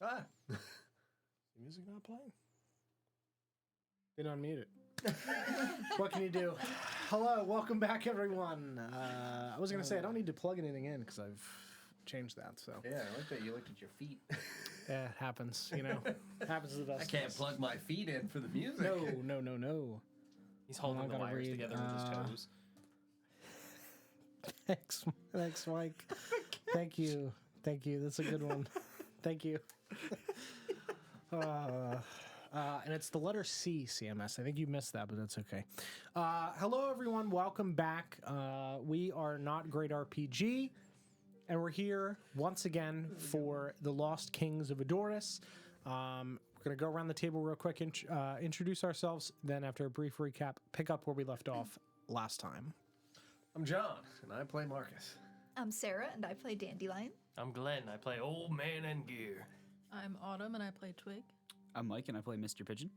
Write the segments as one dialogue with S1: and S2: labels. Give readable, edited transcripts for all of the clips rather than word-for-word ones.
S1: Ah. The music not playing? Didn't unmute it. What can you do? Hello, welcome back, everyone. I was going to say, I don't need to plug anything in because I've changed that, so.
S2: Yeah, I like that you looked at your feet.
S1: Yeah, it happens, you know. Happens to the best
S2: I can't plug my feet in for the music.
S1: No.
S3: He's holding the wires together with his toes.
S1: Thanks, Mike. Thank you. That's a good one. Thank you. And it's the letter C, CMS. I think you missed that, but that's okay. Hello, everyone. Welcome back. We are Not Great RPG, and we're here once again for the Lost Kings of Adoris. We're going to go around the table real quick, introduce ourselves, then after a brief recap, pick up where we left off last time.
S2: I'm John, and I play Marcus.
S4: I'm Sarah, and I play Dandelion.
S3: I'm Glenn. I play Old Man and Gear.
S5: I'm Autumn, and I play Twig.
S6: I'm Mike, and I play Mr. Pigeon.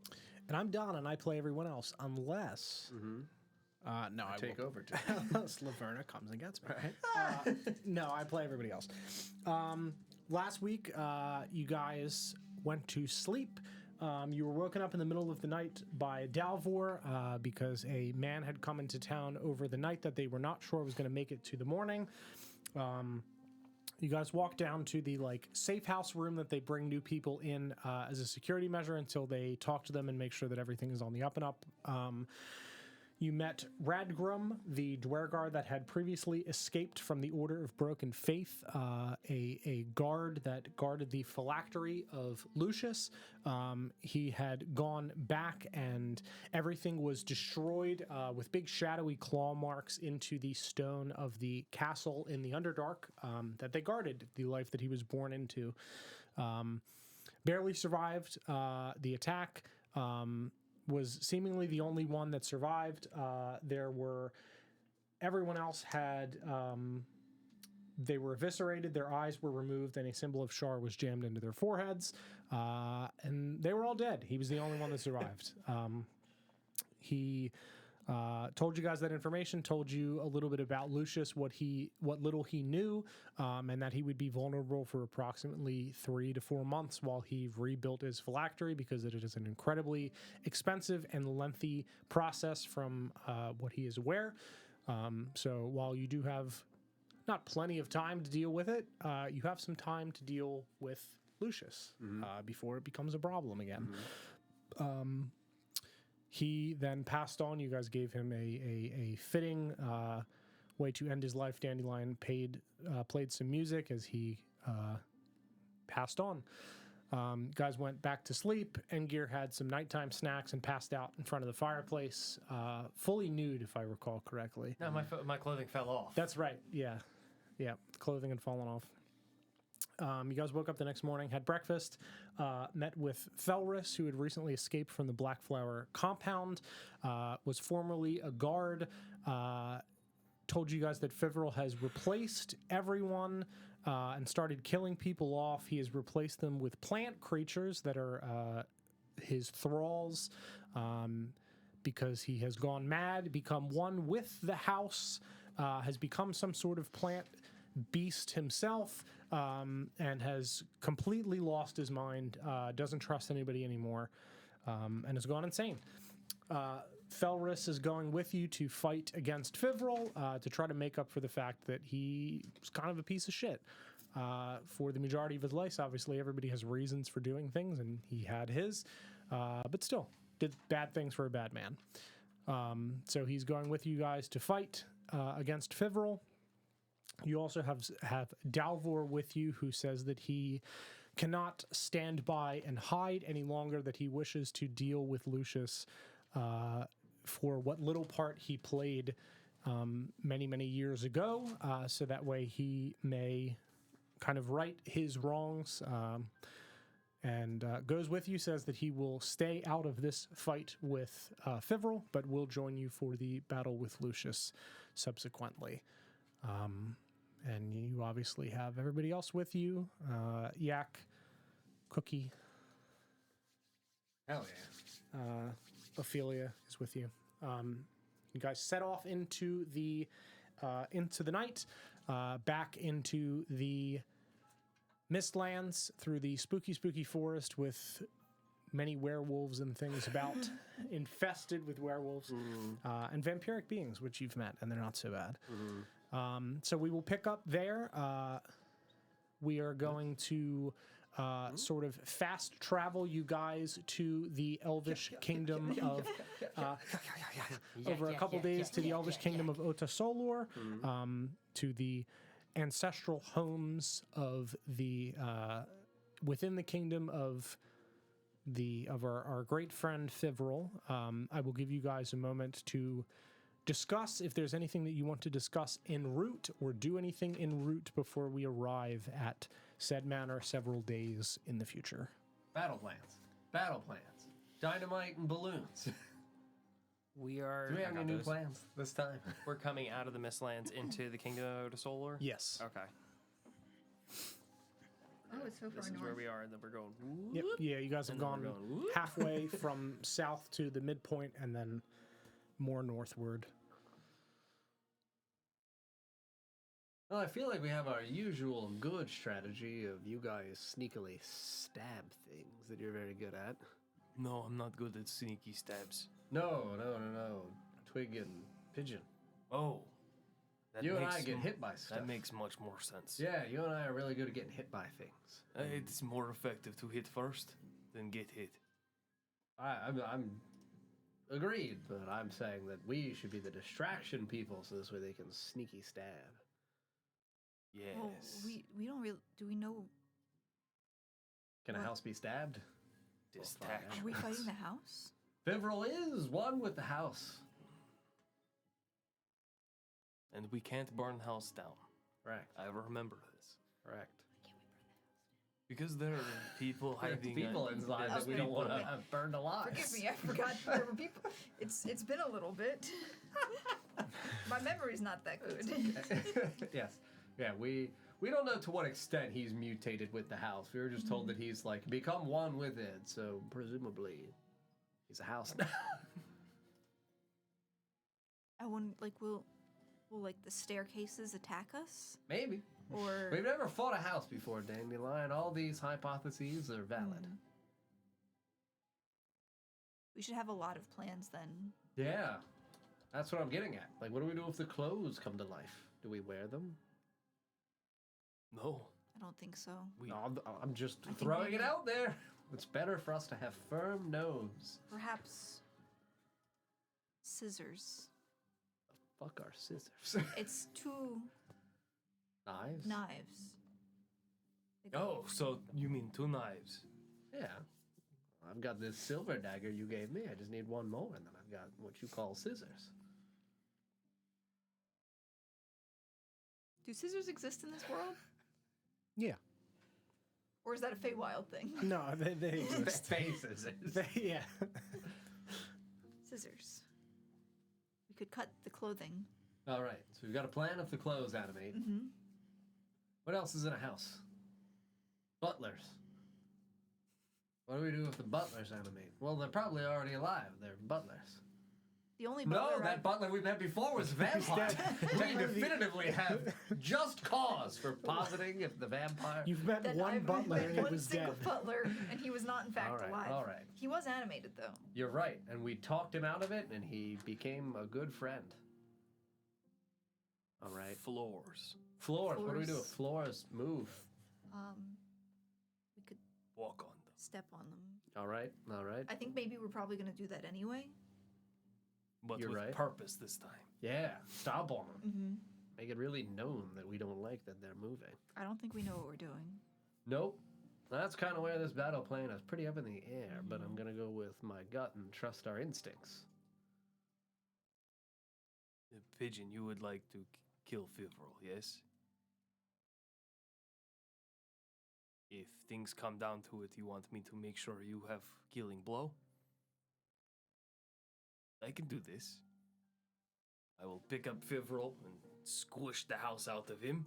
S1: And I'm Don, and I play everyone else, unless... No, I
S2: take
S1: won't.
S2: over too.
S1: Unless Laverna comes and gets me. Right. No, I play everybody else. Last week, you guys went to sleep. You were woken up in the middle of the night by Dalvor because a man had come into town over the night that they were not sure was going to make it to the morning. You guys walk down to the safe house room that they bring new people in as a security measure until they talk to them and make sure that everything is on the up and up. You met Radgrum, the Dwergar that had previously escaped from the Order of Broken Faith, a guard that guarded the phylactery of Lucius. He had gone back and everything was destroyed with big shadowy claw marks into the stone of the castle in the Underdark that they guarded, the life that he was born into. Barely survived the attack. Was seemingly the only one that survived. Everyone else had, they were eviscerated, their eyes were removed, and a symbol of Shar was jammed into their foreheads, and they were all dead. He was the only one that survived. He told you guys that information, told you a little bit about Lucius, what little he knew, and that he would be vulnerable for approximately 3 to 4 months while he rebuilt his phylactery, because it is an incredibly expensive and lengthy process from what he is aware. So while you do have not plenty of time to deal with it, you have some time to deal with Lucius before it becomes a problem again. He then passed on. You guys gave him a fitting way to end his life. Dandelion played some music as he passed on. Guys went back to sleep. Engir had some nighttime snacks and passed out in front of the fireplace, fully nude, if I recall correctly.
S3: No, my clothing fell off.
S1: That's right. Yeah. Clothing had fallen off. You guys woke up the next morning, had breakfast, met with Felris, who had recently escaped from the Blackflower compound, was formerly a guard, told you guys that Fivrel has replaced everyone and started killing people off. He has replaced them with plant creatures that are his thralls, because he has gone mad, become one with the house, has become some sort of plant beast himself, and has completely lost his mind, doesn't trust anybody anymore, and has gone insane. Felris is going with you to fight against Fivrel, to try to make up for the fact that he was kind of a piece of shit for the majority of his life. Obviously, everybody has reasons for doing things, and he had his, but still did bad things for a bad man. So he's going with you guys to fight against Fivrel. You also have Dalvor with you, who says that he cannot stand by and hide any longer, that he wishes to deal with Lucius for what little part he played many, many years ago, so that way he may kind of right his wrongs, and goes with you, says that he will stay out of this fight with Fivrel, but will join you for the battle with Lucius subsequently. And you obviously have everybody else with you. Yak, Cookie.
S2: Hell yeah.
S1: Ophelia is with you. You guys set off into the night, back into the Mistlands, through the spooky, spooky forest with many werewolves and things about, infested with werewolves, and vampiric beings, which you've met, and they're not so bad. So we will pick up there. We are going to sort of fast travel you guys to the Elvish kingdom of, over a couple days to the Elvish kingdom of Ohtasolor, to the ancestral homes of the, within the kingdom of our great friend Fivrel. I will give you guys a moment to discuss if there's anything that you want to discuss en route or do anything en route before we arrive at said manor several days in the future.
S2: Battle plans, dynamite and balloons.
S3: We are.
S2: Do we have any new plans this time?
S3: We're coming out of the Mistlands into the Kingdom of Ohtasolor?
S1: Yes.
S3: Okay.
S4: Oh, it's so far
S3: This is
S4: north.
S3: where we are, and then we're going. Whoop.
S1: Yep. Yeah, you guys have
S3: And then
S1: gone
S3: we're going, whoop.
S1: halfway from south to the midpoint and then more northward.
S2: Well, I feel like we have our usual good strategy of you guys sneakily stab things that you're very good at.
S3: No, I'm not good at sneaky stabs.
S2: No. Twig and Pigeon.
S3: Oh. That
S2: You and
S3: makes
S2: I get
S3: m-
S2: hit by stuff.
S3: That makes much more sense.
S2: Yeah, you and I are really good at getting hit by things.
S3: It's more effective to hit first than get hit.
S2: I'm agreed, but I'm saying that we should be the distraction people so this way they can sneaky stab.
S3: Yes.
S4: Well, we don't really. Do we know?
S2: Can a
S4: What?
S2: house be stabbed?
S3: Distraction.
S4: Are we fighting the house?
S2: Fivrel is one with the house.
S3: And we can't burn the house down.
S2: Correct.
S3: I remember this.
S2: Correct.
S3: Because there are people
S2: There's
S3: hiding.
S2: people inside
S4: There's
S2: that we don't
S4: people
S2: want to
S4: that-
S2: have burned alive.
S4: Forgive me, I forgot there were people. It's been a little bit. My memory's not that good.
S2: Yes. Yeah, we don't know to what extent he's mutated with the house. We were just told that he's like become one with it, so presumably he's a house now.
S4: I wouldn't like. Will like the staircases attack us?
S2: Maybe.
S4: Or
S2: We've never fought a house before, Dandelion. All these hypotheses are valid.
S4: we should have a lot of plans then.
S2: Yeah. That's what I'm getting at. Like, what do we do if the clothes come to life? Do we wear them?
S3: No.
S4: I don't think so.
S2: No, I'm just
S4: I think
S2: throwing it
S4: maybe-
S2: out there. It's better for us to have firm nose.
S4: Perhaps scissors.
S2: Fuck our scissors.
S4: It's two
S2: Knives?
S4: knives. They go
S3: Oh,
S4: over.
S3: so you mean 2 knives?
S2: Yeah. I've got this silver dagger you gave me. I just need one more, and then I've got what you call scissors.
S4: Do scissors exist in this world?
S1: Yeah.
S4: Or is that a Feywild thing?
S1: No, they exist.
S2: Faces.
S1: Yeah.
S4: Scissors. We could cut the clothing.
S2: All right. So we've got a plan if the clothes animate.
S4: Mm-hmm.
S2: What else is in a house? Butlers. What do we do if the butlers animate? Well, they're probably already alive. They're butlers.
S4: The only
S2: No,
S4: butler
S2: that butler we met before was a vampire. We definitively have just cause for positing if the vampire.
S1: You've met
S4: Then
S1: one
S4: I've
S1: butler
S4: met
S1: and it
S4: one
S1: was
S4: single
S1: dead.
S4: butler, and he was not in fact
S2: All right,
S4: alive.
S2: all right.
S4: He was animated though.
S2: You're right, and we talked him out of it, and he became a good friend. All right.
S3: Floors.
S2: Floors. What do we do if
S4: Floors.
S2: floors move?
S4: We could
S3: Walk on them.
S4: step on them.
S2: All right. All right.
S4: I think maybe we're probably gonna do that anyway.
S3: But
S2: You're
S3: with
S2: right.
S3: purpose this time.
S2: Yeah. Stomp on them.
S4: Mm-hmm.
S2: Make it really known that we don't like that they're moving.
S4: I don't think we know what we're doing.
S2: Nope. That's kind of where this battle plan is pretty up in the air, but I'm going to go with my gut and trust our instincts.
S3: Pigeon, you would like to kill Fivrel, yes? If things come down to it, you want me to make sure you have killing blow? I can do this. I will pick up Fivrel and squish the house out of him.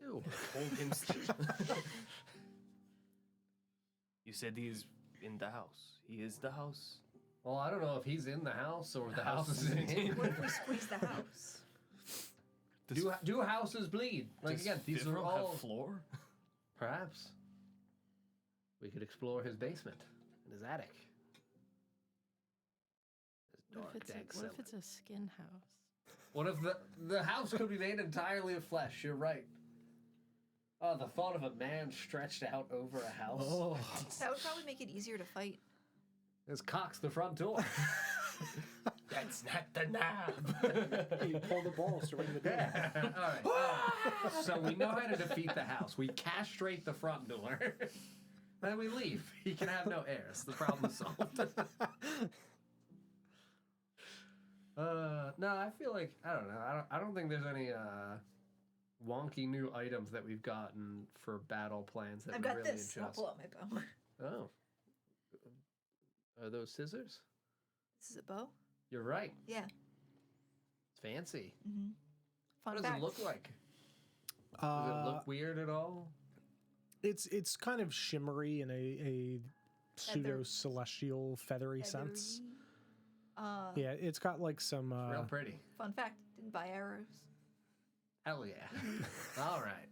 S2: Ew.
S3: Hold him still. You said he is in the house. He is the house.
S2: Well, I don't know if he's in the house or if the
S3: The
S2: house
S3: house
S2: is in
S3: is in
S2: him.
S4: What if we squeeze the house?
S2: Do houses bleed? Like,
S3: Does
S2: again, these are
S3: Fivrel
S2: all...
S3: have floor?
S2: Perhaps we could explore his basement and his attic. His
S5: What
S2: dark,
S5: if it's
S2: dank
S5: a, what if
S2: cellar.
S5: it's a skin house?
S2: What if the house could be made entirely of flesh? You're right. Oh, the thought of a man stretched out over a house.
S1: Oh,
S4: That would probably make it easier to fight.
S2: His cock's the front door.
S3: That's not the knob.
S1: you pull the balls to ring the bell.
S2: All right. So we know how to defeat the house. We castrate the front door. Then we leave. He can have no heirs. The problem is solved. No, I feel like I don't know. I don't think there's any wonky new items that we've gotten for battle plans that
S4: I've
S2: we
S4: got
S2: really
S4: this. I'll
S2: adjust.
S4: pull out my bow.
S2: Oh, are those scissors?
S4: This is a bow?
S2: You're right.
S4: Yeah.
S2: It's fancy.
S4: Mm-hmm. Fun
S2: What does
S4: fact.
S2: it look like? Does it look weird at all?
S1: It's kind of shimmery in a pseudo celestial feathery sense.
S4: Feathery.
S1: Yeah, it's got like some.
S2: Real pretty.
S4: Fun fact, didn't buy arrows.
S2: Hell yeah. All right.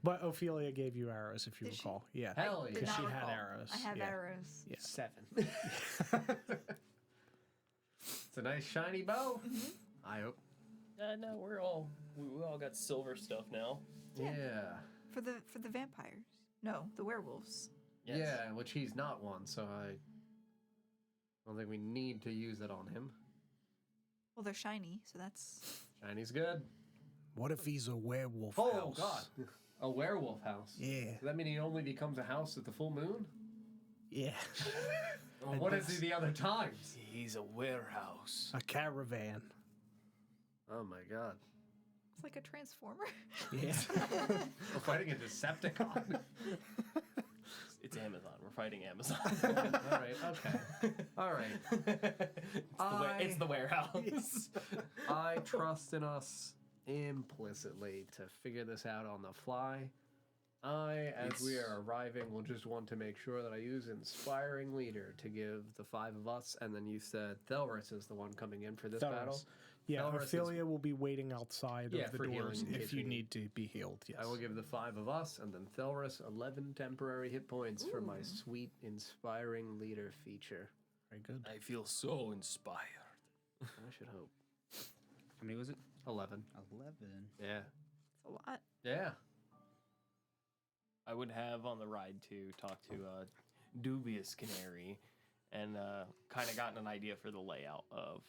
S1: But Ophelia gave you arrows, if you
S4: Did she?
S1: recall. Yeah,
S2: Hell
S4: Did
S2: yeah.
S1: because
S4: not
S1: she had
S4: recall.
S1: arrows.
S4: I have
S1: yeah.
S4: arrows.
S1: Yeah.
S3: 7.
S2: It's a nice shiny bow. I hope.
S3: No, we all got silver stuff now.
S2: Yeah.
S4: For the vampires. No, the werewolves.
S3: Yes.
S2: Yeah, which he's not one, so I don't think we need to use it on him.
S4: Well, they're shiny, so that's.
S2: Shiny's good.
S1: What if he's a werewolf
S2: Oh,
S1: house?
S2: God. A werewolf house.
S1: Yeah,
S2: Does that mean he only becomes a house at the full moon?
S1: yeah.
S2: Well, what is he the other times?
S3: He's a warehouse.
S1: A caravan.
S2: Oh, my God.
S4: It's like a transformer.
S1: Yeah.
S2: We're fighting a Decepticon.
S3: It's Amazon. We're fighting Amazon.
S2: All right, okay. All right.
S3: It's the warehouse.
S2: I trust in us implicitly to figure this out on the fly. As we are arriving, will just want to make sure that I use Inspiring Leader to give the 5 of us, and then you said Thelris is the one coming in for this battle.
S1: Yeah,
S2: Thelris is-
S1: Ophelia will be waiting outside
S2: Yeah,
S1: of the
S2: for
S1: doors
S2: healing in
S1: if
S2: case
S1: you
S2: we
S1: need to be healed. Yes.
S2: I will give the 5 of us, and then Thelris 11 temporary hit points for my sweet Inspiring Leader feature.
S1: Very good.
S3: I feel so inspired.
S2: I should hope.
S6: How many was it?
S2: 11.
S6: 11.
S2: Yeah.
S4: It's a lot.
S2: Yeah.
S3: I would have on the ride to talk to Dubious Canary and kind of gotten an idea for the layout of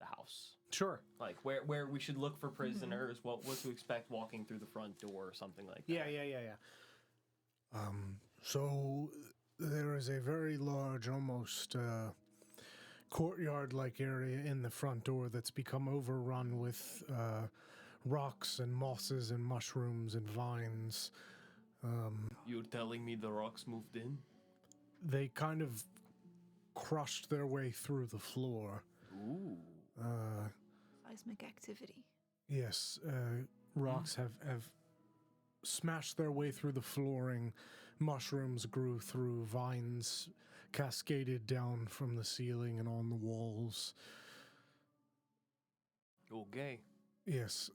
S3: the house.
S1: Sure.
S3: Like where we should look for prisoners, what to expect walking through the front door or something like that.
S1: Yeah. So there is a very large, almost courtyard-like area in the front door that's become overrun with rocks and mosses and mushrooms and vines.
S3: You're telling me the rocks moved in?
S1: They kind of crushed their way through the floor.
S3: Ooh.
S4: Seismic activity.
S1: Yes, rocks have smashed their way through the flooring. Mushrooms grew through, vines cascaded down from the ceiling and on the walls.
S3: Okay.
S1: Yes,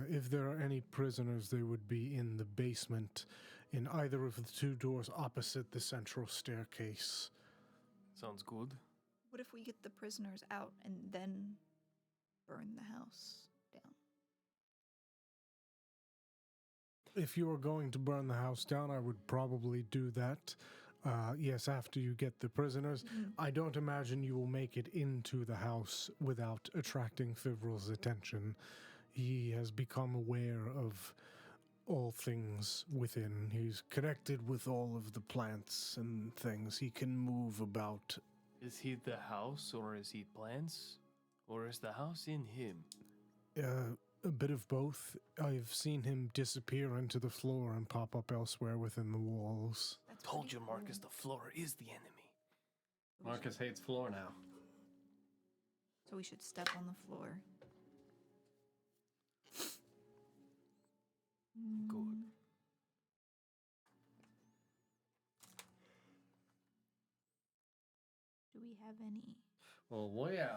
S1: if there are any prisoners, they would be in the basement, in either of the 2 doors opposite the central staircase.
S3: Sounds good.
S4: What if we get the prisoners out and then burn the house down?
S1: If you are going to burn the house down, I would probably do that. Yes, after you get the prisoners. I don't imagine you will make it into the house without attracting Fivrel's attention. He has become aware of all things within. He's connected with all of the plants and things. He can move about.
S3: Is he the house or is he plants? Or is the house in him?
S1: A bit of both. I've seen him disappear into the floor and pop up elsewhere within the walls.
S4: That's
S3: Told
S4: pretty
S3: you, Marcus,
S4: cool.
S3: the floor is the enemy.
S2: Marcus hates floor now.
S4: So we should step on the floor.
S3: Good.
S4: Do we have any?
S2: Well, yeah,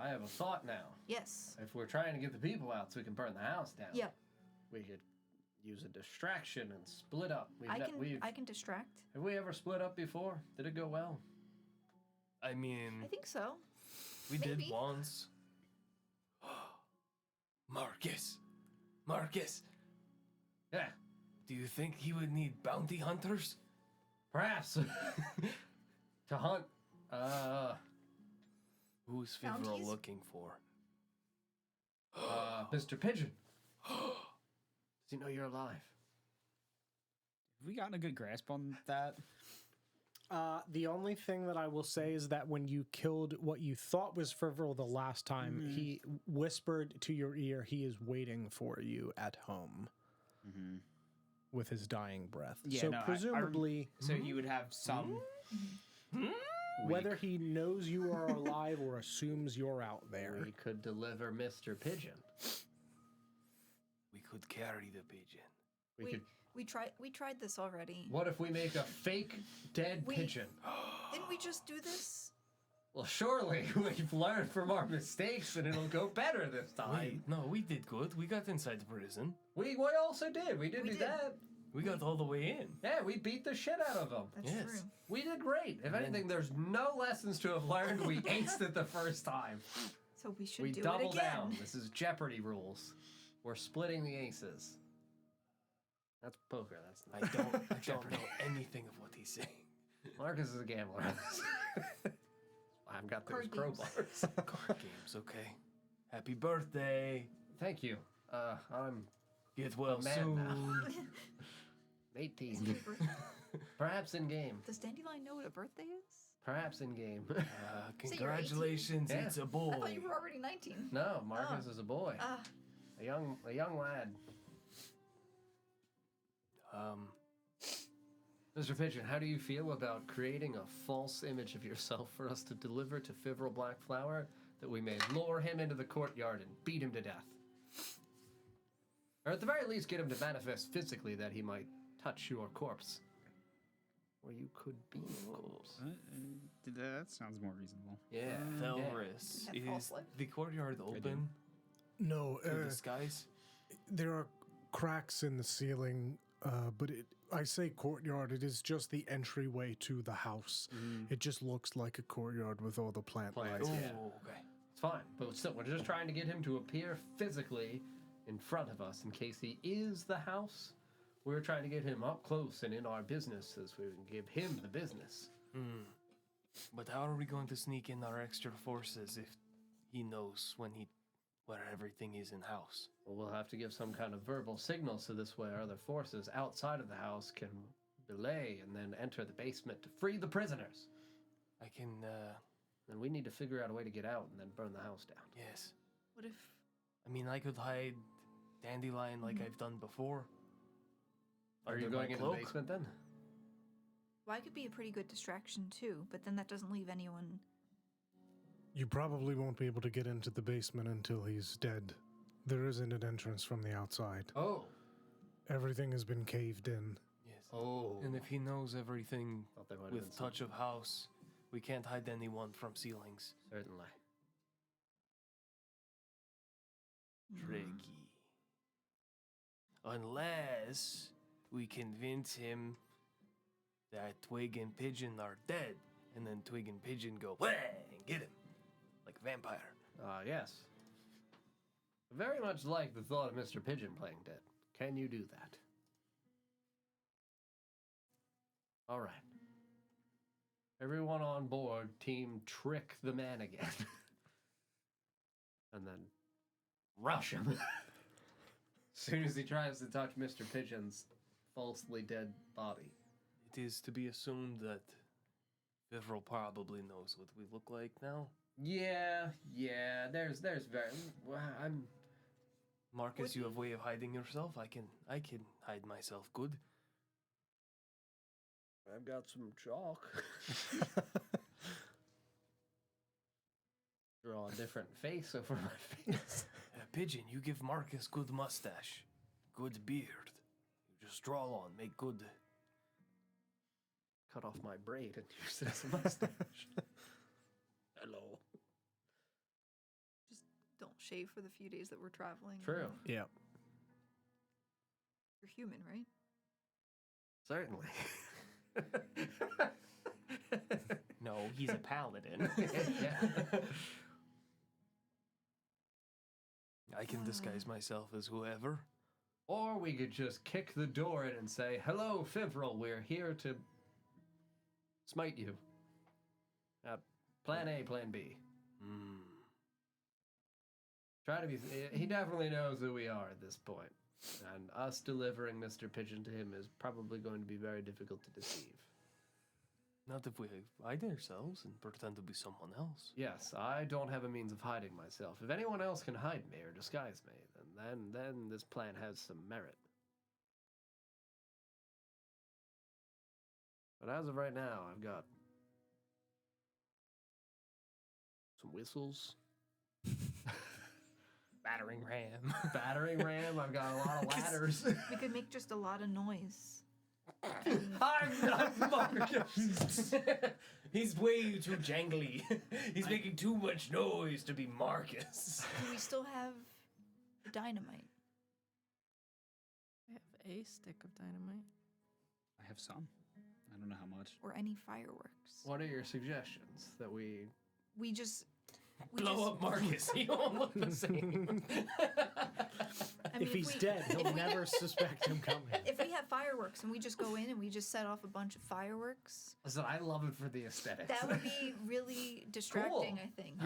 S2: I have a thought now.
S4: Yes.
S2: If we're trying to get the people out so we can burn the house down,
S4: Yep.
S2: we should use a distraction and split up.
S4: I can distract.
S2: Have we ever split up before? Did it go well?
S3: I mean,
S4: I think so.
S3: we did
S4: maybe.
S3: once. Marcus,
S2: Yeah,
S3: do you think he would need bounty hunters?
S2: perhaps. To hunt.
S3: Who's Fivrel
S4: Bounties?
S3: looking for?
S2: Mr. Pigeon. Does he know you're alive?
S6: Have we gotten a good grasp on that?
S1: The only thing that I will say is that when you killed what you thought was Fivrel the last time, he whispered to your ear, he is waiting for you at home with his dying breath.
S6: Yeah,
S1: so
S6: no,
S1: presumably,
S6: So he would have some.
S1: whether he knows you are alive or assumes you're out there.
S2: We could deliver Mr. Pigeon.
S3: We could carry the pigeon.
S2: We could.
S4: We tried this already.
S2: What if we make a fake dead pigeon?
S4: Didn't we just do this?
S2: Well, surely we've learned from our mistakes and it'll go better this time.
S3: Wait, no, we did good. We got inside the prison.
S2: We also did. We did
S4: We
S2: do
S4: did.
S2: that.
S3: We got all the way in.
S2: Yeah, we beat the shit out of them.
S4: That's
S3: Yes.
S4: true.
S2: We did great. If anything, there's no lessons to have learned. We aced it the first time.
S4: So we should
S2: We
S4: do
S2: double
S4: it again.
S2: down. This is Jeopardy rules. We're splitting the aces. That's poker. That's
S3: I
S2: not.
S3: don't know anything of what he's saying.
S2: Marcus is a gambler. I've got those
S4: Card games.
S2: crowbars.
S3: Card games, okay. Happy birthday.
S2: Thank you. I'm
S3: Get well
S2: man
S3: soon.
S2: now. 18. Perhaps in game.
S4: Does Dandelion know what a birthday is?
S2: Perhaps in game.
S4: So you're 18?
S3: Congratulations,
S2: Yeah.
S3: it's a boy.
S4: I thought you were already 19.
S2: No, Marcus is a boy.
S4: Ah,
S2: A young lad. Mr. Pigeon, how do you feel about creating a false image of yourself for us to deliver to Fivrel Blackflower that we may lure him into the courtyard and beat him to death? Or at the very least get him to manifest physically that he might touch your corpse. Or you could be a corpse.
S6: That sounds more reasonable.
S2: Yeah.
S3: Felris,
S4: Have false
S3: is
S4: life.
S3: the courtyard open
S1: No,
S3: to the skies?
S1: there are cracks in the ceiling, but I say courtyard, it is just the entryway to the house. It just looks like a courtyard with all the plant
S2: Plants,
S1: life.
S3: Oh,
S2: yeah.
S3: okay.
S2: It's fine, but still, we're just trying to get him to appear physically in front of us in case he is the house. We're trying to get him up close and in our business as we can give him the business.
S3: But how are we going to sneak in our extra forces if he knows where everything is in house?
S2: Well, we'll have to give some kind of verbal signal so this way our other forces outside of the house can belay and then enter the basement to free the prisoners.
S3: I can,
S2: And we need to figure out a way to get out and then burn the house down.
S3: yes.
S4: what if...
S3: I mean, I could hide Dandelion like I've done before.
S2: Are you
S3: Under my
S2: going into the
S3: cloak.
S2: basement then?
S4: Well, I could be a pretty good distraction too, but then that doesn't leave anyone...
S1: You probably won't be able to get into the basement until he's dead. There isn't an entrance from the outside.
S2: Oh.
S1: Everything has been caved in.
S3: Yes.
S2: Oh.
S3: And if he knows everything
S2: Thought there might have been
S3: with touch of house, we can't hide anyone from ceilings.
S2: Certainly.
S3: Tricky. Unless we convince him that Twig and Pigeon are dead, and then Twig and Pigeon go, "Wah!" and get him. Like a vampire.
S2: Yes. Very much like the thought of Mr. Pigeon playing dead. Can you do that? All right. Everyone on board, team trick the man again. And then rush him. As soon as he tries to touch Mr. Pigeon's falsely dead body.
S3: It is to be assumed that Fivrel probably knows what we look like now.
S2: Yeah, there's very... Well, I'm...
S3: Marcus, you have way of hiding yourself. I can hide myself good.
S2: I've got some chalk. Draw a different face over my face.
S3: Pigeon, you give Marcus good mustache, good beard. You just draw on, make good.
S2: Cut off my braid and use it as a mustache. Hello.
S4: Just don't shave for the few days that we're traveling.
S2: True.
S1: Yeah.
S4: You're human, right?
S2: Certainly.
S3: No, he's a paladin.
S2: Yeah.
S3: I can disguise myself as whoever.
S2: Or we could just kick the door in and say, "Hello, Fivrel, we're here to smite you." Plan A, Plan B. Try to be... He definitely knows who we are at this point. And us delivering Mr. Pigeon to him is probably going to be very difficult to deceive.
S3: Not if we hide ourselves and pretend to be someone else.
S2: Yes, I don't have a means of hiding myself. If anyone else can hide me or disguise me, then this plan has some merit. But as of right now, I've got some whistles,
S3: Battering ram.
S2: battering ram. I've got a lot of ladders.
S4: We could make just a lot of noise.
S3: I'm not Marcus. He's way too jangly. He's making too much noise to be Marcus.
S4: Do we still have the dynamite?
S5: I have a stick of dynamite.
S6: I have some. I don't know how much.
S4: Or any fireworks?
S2: What are your suggestions that we...
S4: We just...
S3: Blow up Marcus. He won't look the same.
S4: I mean,
S1: If he's dead, he'll never suspect him coming.
S4: If we have fireworks and we just go in and we just set off a bunch of fireworks,
S2: Listen, I love it for the aesthetics.
S4: that would be really distracting, I think.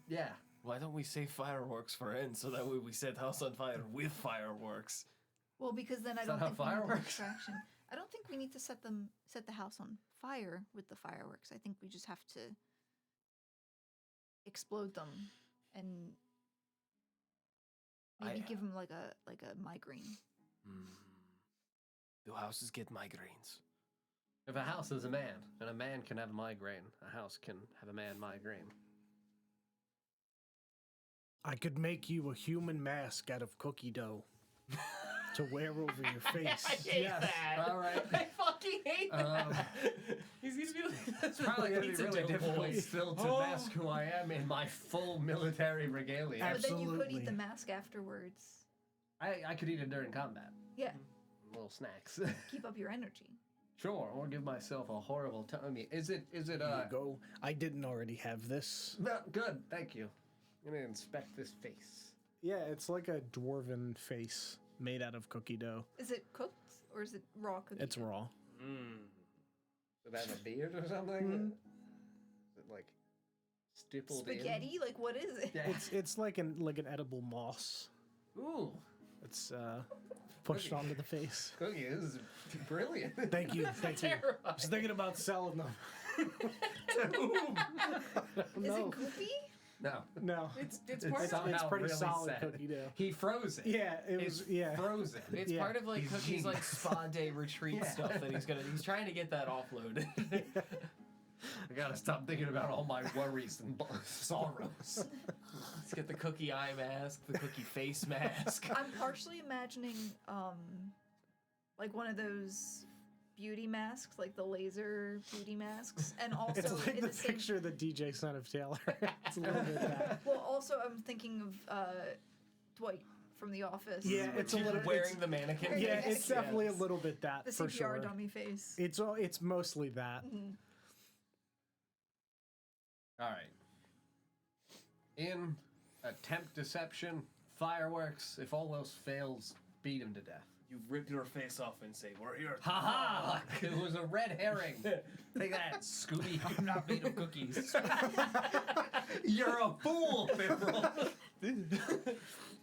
S2: Yeah.
S3: Why don't we save fireworks for end so that way we set house on fire with fireworks?
S4: Well, because then I
S2: Is
S4: don't
S2: that
S4: think
S2: how
S4: we need the
S2: fireworks?
S4: distraction. I don't think we need to set the house on fire with the fireworks. I think we just have to explode them and maybe give them like a migraine.
S3: Do houses get migraines?
S2: If a house is a man, and a man can have a migraine, a house can have a man migraine.
S1: I could make you a human mask out of cookie dough to wear over your face.
S3: I hate that.
S2: All right.
S3: I fucking hate that. He's gonna be like, that's
S2: It's probably going to be
S3: pizza
S2: really
S3: dough
S2: difficult
S3: boy.
S2: still to mask who I am in my full military regalia.
S4: But then you could
S1: Absolutely.
S4: eat the mask afterwards.
S2: I could eat it during combat.
S4: Yeah,
S2: Little snacks.
S4: keep up your energy.
S2: Sure, or give myself a horrible time. I mean, is it,
S1: Here you go. I didn't already have this.
S2: No, good, thank you. I'm going to inspect this face.
S1: Yeah, it's like a dwarven face made out of cookie dough.
S4: Is it cooked or is it raw cookie?
S1: It's raw.
S2: Does it have a beard or something? Is it like stippled in?
S4: Spaghetti? Like what is it?
S2: Yeah.
S1: It's like an edible moss.
S2: Ooh,
S1: It's pushed onto the face.
S2: cookie, this is brilliant.
S1: Thank you. Thank you. I was thinking about selling them.
S4: Is it goopy?
S2: No,
S1: No.
S3: It's
S2: It's
S3: part of
S2: somehow
S1: It's pretty
S2: really
S1: solid
S2: sad.
S1: cookie dough.
S2: He froze it.
S1: Yeah, it was. Yeah.
S2: Frozen.
S3: it's
S1: Yeah.
S3: part of like
S2: He's
S3: Cookie's like
S2: genius.
S3: spa day retreat stuff that he's trying to get that offloaded.
S2: I gotta stop thinking about all my worries and sorrows.
S3: Let's get the cookie eye mask, the cookie face mask.
S4: I'm partially imagining like one of those beauty masks, like the laser beauty masks, and also
S1: It's like
S4: in
S1: the
S4: the same.
S1: picture of the DJ Son of Taylor. It's a little bit that.
S4: Well, also I'm thinking of Dwight from The Office.
S1: Yeah, it's a little.
S3: Wearing the mannequin.
S1: Yeah,
S3: face.
S1: it's definitely a little bit that
S4: the
S1: for
S4: CPR
S1: sure.
S4: dummy face.
S1: It's mostly that.
S2: All right. In attempt deception, fireworks. If all else fails, beat him to death.
S3: You rip your face off and say, "We're here."
S2: Ha ha! It was a red herring. Take that, Scooby.
S3: I'm not made of cookies.
S2: You're a fool, Fivrel.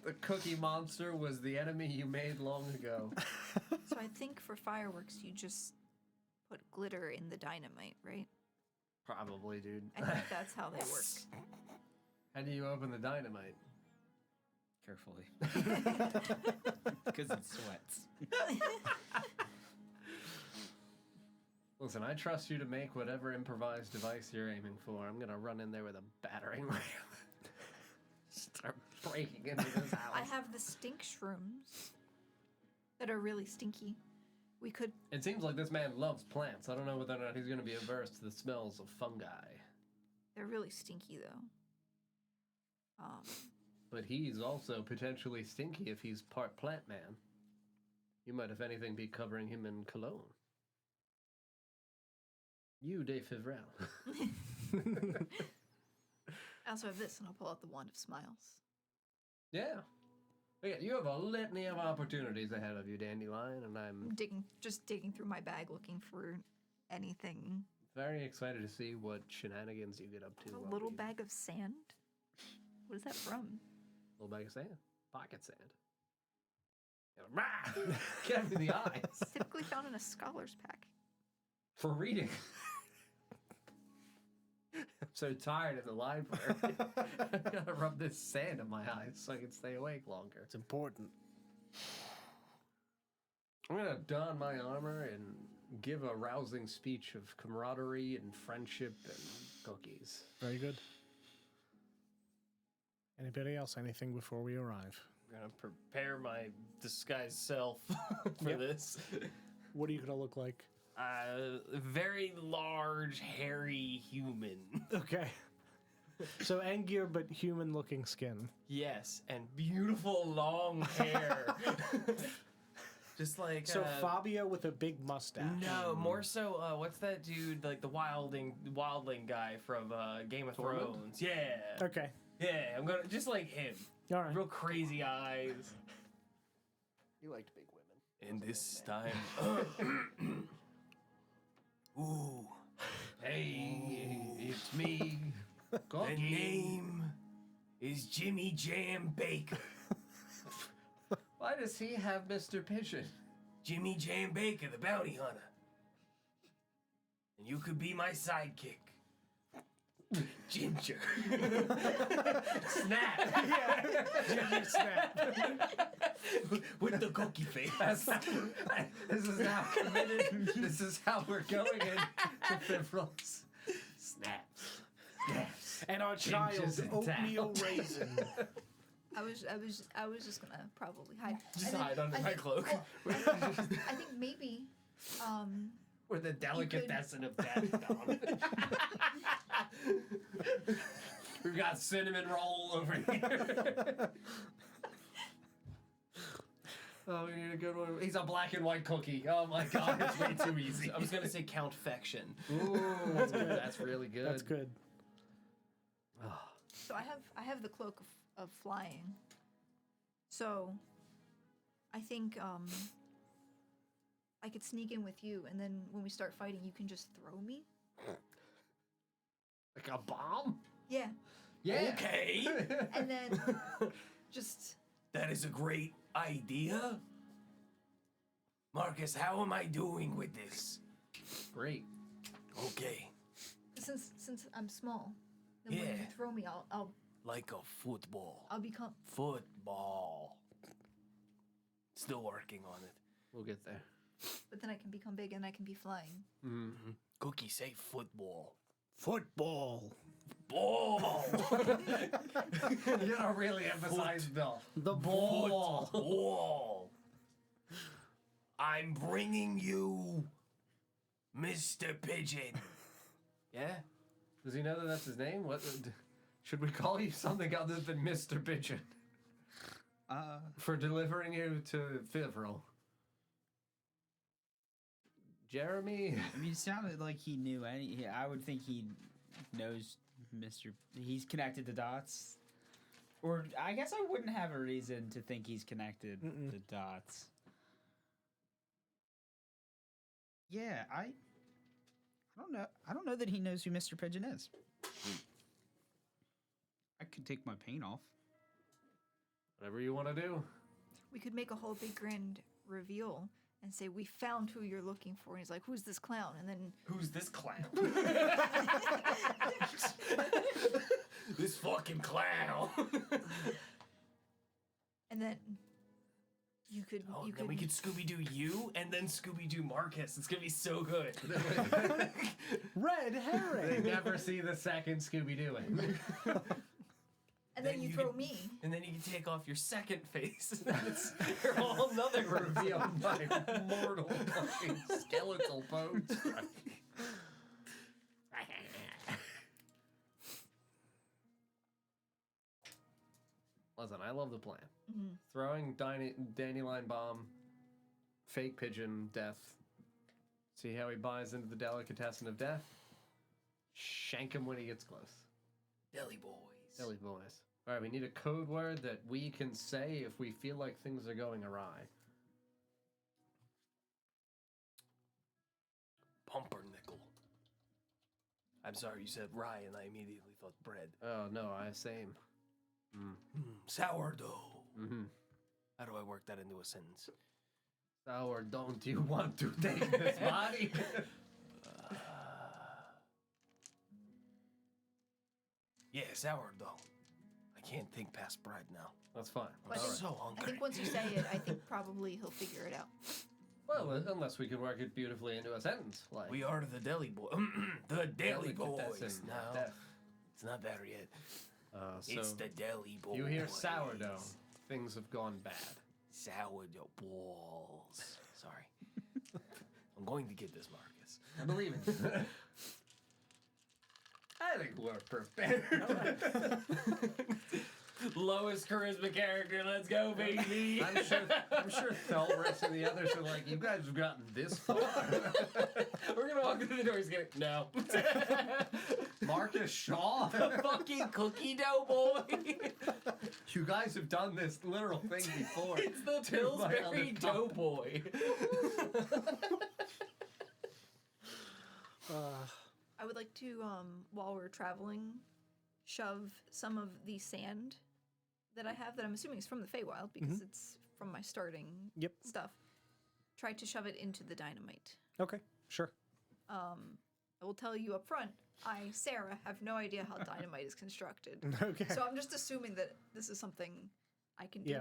S2: The cookie monster was the enemy you made long ago.
S4: So I think for fireworks you just put glitter in the dynamite, right?
S2: Probably, dude.
S4: I think that's how they work.
S2: How do you open the dynamite?
S6: Carefully. Because it sweats.
S2: Listen, I trust you to make whatever improvised device you're aiming for. I'm gonna run in there with a battering ram. Start breaking into this house.
S4: I have the stink shrooms that are really stinky. We could.
S2: It seems like this man loves plants. I don't know whether or not he's gonna be averse to the smells of fungi.
S4: They're really stinky though.
S2: But he's also potentially stinky if he's part plant man. You might, if anything, be covering him in cologne. You, de Fivrel.
S4: I also have this, and I'll pull out the Wand of Smiles.
S2: Yeah. Okay, you have a litany of opportunities ahead of you, Dandelion, and I'm
S4: Just digging through my bag looking for anything.
S2: very excited to see what shenanigans you get up to.
S4: A
S2: while
S4: little
S2: we-
S4: bag of sand? What is that from?
S2: Little bag of sand. Pocket sand. Get me in the eyes.
S4: Typically found in a scholar's pack.
S2: For reading. I'm so tired in the library. I gotta rub this sand in my eyes so I can stay awake longer.
S1: It's important.
S2: I'm gonna don my armor and give a rousing speech of camaraderie and friendship and cookies.
S1: Very good. Anybody else? Anything before we arrive?
S3: I'm gonna prepare my disguised self for
S1: Yep.
S3: this.
S1: What are you gonna look like?
S3: Very large, hairy human.
S1: Okay. So Angier, but human-looking skin.
S3: Yes, and beautiful long hair. Just like
S1: So Fabio with a big mustache.
S3: no, more so. What's that dude? Like the wildling guy from Game of
S2: Tormund?
S3: Thrones. Yeah,
S1: Okay.
S3: yeah. I'm gonna just like him.
S1: All right.
S3: Real crazy eyes.
S2: You liked big women.
S3: And this time, ooh,
S2: Hey, it's me.
S3: the
S2: Cookie.
S3: name is Jimmy Jam Baker.
S2: Why does he have Mr. Pigeon?
S3: Jimmy Jam Baker, the bounty hunter. And you could be my sidekick. Ginger. Snap.
S1: Ginger snap.
S3: With the cookie face.
S2: This is now committed. This is how we're going in to Fivrel's. Snaps. Snaps.
S1: And our child,
S2: Gingers in
S1: oatmeal
S2: town.
S1: raisin.
S4: I was just gonna probably hide.
S3: Just
S4: I think-
S3: hide under
S4: I
S3: my
S4: think-
S3: cloak.
S4: well, I think maybe,
S2: We're the delicatessen of Daddy. We've got cinnamon roll over here. Oh, we need a good one. He's a black and white cookie. Oh my god, it's way too easy.
S3: I was gonna say Count Fection.
S2: Ooh, that's good. That's really good.
S1: That's good.
S4: so I have the cloak of flying. So, I think I could sneak in with you, and then when we start fighting, you can just throw me.
S2: Like a bomb?
S4: Yeah,
S2: Yeah.
S3: Okay.
S4: and then just
S3: That is a great idea. Marcus, how am I doing with this?
S2: Great.
S3: Okay.
S4: since I'm small, then when you
S3: Yeah.
S4: throw me, I'll
S3: Like a football.
S4: become.
S3: Football. Still working on it.
S2: We'll get there.
S4: But then I can become big and I can be flying.
S3: Cookie, say football.
S1: Football.
S3: Ball.
S2: You gotta really emphasize
S1: The
S2: ball.
S3: Ball. I'm bringing you Mr. Pigeon. Yeah?
S2: Does he know that that's his name? What should we call you something other than Mr. Pigeon for delivering you to Fivrel? Jeremy?
S6: I mean, it sounded like he knew any. I would think he knows Mr. He's connected the dots. Or I guess I wouldn't have a reason to think he's connected the dots. Yeah, I don't know. I don't know that he knows who Mr. Pigeon is. I could take my paint off.
S2: Whatever you want to do.
S4: We could make a whole big grand reveal and say we found who you're looking for. And he's like, "Who's this clown?" And then
S3: Who's this clown? This fucking clown.
S4: and then you could
S3: Oh,
S4: you
S3: then
S4: could
S3: we could Scooby-Doo you and then Scooby-Doo Marcus. It's gonna be so good.
S1: Red
S2: They
S1: herring.
S2: never see the second Scooby-Dooing.
S4: and then
S3: then
S4: you
S3: you
S4: throw
S3: could-
S4: me.
S3: And then you can take off your second face. That's your whole another
S2: Reveal
S3: reveal.
S2: my mortal fucking skeletal bones. Listen, I love the plan. Throwing Dandelion Bomb fake pigeon death. See how he buys into the delicatessen of death? Shank him when he gets close.
S3: Deli boys.
S2: Deli boys. All right, we need a code word that we can say if we feel like things are going awry.
S3: Pumpernickel. I'm sorry, you said rye, and I immediately thought bread.
S2: Oh, no, same.
S3: Sourdough.
S2: Mm-hmm.
S3: How do I work that into a sentence?
S2: Sour, don't you want to take this body?
S3: Yeah, sourdough. I can't think past bread now.
S2: That's fine.
S4: But
S3: I'm
S2: All right.
S3: so
S4: I
S3: hungry.
S4: think once you say it, I think probably he'll figure it out.
S2: Well, unless we can work it beautifully into a sentence. Like,
S3: We are the deli boy. The deli boys.
S2: delicatessen
S3: No,
S2: of death.
S3: it's not there yet.
S2: So
S3: It's the deli boys.
S2: you hear sourdough. Things have gone bad.
S3: Sourdough balls. Sorry. I'm going to get this, Marcus.
S2: I believe it. I think we're prepared.
S3: Lowest charisma character, let's go, baby.
S2: I'm sure Thelris and the others are like, you guys have gotten this far.
S3: We're gonna walk into the door. He's gonna no.
S2: Marcus Shaw.
S3: Fucking cookie dough boy.
S2: You guys have done this literal thing before.
S3: It's the
S2: to my
S3: Pillsbury
S2: other
S3: dough boy.
S4: I would like to, while we're traveling, shove some of the sand that I have, that I'm assuming is from the Feywild because it's from my starting
S1: Yep.
S4: stuff. Try to shove it into the dynamite.
S1: Okay, sure.
S4: I will tell you up front, I, Sarah, have no idea how dynamite is constructed.
S1: Okay.
S4: So I'm just assuming that this is something I can do.
S1: Yeah.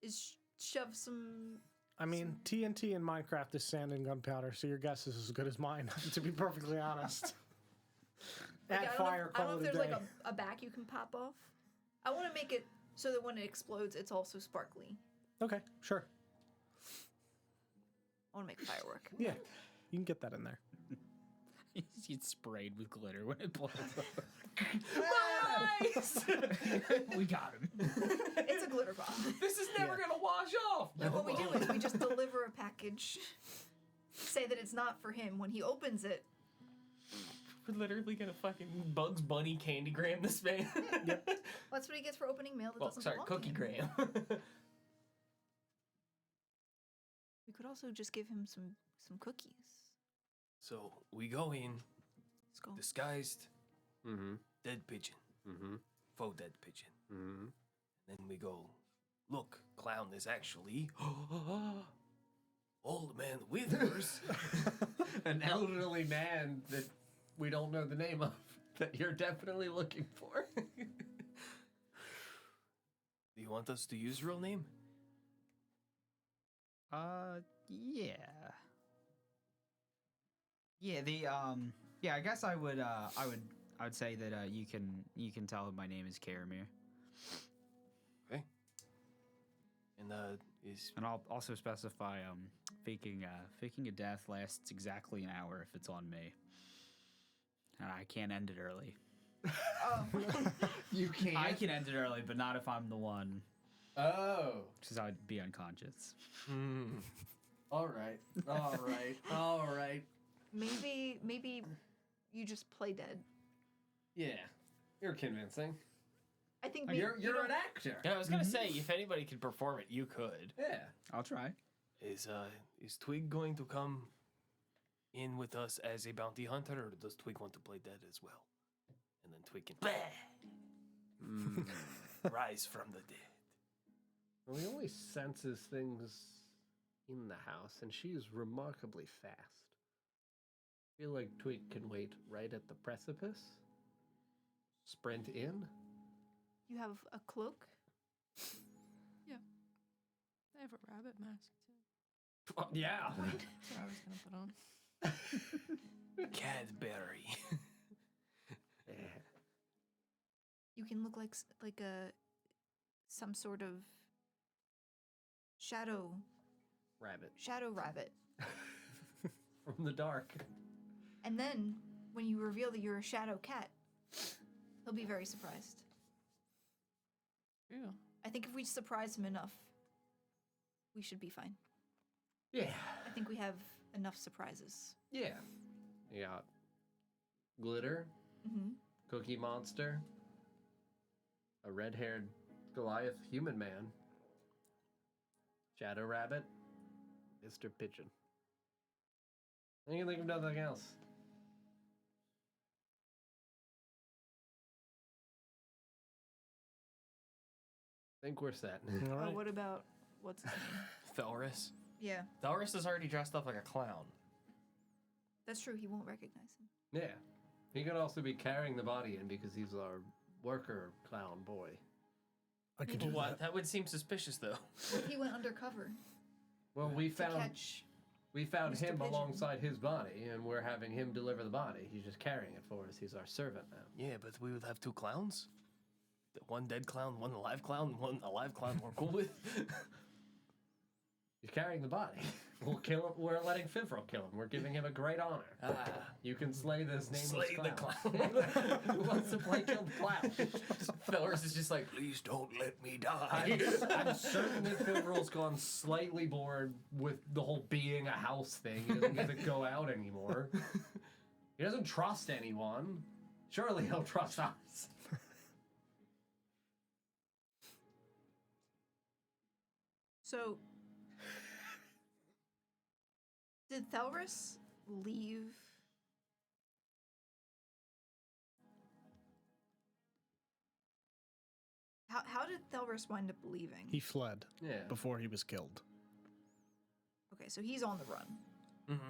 S4: Is shove some...
S1: I mean, TNT in Minecraft is sand and gunpowder, so your guess is as good as mine, to be perfectly honest.
S4: Like,
S1: Add
S4: I don't know,
S1: fire,
S4: I don't
S1: call
S4: know
S1: it
S4: if
S1: a
S4: there's
S1: day.
S4: like a back you can pop off. I want to make it so that when it explodes, it's also sparkly.
S1: Okay, sure.
S4: I want to make a firework.
S1: Yeah, you can get that in there.
S6: He gets sprayed with glitter when it blows up.
S3: Nice.
S6: We got him.
S4: It's a glitter bomb.
S3: This is never gonna wash off.
S4: And what we do is we just deliver a package, say that it's not for him. When he opens it,
S3: We're literally gonna fucking Bugs Bunny candygram this man.
S4: that's what he gets for opening mail that
S3: Well,
S4: doesn't
S3: sorry,
S4: belong to
S3: cookie
S4: him.
S3: gram.
S4: We could also just give him some cookies.
S3: So we go in
S4: Let's go.
S3: disguised
S2: Mm-hmm.
S3: dead pigeon,
S2: Mm-hmm.
S3: faux dead pigeon.
S2: Mm-hmm.
S3: Then we go, look, clown is actually old man Withers.
S2: An elderly man that we don't know the name of that you're definitely looking for.
S3: Do you want us to use real name?
S6: Yeah. Yeah, I guess I would say that you can tell my name is Karamir.
S3: Okay. And
S6: And I'll also specify faking a death lasts exactly an hour if it's on me. And I can't end it early.
S4: Oh,
S2: You can't.
S6: I can end it early, but not if I'm the one,
S2: Oh.
S6: because I'd be unconscious.
S2: All right. All right. All right.
S4: maybe you just play dead.
S2: Yeah. You're convincing.
S4: I think maybe
S2: You're
S4: you
S2: an actor.
S3: yeah, I was gonna say if anybody could perform it, you could.
S2: Yeah.
S6: I'll try.
S3: Is Twig going to come in with us as a bounty hunter, or does Twig want to play dead as well? And then Twig can rise from the dead.
S2: Well, he only senses things in the house, and she's remarkably fast. I feel like Twig can wait right at the precipice, sprint in.
S4: You have a cloak.
S5: I have a rabbit mask too.
S2: Oh, yeah.
S5: That's what I was gonna put on.
S3: Cadbury.
S4: You can look like some sort of shadow rabbit.
S2: From the dark.
S4: And then when you reveal that you're a shadow cat, he'll be very surprised.
S5: Ew.
S4: I think if we surprise him enough, we should be fine.
S2: Yeah.
S4: I think we have enough surprises.
S2: Yeah. You got Glitter,
S4: Mm-hmm.
S2: Cookie Monster, a red-haired Goliath human man, Shadow Rabbit, Mr. Pigeon. I can think of nothing else. I think we're set.
S1: All right.
S4: Oh, what about what's his name?
S3: Thelris.
S4: Yeah,
S3: Thelris is already dressed up like a clown.
S4: that's true. He won't recognize him.
S2: Yeah. He could also be carrying the body in because he's our worker clown boy.
S1: I could do
S3: What?
S1: that.
S3: That would seem suspicious, though.
S4: He went undercover
S2: Well, we
S4: to
S2: found
S4: catch.
S2: him
S4: Mr. Pigeon.
S2: alongside his body, and we're having him deliver the body. He's just carrying it for us. He's our servant now.
S3: Yeah, but we would have two clowns. One dead clown, one alive clown, one alive clown we're cool with.
S2: He's carrying the body. We'll kill him. We're letting Fivrel kill him. We're giving him a great honor. You can slay this nameless
S3: Slay the
S2: clown. Who wants to play kill the clown?
S3: Thelris is just like, please don't let me
S2: I'm,
S3: die.
S2: I'm certain that Fivrel's gone slightly bored with the whole being a house thing. He doesn't get to go out anymore. He doesn't trust anyone. Surely he'll trust us.
S4: So, did Thelris leave? How did Thelris wind up leaving?
S1: He fled
S2: Yeah.
S1: before he was killed.
S4: Okay, so he's on the run.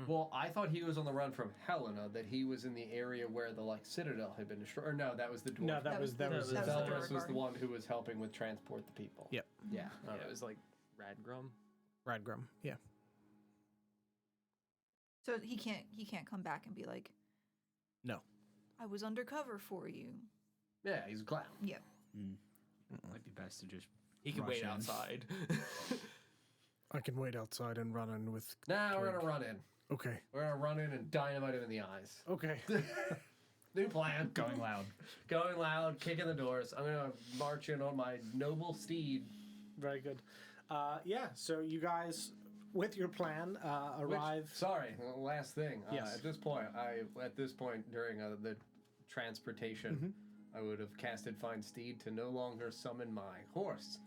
S2: Well, I thought he was on the run from Helena. That he was in the area where the citadel had been destroyed. Or no, that was the dwarf.
S1: No, that was
S4: the
S2: Thelris
S4: Dwarf
S2: was the
S4: Guard.
S2: one who was helping with transport the people.
S1: Yep.
S2: Yeah.
S3: Yeah, it was like Radgrum.
S1: Radgrum. Yeah.
S4: So he can't come back and be like,
S1: No.
S4: I was undercover for you.
S2: Yeah, he's a clown.
S4: Yeah.
S6: Might be best to just.
S3: He could
S6: rush
S3: wait
S6: in.
S3: outside.
S1: I can wait outside and run in with.
S2: Nah, we're
S1: Twig.
S2: gonna run in.
S1: Okay.
S2: We're gonna run in and dynamite him in the eyes.
S1: Okay.
S2: New plan.
S6: Going loud.
S2: Going loud, kicking the doors. I'm gonna march in on my noble steed.
S1: Very good. Yeah. So you guys, with your plan,
S2: Which-
S1: arrive.
S2: sorry, last thing.
S1: Yes.
S2: At this point during the transportation, I would have casted Find Steed to no longer summon my horse.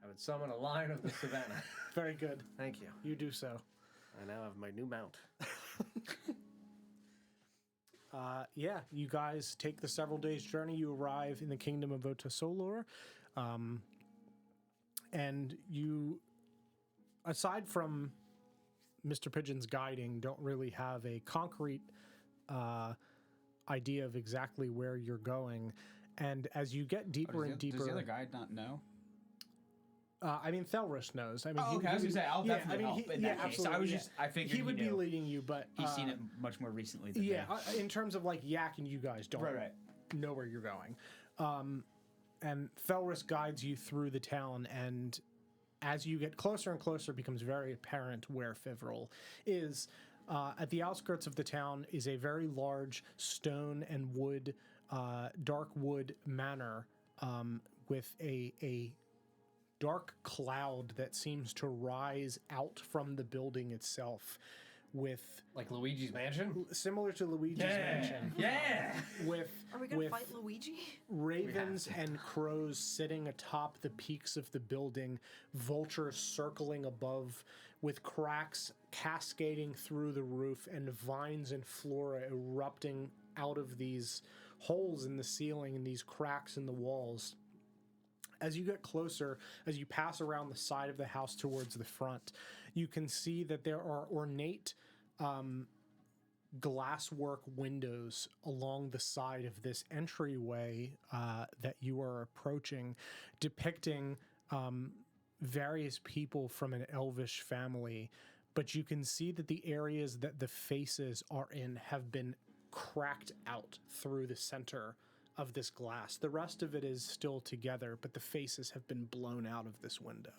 S2: I would summon a lion of the savannah.
S1: Very good.
S2: Thank you.
S1: You do so.
S2: I now have my new mount.
S1: Yeah, you guys take the several days journey. You arrive in the kingdom of Ohtasolor, and you, aside from Mr. Pigeon's guiding, don't really have a concrete idea of exactly where you're going. And as you get deeper and deeper,
S6: Does the other guy not know?
S1: I mean, Thelris knows. I mean,
S6: Oh, okay. I was gonna say I'll
S1: yeah,
S6: definitely
S1: I mean,
S6: help in that case. I was just I figured
S1: he would be
S6: knew.
S1: leading you, but
S6: He's seen it much more recently than
S1: Yeah,
S6: me.
S1: in terms of like Yak and you guys don't
S6: Right.
S1: know where you're going. And Thelris guides you through the town, and as you get closer and closer, it becomes very apparent where Fivrel is. At the outskirts of the town is a very large stone and wood, dark wood manor with a dark cloud that seems to rise out from the building itself, with
S2: Like Luigi's Mansion?
S1: similar to Luigi's Mansion.
S6: Yeah.
S1: With
S4: Are we gonna
S1: with
S4: fight Luigi?
S1: ravens and crows sitting atop the peaks of the building, vultures circling above, with cracks cascading through the roof, and vines and flora erupting out of these holes in the ceiling and these cracks in the walls. As you get closer, as you pass around the side of the house towards the front, you can see that there are ornate glasswork windows along the side of this entryway that you are approaching, depicting various people from an elvish family. But you can see that the areas that the faces are in have been cracked out through the center of this glass. The rest of it is still together, but the faces have been blown out of this window,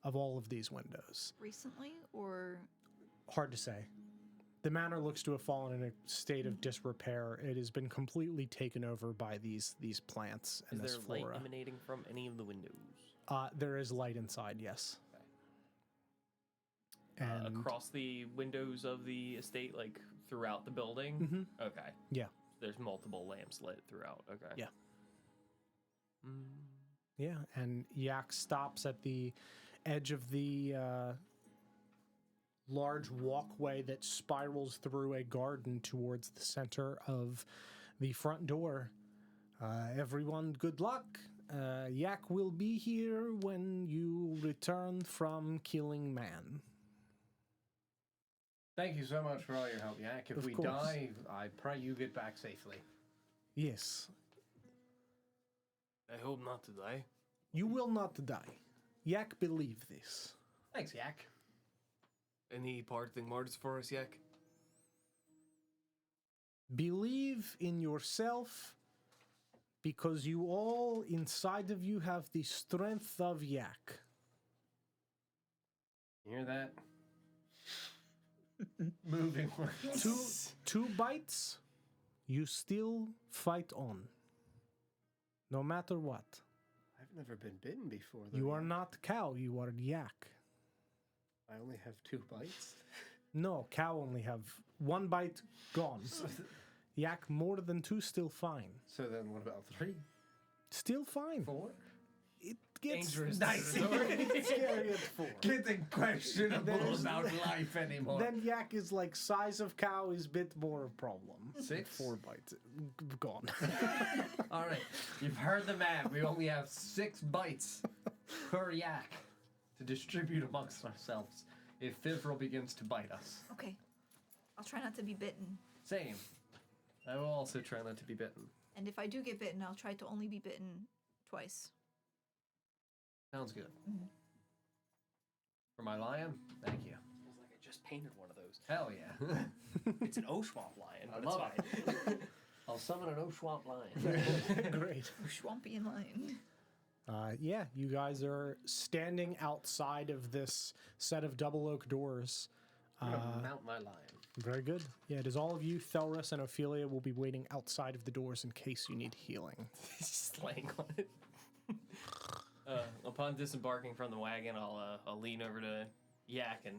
S1: of all of these windows.
S4: Recently, or
S1: Hard to say. The manor looks to have fallen in a state of disrepair. It has been completely taken over by these plants and
S3: Is
S1: this
S3: there light
S1: flora.
S3: emanating from any of the windows?
S1: There is light inside, yes. And
S3: Across the windows of the estate, like throughout the building?
S1: Mhm.
S3: Okay.
S1: Yeah.
S3: There's multiple lamps lit throughout. Okay.
S1: Yeah.
S3: Mm.
S1: Yeah, and Yak stops at the edge of the large walkway that spirals through a garden towards the center of the front door. Everyone, good luck. Yak will be here when you return from killing man.
S2: Thank you so much for all your help, Yak. If
S1: Of
S2: we
S1: course.
S2: die, I pray you get back safely.
S1: Yes,
S3: I hope not to die.
S1: you will not die. Yak, believe this.
S2: Thanks, Yak.
S3: Any parting words for us, Yak?
S1: Believe in yourself because you all inside of you have the strength of Yak.
S2: You hear that? Moving words.
S1: Two bites, you still fight on. No matter what.
S2: I've never been bitten before, though.
S1: You are
S2: Yak.
S1: not cow, you are yak.
S2: I only have 2 bites.
S1: No, cow only have 1 bite, gone. Yak more than 2, still fine.
S2: So then what about 3?
S1: Still fine.
S2: 4?
S1: It gets
S3: Dangerous.
S1: scary at 4.
S2: Getting questionable
S1: There's-
S2: about life anymore.
S1: Then yak is like size of cow is bit more a problem.
S2: 6?
S1: 4 bites, gone.
S2: All right, you've heard the man. We only have 6 bites per yak to distribute amongst ourselves if Fivrel begins to bite us.
S4: Okay. I'll try not to be bitten.
S2: Same. I will also try not to be bitten.
S4: And if I do get bitten, I'll try to only be bitten twice.
S2: Sounds good.
S4: Mhm.
S2: For my lion, thank you.
S3: Feels like I just painted one of those.
S2: Hell yeah.
S3: It's an Oshwamp lion,
S2: I
S3: but
S2: love
S3: it's fine.
S2: I'll summon an Oshwamp lion.
S1: Great.
S4: Swampian lion.
S1: Yeah, you guys are standing outside of this set of double oak doors.
S2: I'm gonna mount my lion.
S1: Very good. Yeah, it is all of you. Thelris and Ophelia will be waiting outside of the doors in case you need healing.
S3: Just laying on it. Upon disembarking from the wagon, I'll lean over to Yak and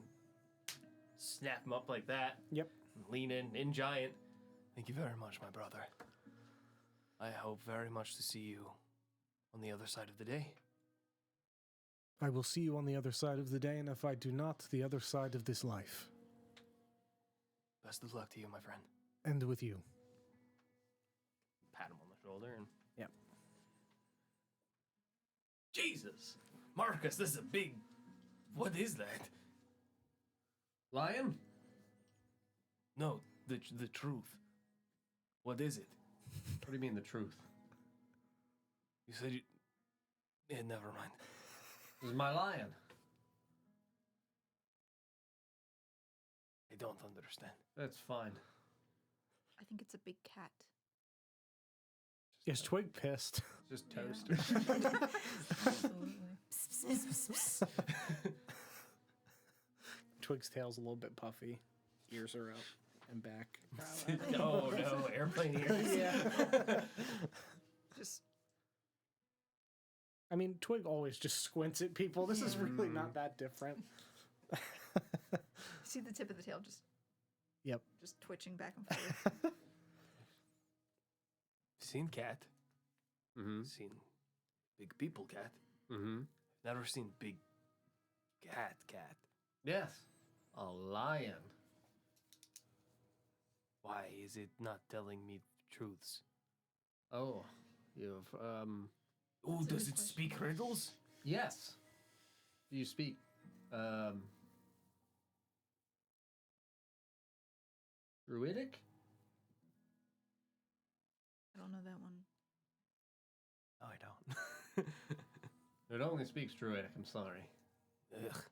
S3: snap him up like that.
S1: Yep.
S3: Lean in giant. Thank you very much, my brother. I hope very much to see you on the other side of the day.
S1: I will see you on the other side of the day, and if I do not, the other side of this life.
S3: Best of luck to you, my friend.
S1: And with you.
S3: Pat him on the shoulder and.
S1: Yep.
S3: Jesus, Marcus, this is a big. What is that?
S2: Lion?
S3: No, the truth. What is it?
S2: What do you mean the truth?
S3: You said you. Yeah, never mind.
S2: This is my lion.
S3: I don't understand.
S2: That's fine.
S4: I think it's a big cat.
S1: Is Twig pissed?
S2: Just
S4: Yeah.
S2: toast.
S1: Twig's tail's a little bit puffy. Ears are up and back.
S3: Oh no, airplane ears.
S1: Yeah.
S4: Just
S1: I mean, Twig always just squints at people. This is really not that different.
S4: see the tip of the tail
S1: Yep.
S4: just twitching back and forth.
S3: Seen cat.
S2: Mm-hmm.
S3: Seen big people cat.
S2: Mm-hmm.
S3: Never seen big cat.
S2: Yes. A lion.
S3: Why is it not telling me truths?
S2: Oh. You've,
S3: Oh,
S4: That's a
S3: does
S4: good
S3: it
S4: question.
S3: speak riddles?
S2: yes. You speak, Druidic?
S4: I don't know that one.
S3: No, I don't.
S2: It only speaks Druidic, I'm sorry.
S3: Ugh,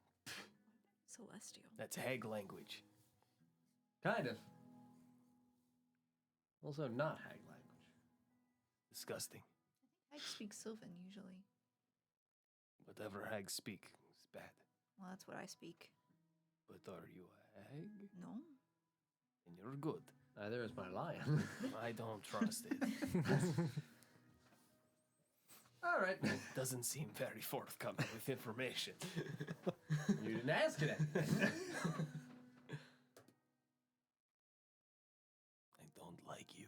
S4: Celestial.
S3: that's hag language.
S2: Kind of. Also not hag language.
S3: Disgusting.
S4: I speak Sylvan usually.
S3: Whatever hags speak is bad.
S4: Well, that's what I speak.
S3: But are you a hag?
S4: No.
S3: And you're good.
S2: Neither is my lion.
S3: I don't trust it.
S2: All right.
S3: Doesn't seem very forthcoming with information.
S2: You didn't ask it.
S3: I don't like you.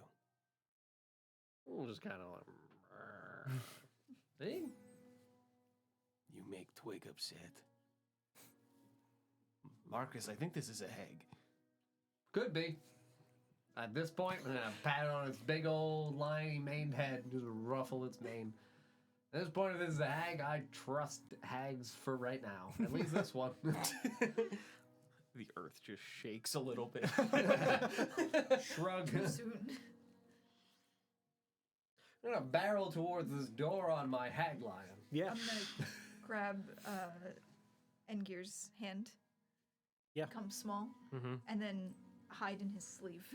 S2: We'll just kind of like... See?
S3: You make Twig upset. Marcus, I think this is a hag.
S2: Could be. At this point, I'm going to pat it on its big old liney maned head and just ruffle its mane. At this point, if this is a hag, I trust hags for right now. At least this one.
S3: The earth just shakes a little bit.
S2: Shrug.
S4: Too soon.
S2: I'm going to barrel towards this door on my hag lion.
S1: Yeah.
S4: I'm gonna grab Engir's hand.
S1: Yeah.
S4: Become small, and then hide in his sleeve.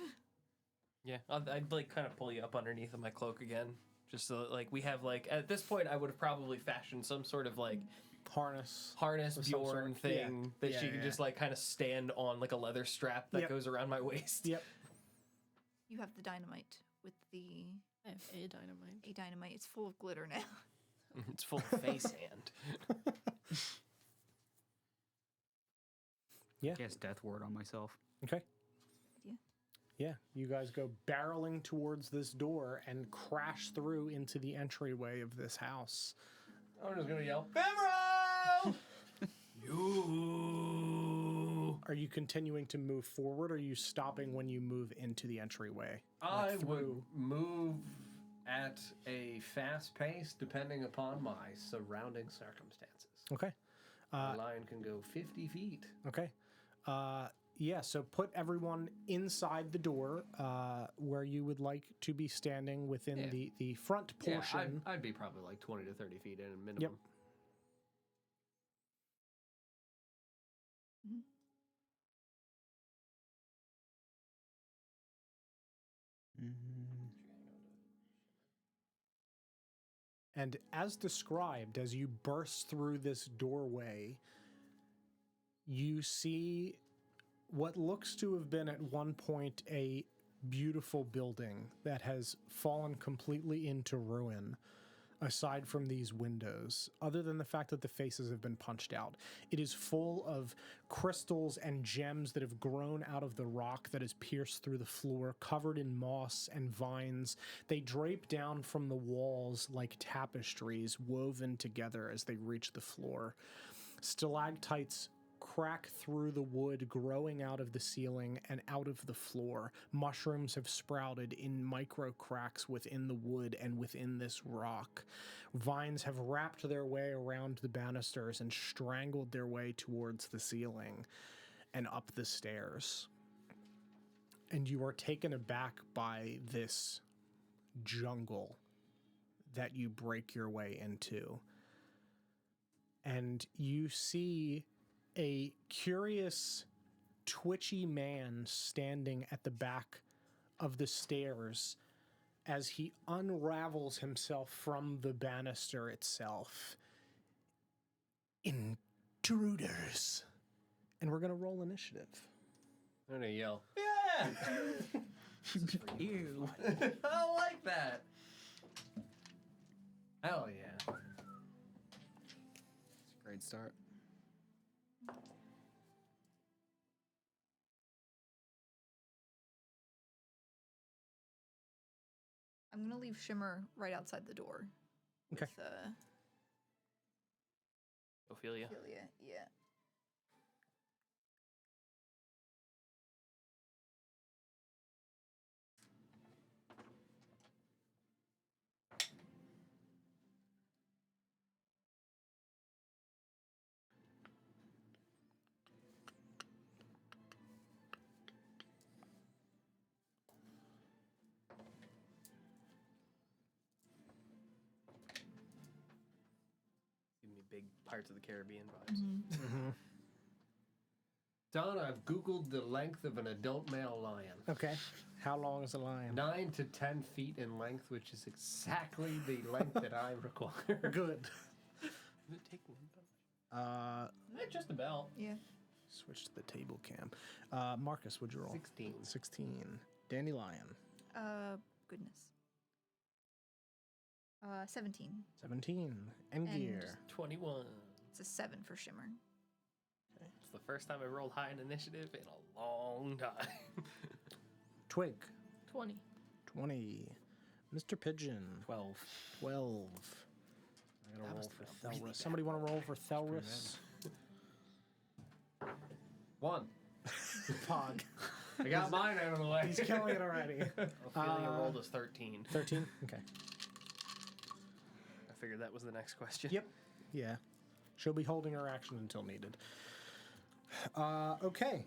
S3: Yeah, I'd like kind of pull you up underneath of my cloak again. Just so like we have like at this point I would have probably fashioned some sort of like
S1: Harness.
S3: harness
S1: some
S3: Bjorn
S1: sort.
S3: thing that
S1: Yeah,
S3: she could just like kind of stand on like a leather strap that
S1: Yep.
S3: goes around my waist.
S1: Yep.
S4: You have the dynamite with the
S5: I have a dynamite.
S4: a dynamite. It's full of glitter now.
S3: It's full of face sand.
S1: Yeah.
S6: Cast Death Ward on myself.
S1: Okay.
S4: Yeah.
S1: Yeah, you guys go barreling towards this door and crash through into the entryway of this house.
S2: I'm just going to yell, Fivrel!
S3: You.
S1: Are you continuing to move forward, or are you stopping when you move into the entryway?
S2: I
S1: Like
S2: would
S1: through?
S2: move at a fast pace depending upon my surrounding circumstances.
S1: Okay.
S2: The lion can go 50 feet.
S1: Okay. Yeah, so put everyone inside the door where you would like to be standing within
S2: Yeah.
S1: the front portion.
S2: Yeah, I'd be probably like 20 to 30 feet in a minimum.
S1: Yep. And as described, as you burst through this doorway, you see what looks to have been at one point a beautiful building that has fallen completely into ruin, aside from these windows, other than the fact that the faces have been punched out. It is full of crystals and gems that have grown out of the rock that has pierced through the floor, covered in moss and vines. They drape down from the walls like tapestries woven together as they reach the floor. Stalactites crack through the wood growing out of the ceiling and out of the floor. Mushrooms have sprouted in micro cracks within the wood and within this rock. Vines have wrapped their way around the banisters and strangled their way towards the ceiling and up the stairs. And you are taken aback by this jungle that you break your way into. And you see a curious, twitchy man standing at the back of the stairs as he unravels himself from the banister itself. Intruders. And we're going to roll initiative.
S2: I'm going to yell, yeah!
S6: Ew.
S2: I like that. Hell yeah.
S6: It's a great start.
S4: I'm gonna leave Shimmer right outside the door.
S1: Okay.
S4: With,
S3: Ophelia.
S4: Ophelia, yeah.
S3: Give me big Pirates of the Caribbean vibes.
S2: Don, I've Googled the length of an adult male lion.
S1: Okay. How long is a lion?
S2: 9 to 10 feet in length, which is exactly the length that I require.
S1: Good.
S3: Does it take one? Just about.
S4: Yeah.
S1: Switch to the table cam. Marcus, would you roll?
S2: 16.
S1: 16. Dandelion.
S4: Goodness. 17.
S1: 17. Endgear.
S3: 21.
S4: It's a 7 for Shimmer.
S3: It's the first time I rolled high in initiative in a long time.
S1: Twig.
S5: 20.
S1: 20. Mr. Pigeon.
S3: 12.
S1: 12. I gotta
S3: That
S1: roll
S3: was
S1: for
S3: really
S1: Thelris.
S3: bad.
S1: Somebody want to roll for Thelris?
S2: 1.
S1: Pog.
S2: I got mine out of the way.
S1: He's killing it already.
S3: I feeling I rolled a 13.
S1: 13? Okay.
S3: I figured that was the next question.
S1: Yep. Yeah. She'll be holding her action until needed. Okay.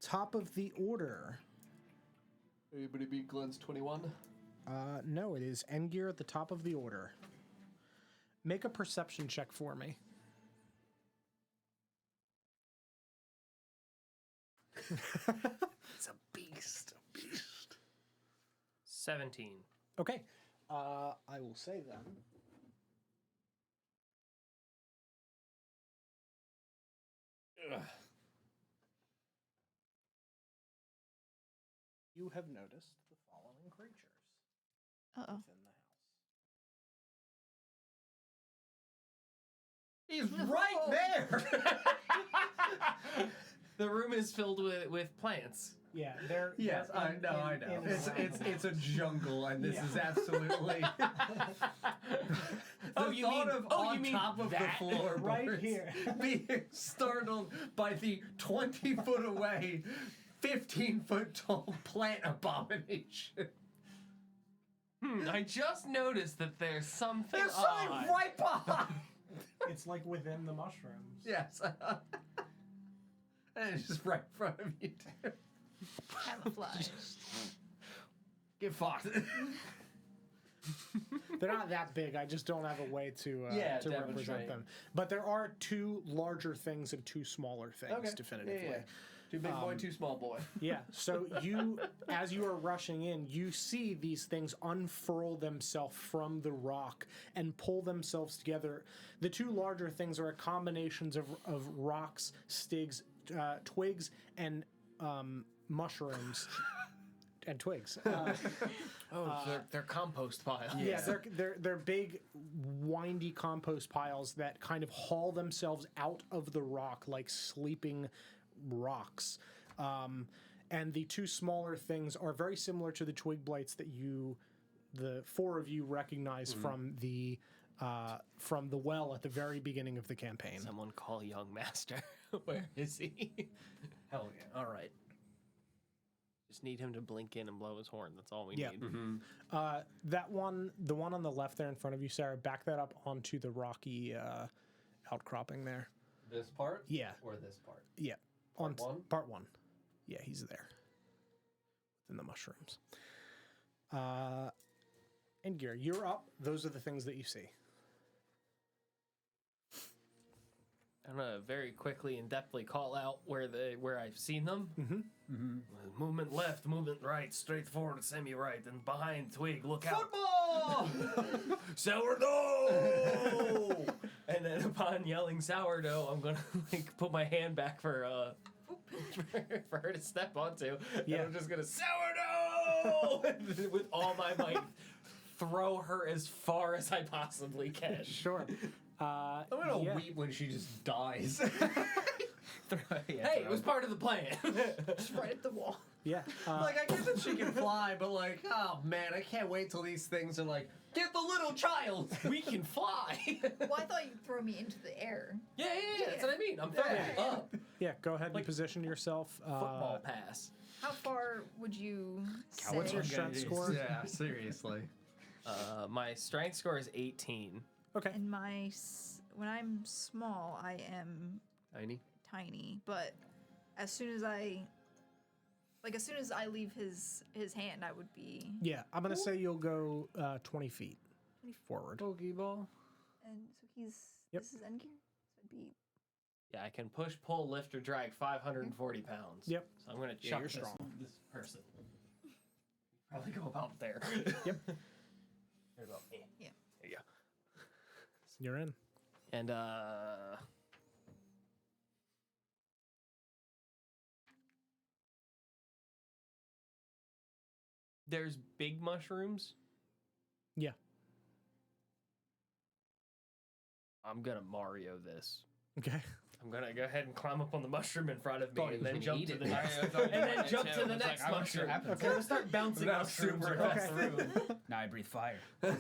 S1: Top of the order.
S2: Anybody beat Glenn's 21?
S1: No, it is Endgear at the top of the order. Make a perception check for me.
S3: It's a beast. A beast. 17.
S1: Okay. I will say then. You have noticed the following creatures
S5: Uh-oh.
S1: within the house.
S2: He's right there.
S3: The room is filled with plants.
S1: Yeah, they're
S2: Yes,
S1: they're
S2: I
S1: in-
S2: know.
S1: in- in and
S2: It's
S1: around the
S2: it's a
S1: house.
S2: jungle, and this
S1: Yeah.
S2: is absolutely.
S3: Oh,
S2: The
S3: you
S2: thought
S3: mean-
S2: of
S3: oh, you
S2: on
S3: mean
S2: top of
S3: that?
S2: the floor,
S1: Right here.
S2: being startled by the 20-foot away, 15-foot tall plant abomination.
S3: I just noticed that there's something
S2: There's
S3: odd.
S2: something right behind.
S1: It's like within the mushrooms.
S2: Yes. And it's just right in front of you, too.
S4: Camouflage.
S2: Get fucked.
S1: They're not that big. I just don't have a way to
S2: Yeah,
S1: to represent
S2: demonstrate.
S1: them. But there are two larger things and two smaller things, definitively.
S2: Yeah. Too big boy, too small boy.
S1: Yeah, so you, as you are rushing in, you see these things unfurl themselves from the rock and pull themselves together. The two larger things are combinations of rocks, twigs, and mushrooms. And twigs.
S3: They're compost piles.
S1: Yeah, they're big, windy compost piles that kind of haul themselves out of the rock like sleeping rocks. And the two smaller things are very similar to the twig blights that the four of you recognize from the well at the very beginning of the campaign.
S3: Someone call young master. Where is he?
S2: Hell yeah. All right.
S3: Just need him to blink in and blow his horn. That's all we
S1: Yeah.
S3: need.
S1: That one, the one on the left there in front of you, Sarah, back that up onto the rocky outcropping there.
S2: This part?
S1: Yeah,
S2: Or this part?
S1: yeah.
S2: Part one?
S1: Part one. Yeah, he's there. In the mushrooms. And Gear, you're up. Those are the things that you see.
S3: I'm gonna very quickly and deftly call out where I've seen them. Movement left, movement right, straight forward, semi right, and behind twig. Look out!
S2: Football!
S3: Sourdough! And then upon yelling sourdough, I'm gonna put my hand back for her to step onto.
S1: Yeah.
S3: And I'm just gonna sourdough with all my might. Throw her as far as I possibly can.
S1: Sure.
S2: I'm gonna weep when she just dies.
S3: Hey, it was part of the plan.
S4: Just right at the wall.
S1: Yeah.
S2: Like, I get that she can fly, but like, oh man, I can't wait till these things are like, get the little child!
S3: We can fly.
S4: Well, I thought you'd throw me into the air.
S3: Yeah, that's what I mean. I'm throwing it up.
S1: Yeah, go ahead and
S3: Like
S1: position yourself.
S3: Football pass.
S4: How far would you say?
S1: What's your strength score?
S2: Yeah, seriously.
S3: My strength score is 18.
S1: Okay.
S4: And when I'm small, I am
S2: Tiny.
S4: tiny. But as soon as I leave his hand, I would be.
S1: Yeah, I'm going to say you'll go 20 feet forward.
S2: Pokeball.
S4: And so he's.
S1: Yep.
S4: This is Endgear. So it'd be.
S3: Yeah, I can push, pull, lift, or drag 540 pounds.
S1: Yep.
S3: So I'm gonna
S1: Yeah,
S3: chuck
S1: you're
S3: this,
S1: strong.
S3: this person. Probably go about there.
S1: Yep.
S3: There about me.
S4: Yeah.
S3: There you go.
S1: You're in.
S3: And there's big mushrooms
S1: Yeah.
S3: I'm gonna Mario this.
S1: Okay.
S3: I'm gonna go ahead and climb up on the mushroom in front of me,
S2: Thought he
S3: and
S2: was
S3: then
S2: gonna
S3: jump
S2: eat
S3: to
S2: it.
S3: the next,
S6: I thought
S3: and then
S6: that
S3: jump
S6: too.
S3: to
S6: I
S3: the
S6: was like,
S3: next
S6: I wonder what
S3: mushroom.
S6: happens.
S3: I'm gonna start bouncing
S2: Now
S3: mushrooms
S2: super
S3: across
S1: fast.
S3: the room.
S6: Now I breathe fire.
S2: An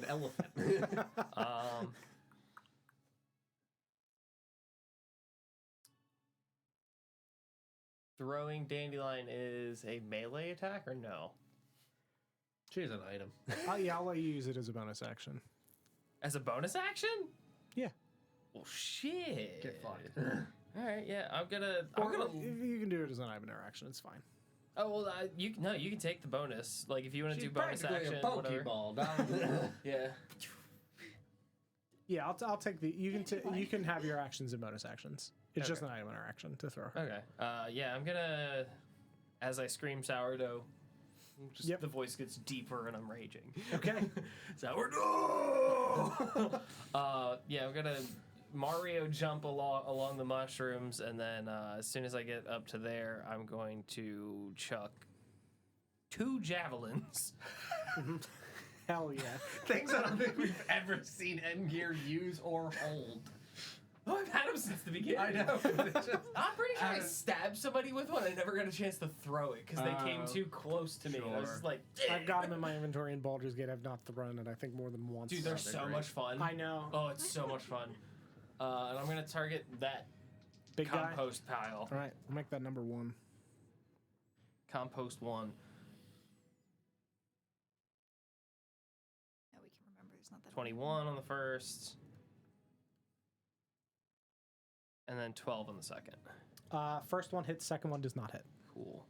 S2: elephant.
S3: Throwing dandelion is a melee attack or no?
S2: She's an item.
S1: Yeah, I'll let you use it as a bonus action.
S3: As a bonus action?
S1: Yeah.
S3: Well, shit.
S2: Get fucked.
S3: All right, yeah, I'm gonna.
S1: If you can do it as an item interaction, it's fine.
S3: Oh well, you can take the bonus. Like if you want to
S2: She's
S3: do bonus
S2: practically
S3: action,
S2: a
S3: whatever.
S2: Pokeball, dog.
S3: Yeah.
S1: Yeah, I'll take the. You can have your actions and bonus actions. It's just
S3: Okay.
S1: an item interaction to throw.
S3: Okay. Yeah, I'm gonna. As I scream sourdough, just
S1: Yep.
S3: the voice gets deeper and I'm raging.
S1: Okay.
S3: Sourdough. Yeah, I'm gonna Mario jump along the mushrooms, and then as soon as I get up to there, I'm going to chuck 2 javelins.
S1: Hell yeah.
S2: Things I don't think we've ever seen Endgear use or hold.
S3: Oh, I've had them since the beginning.
S2: I know. It's just-
S3: I'm pretty sure I stabbed somebody with one. I never got a chance to throw it because they came too close to me. I was
S2: sure.
S3: just like,
S1: I've got them in my inventory in Baldur's Gate. I've not thrown it, I think, more than once.
S3: dude, they're so
S2: great.
S3: much fun.
S1: I know.
S3: Oh, it's so much fun. And I'm gonna target that
S1: Big guy.
S3: compost pile.
S1: All right, we'll make that number 1.
S3: Compost 1.
S4: Yeah, we can remember. It's not that
S3: 21 on the first. And then 12 on the second.
S1: First one hits, second one does not hit.
S3: Cool.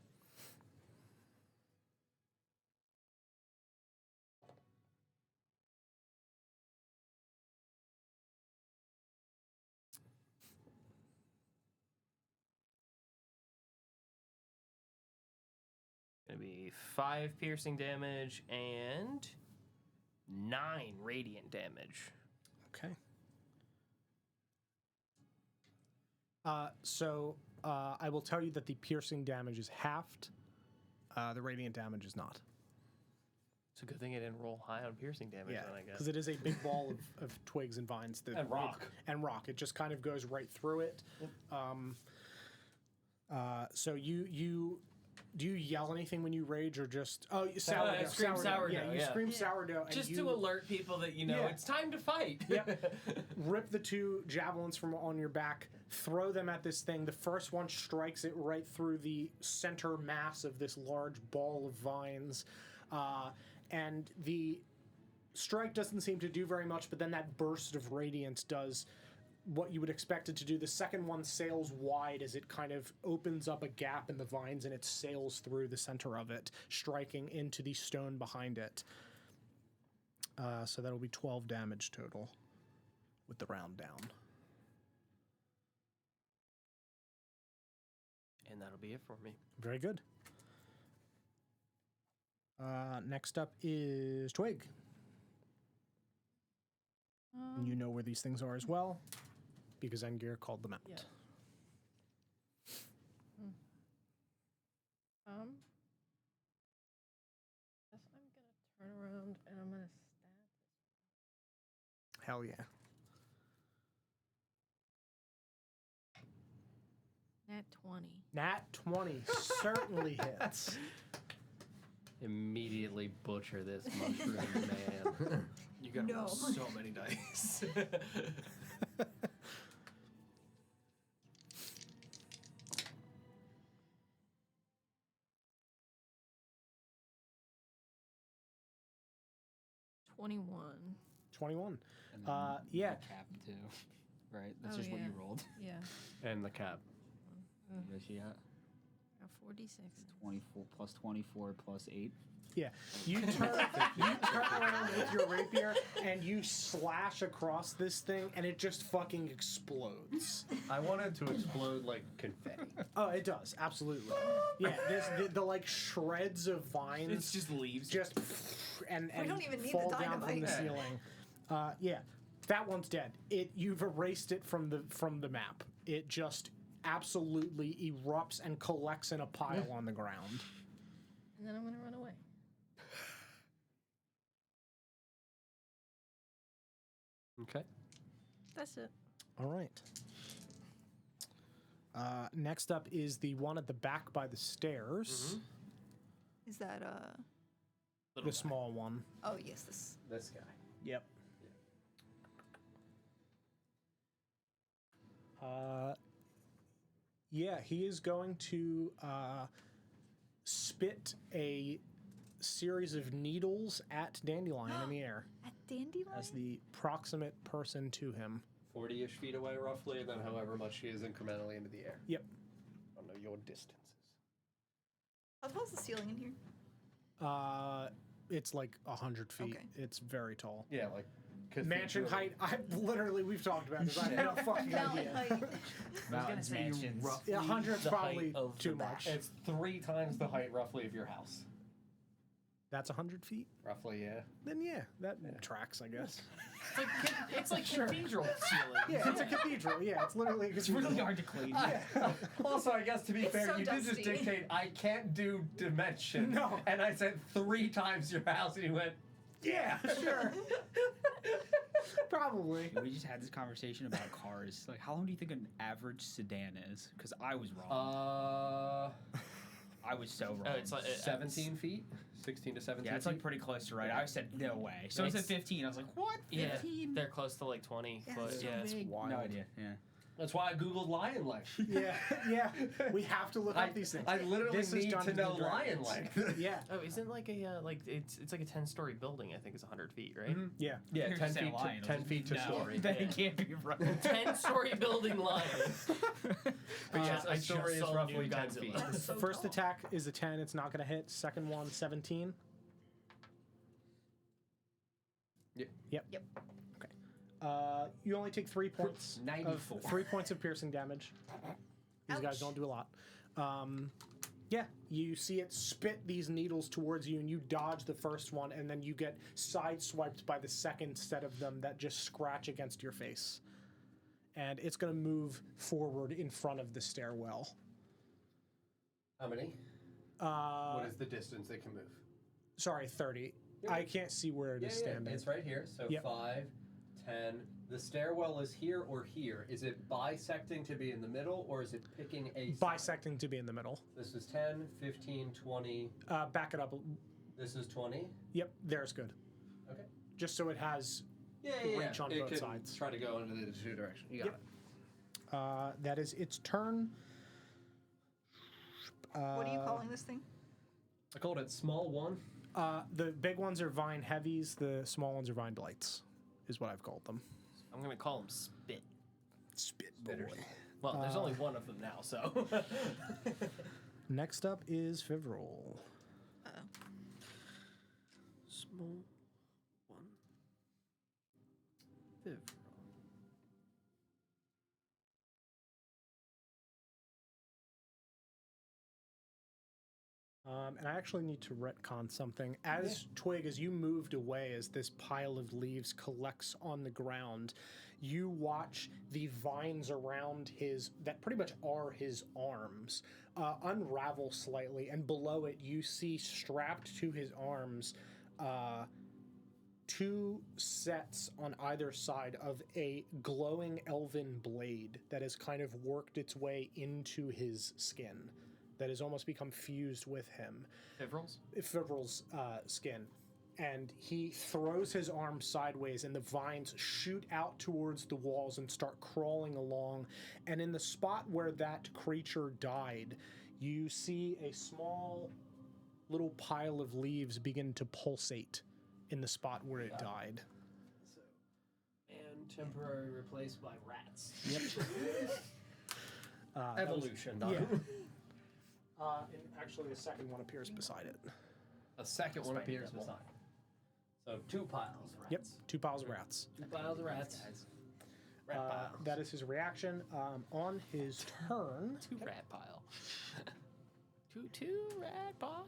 S3: Gonna be 5 piercing damage and 9 radiant damage.
S1: Okay. I will tell you that the piercing damage is halved. The radiant damage is not.
S3: It's a good thing I didn't roll high on piercing damage
S1: Yeah,
S3: then, I guess.
S1: because it is a big ball of twigs and vines.
S2: And rock.
S1: And rock. It just kind of goes right through it. So you do you yell anything when you rage or just sourdough?
S3: I scream sourdough,
S1: Yeah, you
S3: yeah.
S1: scream sourdough. And
S3: Just
S1: you,
S3: to alert people that, you know,
S1: Yeah.
S3: it's time to fight.
S1: Yep. Rip the 2 javelins from on your back, throw them at this thing. The first one strikes it right through the center mass of this large ball of vines. And the strike doesn't seem to do very much, but then that burst of radiance does what you would expect it to do. The second one sails wide as it kind of opens up a gap in the vines and it sails through the center of it, striking into the stone behind it. So that'll be 12 damage total with the round down.
S3: And that'll be it for me.
S1: Very good. Next up is Twig. You know where these things are as well, because Engir called them out.
S3: Yeah.
S5: Guess I'm gonna turn around and I'm gonna stab.
S1: Hell yeah.
S5: Nat 20.
S1: Nat 20 certainly hits.
S2: Immediately butcher this mushroom man.
S3: You gotta
S4: No.
S3: roll so many dice.
S5: $21.
S1: 21.
S6: And then
S1: Yeah.
S6: the cap too, right? That's
S5: Oh,
S6: just what you
S5: yeah.
S6: rolled.
S5: Yeah.
S2: And the cap.
S6: What she got?
S5: 46.
S6: 24 plus 24 plus 8.
S1: Yeah. You turn around with your rapier and you slash across this thing and it just fucking explodes.
S2: I wanted to explode like confetti.
S1: Oh, it does. Absolutely. Yeah. The like shreds of vines.
S3: It's just leaves.
S1: just and
S4: We don't even need
S1: fall
S4: the
S1: down from the
S4: dynamite.
S1: ceiling. Yeah, that one's dead. You've erased it from the map. It just absolutely erupts and collects in a pile on the ground.
S5: And then I'm gonna run away.
S2: Okay.
S5: That's it.
S1: All right. Next up is the one at the back by the stairs.
S4: Is that
S1: The small one.
S4: Oh yes, this.
S2: This guy.
S1: Yep. Yeah, he is going to spit a series of needles at Dandelion in the air
S4: At Dandelion?
S1: as the proximate person to him.
S2: 40-ish feet away, roughly, and then however much she is incrementally into the air.
S1: Yep.
S2: I don't know your distances.
S4: How tall's the ceiling in here?
S1: It's like 100 feet.
S4: Okay.
S1: It's very tall.
S2: Yeah, like
S1: Mansion
S2: cathedral.
S1: height. We've talked about this. I have no fucking
S4: Mountain
S1: idea.
S4: height.
S6: Mountains, mansions.
S1: Yeah, 100's
S3: the
S1: probably
S3: height of
S1: too
S3: the back.
S1: much.
S2: It's 3 times the height, roughly, of your house.
S1: That's 100 feet?
S2: Roughly, yeah.
S1: Then yeah, that tracks, I guess.
S3: It's like cathedral ceiling.
S1: Yeah, it's a cathedral. Yeah, it's literally a
S6: It's
S1: cathedral.
S6: really hard to clean.
S2: Also, I guess to be
S4: It's
S2: fair,
S4: so
S2: you did just
S4: dusty.
S2: dictate, I can't do dimension.
S1: No.
S2: And I said 3 times your house, and you went,
S1: Yeah, sure. Probably.
S6: We just had this conversation about cars. Like, how long do you think an average sedan is? Because I was wrong. I was so wrong.
S3: Oh, it's like
S2: 17 feet? 16 to 17
S6: yeah, it's
S2: feet?
S6: like pretty close to right. I said no way. So I said
S3: It's-
S6: 15. I was like, what? 15?
S3: they're close to like 20
S4: Yeah,
S3: foot.
S4: it's so
S3: Yeah, it's
S4: big.
S3: wild.
S6: No idea. Yeah.
S2: That's why I googled lion length.
S1: Yeah. We have to look
S2: I,
S1: up these things.
S2: I literally
S1: This is
S2: need to
S1: Dungeons
S2: know
S1: and
S2: lion
S1: Dragons.
S2: length.
S1: Yeah.
S3: Oh, isn't like a like it's like a 10-story building? I think it's 100 feet, right?
S1: Yeah.
S2: Yeah,
S6: You're
S2: 10
S6: just saying
S2: feet,
S6: lion.
S2: to, 10 feet to
S6: no,
S2: story.
S6: That
S3: Yeah.
S6: can't be right.
S3: 10-story building lion.
S2: But yes,
S3: I
S2: a story
S3: just
S2: is
S3: saw
S2: roughly
S3: New
S2: 10
S3: Godzilla.
S2: feet.
S4: That's so
S1: First
S4: tall.
S1: attack is a 10. It's not going to hit. Second one, 17. Yep. Okay. You only take 3 points.
S2: 94.
S1: 3 points of piercing damage. These guys
S4: Ouch.
S1: don't do a lot. Yeah, you see it spit these needles towards you, and you dodge the first one, and then you get sideswiped by the second set of them that just scratch against your face. And it's going to move forward in front of the stairwell.
S2: How many? What is the distance they can move?
S1: Sorry, 30.
S2: Yeah.
S1: I can't see where it is standing.
S2: It's right here. So
S1: Yep.
S2: 5, 10. The stairwell is here or here. Is it bisecting to be in the middle, or is it picking a side?
S1: Bisecting to be in the middle.
S2: This is 10, 15, 20.
S1: Back it up.
S2: This is 20.
S1: Yep, there's good.
S2: Okay.
S1: Just so it has reach on
S2: it
S1: both
S2: can
S1: sides.
S2: Try to go into the 2 directions. You got
S1: Yep. That is its turn.
S4: What are you calling this thing?
S2: it. I called it small 1.
S1: The big ones are vine heavies. The small ones are vine blights, is what I've called them.
S3: I'm gonna call him Spit.
S1: Spit
S2: Bitters.
S1: boy.
S3: Well, there's only one of them now, so.
S1: Next up is Fivrel.
S2: Small 1. Fivrel.
S1: And I actually need to retcon something. As Twig, as you moved away, as this pile of leaves collects on the ground, you watch the vines around his, that pretty much are his arms, unravel slightly, and below it you see strapped to his arms 2 sets on either side of a glowing elven blade that has kind of worked its way into his skin, that has almost become fused with him. Fivrel's skin. And he throws his arm sideways, and the vines shoot out towards the walls and start crawling along. And in the spot where that creature died, you see a small little pile of leaves begin to pulsate in the spot where it died.
S2: So, and temporarily replaced by rats.
S1: Yep.
S2: Evolution.
S1: Yeah. And actually, the second one appears beside it.
S2: A second one appears beside. So 2 piles of rats.
S1: Yep, 2 piles of rats.
S2: 2 piles of rats. Rat piles.
S1: That is his reaction. On his turn,
S3: 2 rat pile. two rat pile.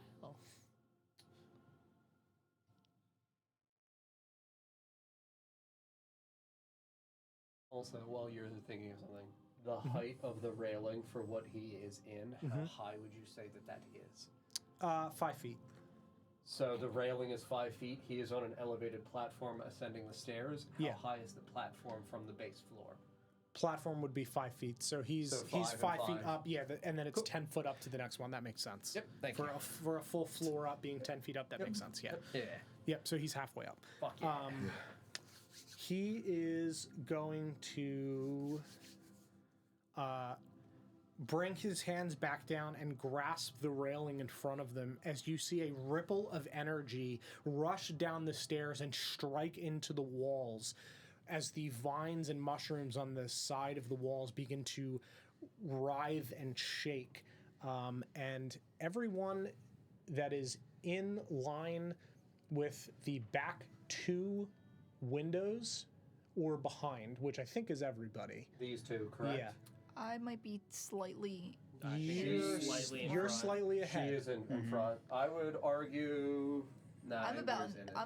S2: Also, while you're thinking of something, the height of the railing for what he is in, how high would you say that is?
S1: 5 feet.
S2: So the railing is 5 feet. He is on an elevated platform ascending the stairs. How high is the platform from the base floor?
S1: Platform would be 5 feet, so he's 5 feet up. Yeah, and then it's 10 foot up to the next one. That makes sense.
S2: Yep, thank
S1: you.
S2: you.
S1: For a full floor up, being 10 feet up, that makes sense. Yeah.
S2: Yeah.
S1: Yep. So he's halfway up.
S2: Fuck yeah.
S1: He is going to bring his hands back down and grasp the railing in front of them as you see a ripple of energy rush down the stairs and strike into the walls as the vines and mushrooms on the side of the walls begin to writhe and shake. And everyone that is in line with the back 2 windows or behind, which I think is everybody.
S2: These two, correct?
S1: Yeah.
S4: I might be slightly.
S1: You're slightly ahead.
S2: She is in front. I would argue. Nah,
S4: I'm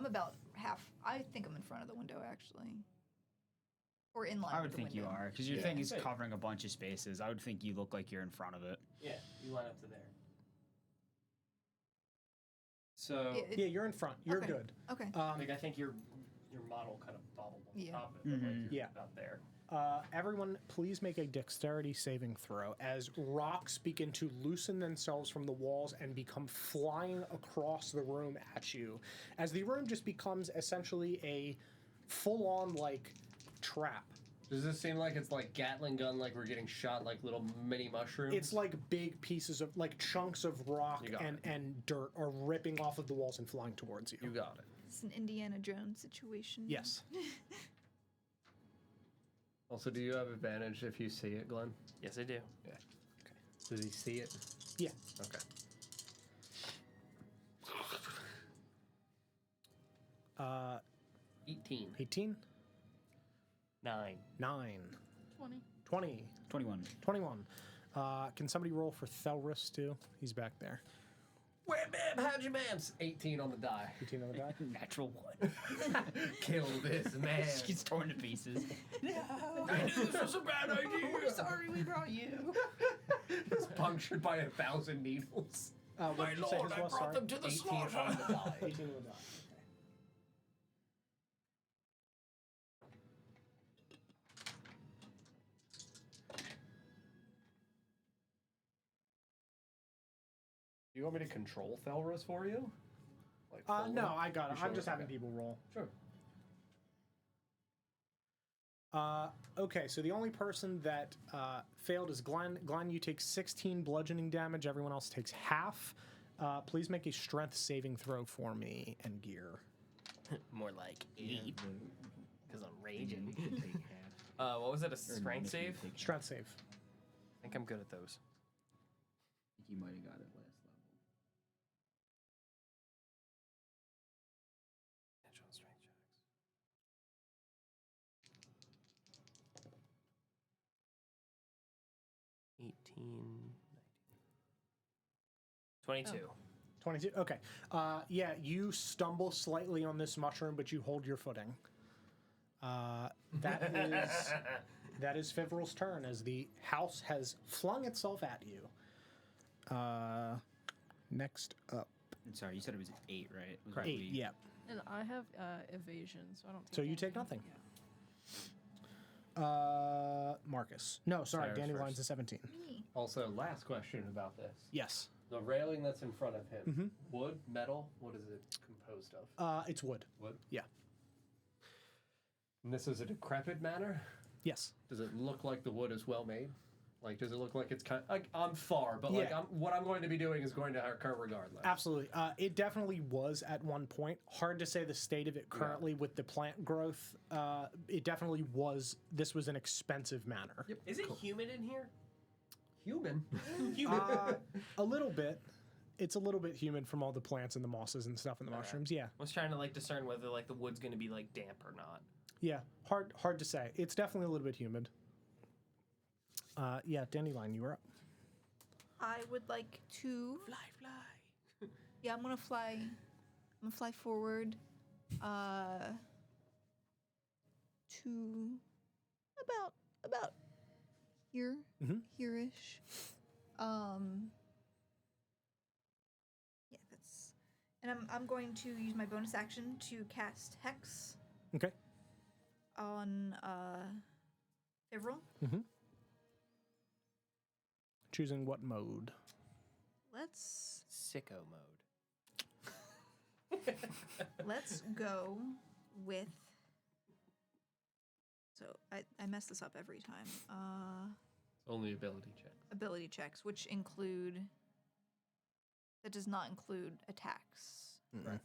S4: about half. I think I'm in front of the window actually, or in line.
S6: I
S4: with
S6: would
S4: the
S6: think you
S4: window.
S6: are, because your thing is covering a bunch of spaces. I would think you look like you're in front of it.
S3: Yeah, you line up to there.
S2: So
S1: Yeah, you're in front. You're
S4: Okay.
S1: good.
S4: Okay.
S3: Like I think your model kind of bobbled on
S4: Yeah.
S3: top of it, but like you're
S1: Yeah.
S3: about there.
S1: Everyone, please make a dexterity saving throw as rocks begin to loosen themselves from the walls and become flying across the room at you. As the room just becomes essentially a full-on, like, trap.
S2: does this seem like it's like Gatling gun, like we're getting shot like little mini mushrooms?
S1: It's like big pieces of, like, chunks of rock
S2: You got
S1: and dirt are ripping off of the walls and flying towards you.
S2: You got it.
S4: It's an Indiana Jones situation.
S1: Yes.
S2: Also, do you have advantage if you see it, Glenn?
S3: Yes, I do.
S2: Yeah. Okay. Does he see it?
S1: Yeah.
S2: Okay.
S1: Uh,
S2: 18.
S1: 18?
S3: 9.
S1: 9.
S5: 20.
S1: 20.
S6: 21.
S1: 21. Can somebody roll for Thelris, too? He's back there.
S2: Wham bam, how'd you mams? 18 on the die.
S1: 18 on the die?
S6: Natural 1.
S2: Kill this man.
S6: She's torn to pieces.
S2: I knew this was a bad idea.
S6: We're sorry we brought you.
S2: It's punctured by 1,000 needles.
S1: What did you say his was? Sorry?
S2: to the 18 on the die.
S1: 18 on the die.
S2: You want me to control Thelris for you? Like
S1: No,
S2: fully?
S1: I got it.
S2: You
S1: I'm
S2: sure?
S1: just having
S2: Okay.
S1: people roll.
S2: Sure.
S1: Okay, so the only person that failed is Glenn. Glenn, you take 16 bludgeoning damage. Everyone else takes half. Please make a strength saving throw for me and Gear.
S3: More like 8. Because I'm raging. What was it? A strength save? I
S1: Strength save.
S3: think I'm good at those.
S6: You might have got it last level.
S3: Natural strength checks. 18, 19. 22.
S1: 22. Okay. Yeah, you stumble slightly on this mushroom, but you hold your footing. That is Fivrel's turn as the house has flung itself at you. Next up.
S6: I'm sorry, you said it was 8, right? Was
S1: Correct.
S6: it
S1: 8,
S6: we-
S1: yeah.
S5: And I have evasion, so I don't take
S1: So you take
S5: anything.
S1: nothing. Marcus. No, sorry,
S2: Cyrus
S1: Dandelion's
S2: first.
S1: a 17.
S4: Me.
S2: Also, last question about this.
S1: Yes.
S2: The railing that's in front of him,
S1: Mhm.
S2: wood, metal, what is it composed of?
S1: It's wood.
S2: Wood?
S1: Yeah.
S2: And this is a decrepit manor?
S1: Yes.
S2: Does it look like the wood is well made? Like, does it look like it's kind of, like, I'm far, but, like,
S1: Yeah.
S2: what I'm going to be doing is going to occur regardless.
S1: Absolutely. It definitely was at one point. Hard to say the state of it currently with the plant growth. It definitely was. This was an expensive manor.
S2: Yep.
S3: Is it humid in here?
S2: Human.
S1: A little bit. It's a little bit humid from all the plants and the mosses and stuff and the mushrooms. Yeah.
S3: I was trying to like discern whether like the wood's going to be like damp or not.
S1: Yeah. Hard to say. It's definitely a little bit humid. Yeah, Dandelion, you were up.
S4: I would like to
S3: Fly.
S4: Yeah, I'm gonna fly. I'm gonna fly forward. To about here, here-ish. Yeah, that's And I'm going to use my bonus action to cast Hex
S1: Okay.
S4: on Fivrel.
S1: Choosing what mode?
S4: Let's
S3: Sicko mode.
S4: let's go with. So I mess this up every time.
S2: Only ability check.
S4: Ability checks, which include. That does not include attacks.
S2: Correct.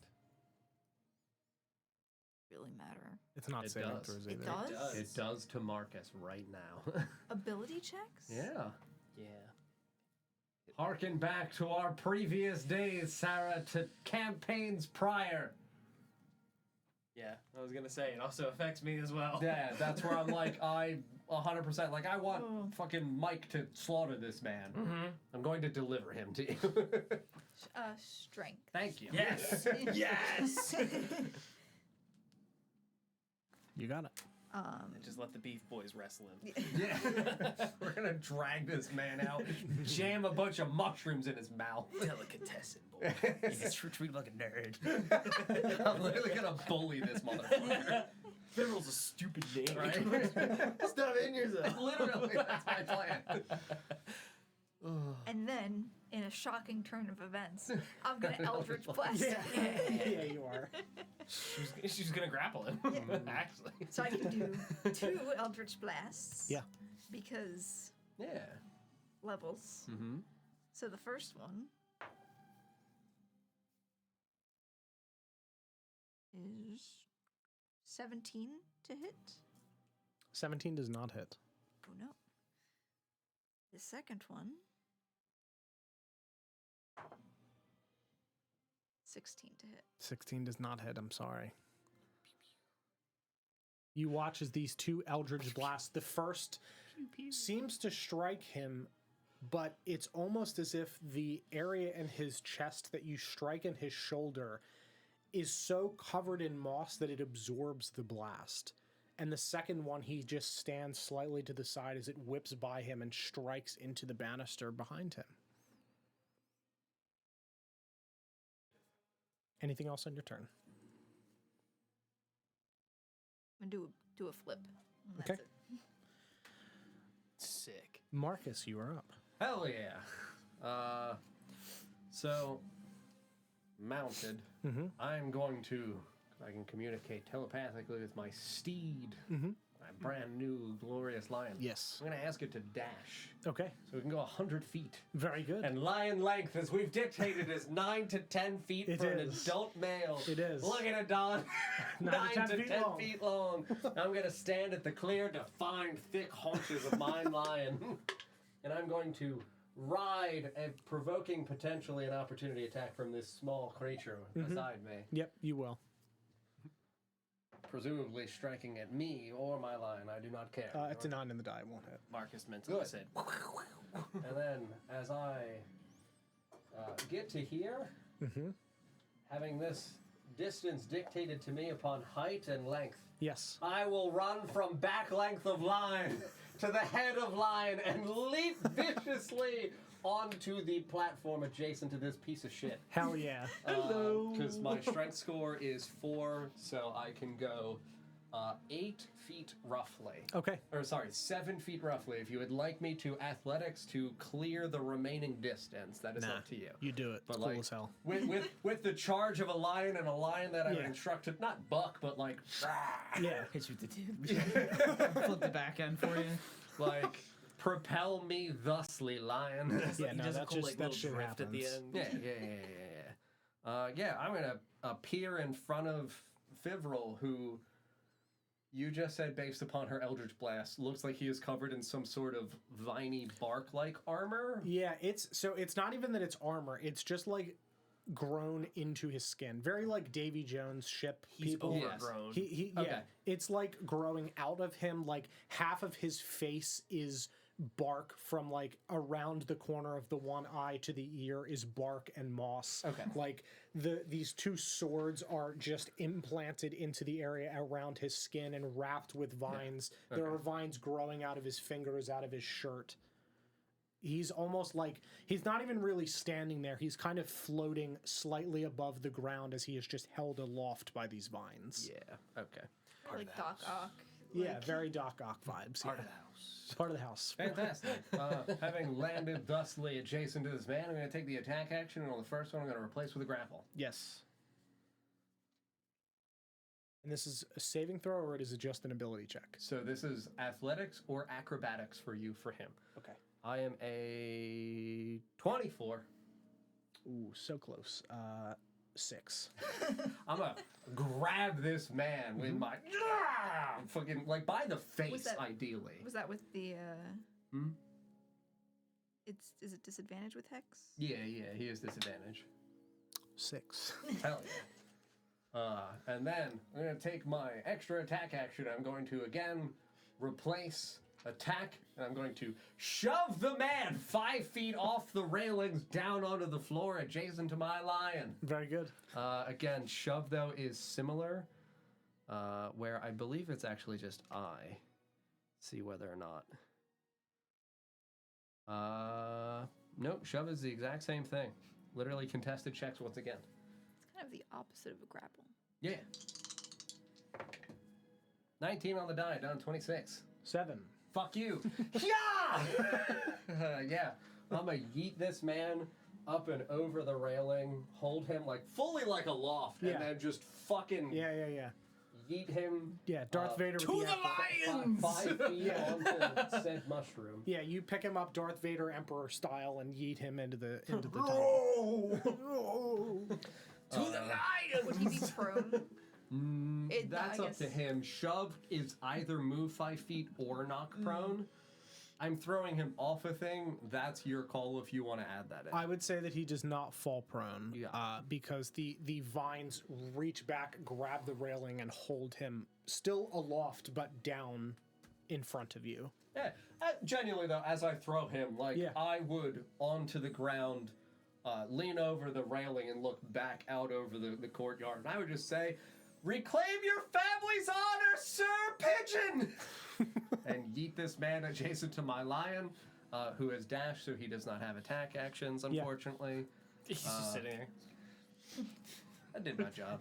S4: Really matter.
S1: It's not
S2: It
S1: saving
S2: does.
S1: throws
S4: It
S1: either.
S4: does.
S2: It does to Marcus right now.
S4: Ability checks.
S2: Yeah.
S3: Yeah.
S2: Harken back to our previous days, Sarah, to campaigns prior.
S3: Yeah, I was gonna say, it also affects me as well.
S2: Yeah, that's where I'm like, 100%, like, I want fucking Mike to slaughter this man. I'm going to deliver him to you.
S4: Strength.
S2: Thank you.
S3: Yes! Yes!
S1: You got it.
S3: Just let the beef boys wrestle him.
S2: Yeah. We're going to drag this man out, jam a bunch of mushrooms in his mouth.
S3: Delicatessen, boy.
S6: It's treat like a nerd.
S2: I'm literally going to bully this motherfucker.
S3: Fivrel's a stupid name.
S2: Right?
S3: Stop in yourself.
S2: Literally, that's my plan.
S4: And then, in a shocking turn of events, I'm gonna Eldritch Blast.
S1: Yeah, you are.
S3: She's gonna grapple him, actually.
S4: So I can do 2 Eldritch Blasts.
S1: Yeah.
S4: Because
S2: Yeah.
S4: levels.
S2: Mm-hmm.
S4: So the first one is 17 to hit.
S1: 17 does not hit.
S4: Oh no. The second one, 16 to hit.
S1: 16 does not hit. I'm sorry. You watch as these 2 Eldritch Blasts, the first seems to strike him, but it's almost as if the area in his chest that you strike in his shoulder is so covered in moss that it absorbs the blast. And the second one, he just stands slightly to the side as it whips by him and strikes into the banister behind him. Anything else on your turn?
S4: I'm gonna do a flip. And that's
S1: Okay.
S4: it.
S3: Sick.
S1: Marcus, you are up.
S2: Hell yeah. So, mounted, I'm going to, I can communicate telepathically with my steed, my brand new glorious lion.
S1: Yes.
S2: I'm going to ask it to dash,
S1: Okay.
S2: so we can go 100 feet.
S1: Very good.
S2: And lion length, as we've dictated, is 9 to 10 feet
S1: It
S2: for an
S1: is.
S2: adult male.
S1: It is.
S2: Look at it, Don.
S1: 9 to 10 feet long.
S2: feet long. I'm going to stand at the clear, defined, thick haunches of mine lion. And I'm going to ride, provoking potentially an opportunity attack from this small creature beside me.
S1: Yep, you will.
S2: Presumably striking at me or my lion. I do not care.
S1: It's a 9 in the die. It won't hit.
S3: Marcus mentally
S2: Good.
S3: said,
S2: And then, as I get to here, having this distance dictated to me upon height and length,
S1: Yes.
S2: I will run from back length of line to the head of line and leap viciously onto the platform adjacent to this piece of shit.
S1: Hell yeah.
S2: Because my strength score is 4, so I can go 8 feet roughly.
S1: Okay.
S2: Or sorry, 7 feet roughly. If you would like me to athletics to clear the remaining distance, that is up to you.
S1: You do it. It's
S2: But
S1: cool
S2: like,
S1: as hell.
S2: with the charge of a lion and a lion that I would
S1: Yeah.
S2: instruct to not buck, but like
S1: Yeah.
S6: Hit you with the tube. Flip the back end for you.
S2: like propel me thusly, lion.
S1: Yeah,
S3: he
S1: no,
S3: does a
S1: that
S3: cool,
S1: just
S3: like,
S1: that
S3: little
S1: shit
S3: drift at the
S1: happens.
S3: end.
S2: Yeah. I'm gonna appear in front of Fivrel, who you just said, based upon her Eldritch Blast, looks like he is covered in some sort of viney bark-like armor.
S1: Yeah, it's not even that it's armor. It's just like grown into his skin. Very like Davy Jones' ship
S3: He's
S1: people.
S3: overgrown.
S1: He
S2: Okay.
S1: yeah. It's like growing out of him. Like half of his face is bark from like around the corner of the one eye to the ear is bark and moss.
S2: Okay.
S1: Like these 2 swords are just implanted into the area around his skin and wrapped with vines. There are vines growing out of his fingers, out of his shirt. He's almost like he's not even really standing there. He's kind of floating slightly above the ground as he is just held aloft by these vines.
S2: Yeah. Okay.
S4: Like Doc Ock.
S1: Yeah,
S4: like-
S1: very Doc Ock vibes.
S3: Part
S1: yeah.
S3: of the house.
S1: Part of the house.
S2: Fantastic. Having landed thusly adjacent to this man, I'm going to take the attack action, and on the first one, I'm going to replace with a grapple.
S1: Yes. And this is a saving throw, or it is just an ability check?
S2: So this is athletics or acrobatics for you for him.
S1: Okay.
S2: I am a 24.
S1: Ooh, so close. 6.
S2: I'm gonna grab this man with my fucking like by the face,
S4: that-
S2: ideally.
S4: Was that with the?
S2: Hmm?
S4: Is it disadvantage with hex?
S2: Yeah, he has disadvantage.
S1: 6.
S2: Hell yeah. And then I'm gonna take my extra attack action. I'm going to again replace attack, and I'm going to shove the man 5 feet off the railings down onto the floor adjacent to my lion.
S1: Very good.
S2: Again, shove though is similar, where I believe it's actually just I. See whether or not. Nope, shove is the exact same thing. Literally contested checks once again.
S4: It's kind of the opposite of a grapple.
S2: Yeah. 19 on the die, down 26.
S1: 7.
S2: Fuck you. Yeah! Yeah. I'm gonna yeet this man up and over the railing, hold him like fully like a loft,
S1: Yeah.
S2: and then just fucking
S1: Yeah.
S2: yeet him
S1: Yeah, Darth Vader with
S3: to
S1: the
S3: the
S1: apple.
S3: lions!
S2: 5 feet onto said mushroom.
S1: Yeah, you pick him up Darth Vader Emperor style and yeet him into the tunnel.
S3: To the lions!
S4: Would he be prone?
S2: That's
S4: I
S2: up to
S4: guess-
S2: him. Shove is either move 5 feet or knock prone. I'm throwing him off a thing. That's your call if you want to add that in.
S1: I would say that he does not fall prone,
S2: Yeah.
S1: because the vines reach back, grab the railing, and hold him still aloft but down in front of you.
S2: Yeah, genuinely though, as I throw him, like
S1: Yeah.
S2: I would onto the ground, lean over the railing and look back out over the courtyard, and I would just say, "Reclaim your family's honor, Sir Pigeon!" and yeet this man adjacent to my lion, who has dashed, so he does not have attack actions, unfortunately.
S3: He's just sitting there
S2: I did my job.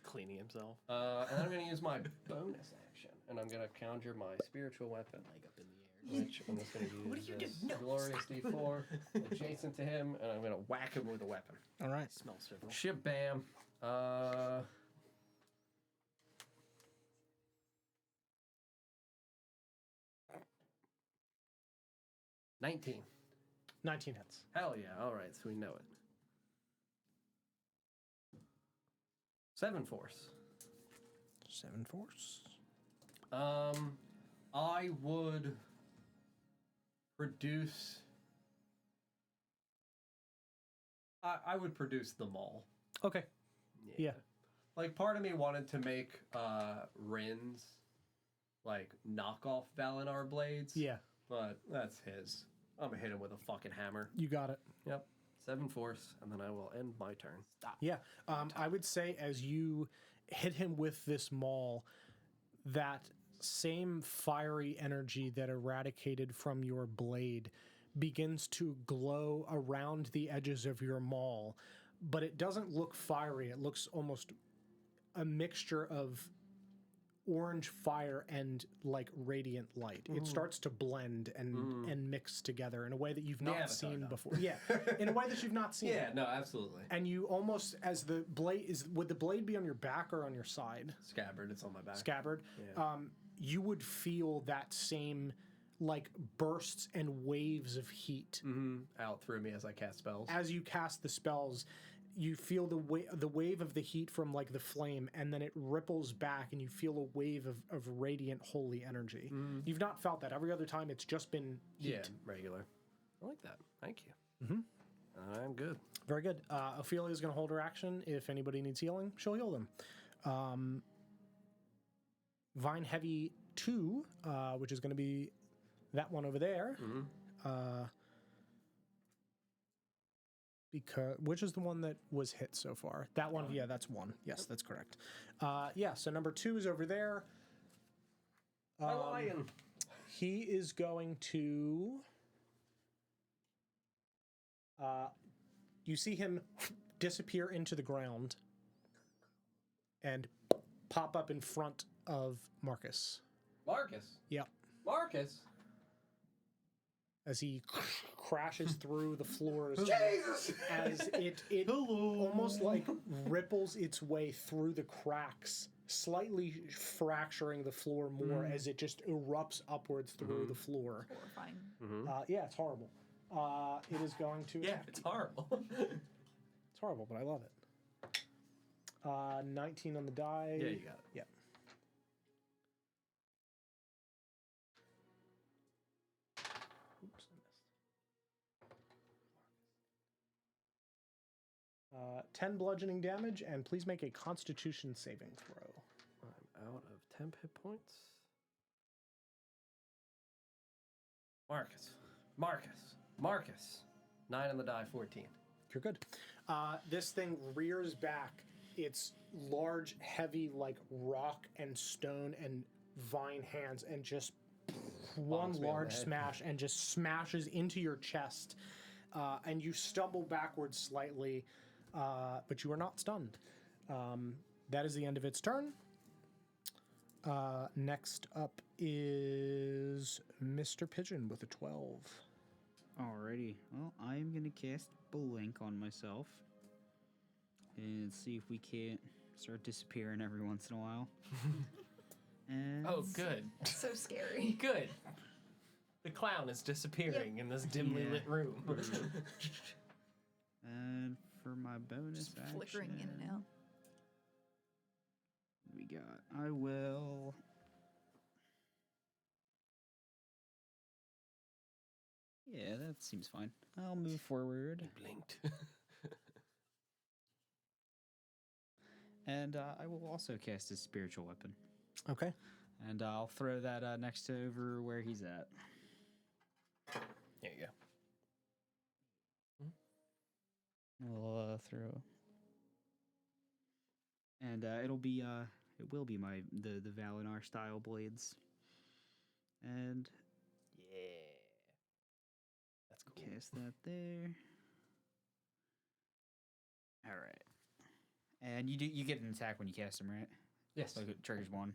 S3: cleaning himself.
S2: And I'm going to use my bonus action, and I'm going to conjure my spiritual weapon.
S3: Leg up in the air.
S2: Which I'm just going to use
S4: What do you
S2: this
S4: do? No,
S2: glorious D4 adjacent to him, and I'm going to whack him with a weapon.
S1: All right.
S3: Smells civil.
S2: Ship bam. 19.
S1: 19 hits.
S2: Hell yeah. All right, so we know it. 7 force.
S1: 7 force.
S2: I would produce. I would produce them all.
S1: Okay. Yeah.
S2: Like, part of me wanted to make Rin's, like, knockoff Valinor blades.
S1: Yeah,
S2: But that's his. I'm gonna hit him with a fucking hammer.
S1: you got it.
S2: Yep. 7 force, and then I will end my turn.
S1: Yeah. I would say as you hit him with this maul, that same fiery energy that eradicated from your blade begins to glow around the edges of your maul, but it doesn't look fiery. It looks almost a mixture of orange fire and like radiant light. It starts to blend and mix together in a way that you've not
S2: Avatar
S1: seen
S2: does.
S1: before. Yeah, in a way that you've not seen.
S2: Yeah, no, absolutely.
S1: And you almost, as the blade is, would the blade be on your back or on your side?
S2: Scabbard, it's on my back.
S1: Scabbard.
S2: Yeah.
S1: You would feel that same like bursts and waves of heat
S2: Out through me as I cast spells.
S1: as you cast the spells. You feel the wave of the heat from like the flame, and then it ripples back, and you feel a wave of radiant holy energy. You've not felt that. Every other time, it's just been heat.
S2: Yeah, regular. I like that. Thank you. I'm good.
S1: Very good. Ophelia is going to hold her action. If anybody needs healing, she'll heal them. Vine Heavy 2, which is going to be that one over there. Because which is the one that was hit so far? That one, yeah, that's one. Yes, that's correct. Yeah, so number 2 is over there.
S2: My lion.
S1: He is going to You see him disappear into the ground and pop up in front of Marcus.
S2: Marcus.
S1: Yep.
S2: Marcus.
S1: As he crashes through the floors.
S2: Jesus.
S1: As it almost like ripples its way through the cracks, slightly fracturing the floor more as it just erupts upwards through the floor.
S4: Horrifying.
S1: Yeah, it's horrible. It is going to.
S3: Yeah, it's horrible.
S1: It's horrible, but I love it. 19 on the die.
S2: Yeah, you got it.
S1: Yep. Oops, I missed. 10 bludgeoning damage, and please make a Constitution saving throw.
S2: I'm out of temp hit points. Marcus. 9 on the die, 14.
S1: You're good. This thing rears back its large, heavy, like rock and stone and vine hands, and just one
S2: me on the
S1: large
S2: head.
S1: smash and just smashes into your chest. And you stumble backwards slightly, but you are not stunned. That is the end of its turn. Next up is Mr. Pigeon with a 12.
S6: Alrighty. Well, I'm gonna cast Blink on myself and see if we can't start disappearing every once in a while. And
S3: Oh, good.
S4: So scary.
S3: Good. The clown is disappearing in this dimly
S6: Yeah.
S3: lit room.
S6: and for my bonus
S4: Just flickering in and
S6: action,
S4: out.
S6: we got. I will. Yeah, that seems fine. I'll move forward.
S3: Blinked.
S6: And I will also cast his spiritual weapon.
S1: Okay.
S6: And I'll throw that next to over where he's at.
S3: There you go.
S6: I'll throw. And it will be my the Valinor style blades. And
S3: Yeah. That's cool.
S6: cast that there. All right. And you get an attack when you cast them, right?
S2: Yes.
S6: Like it triggers one.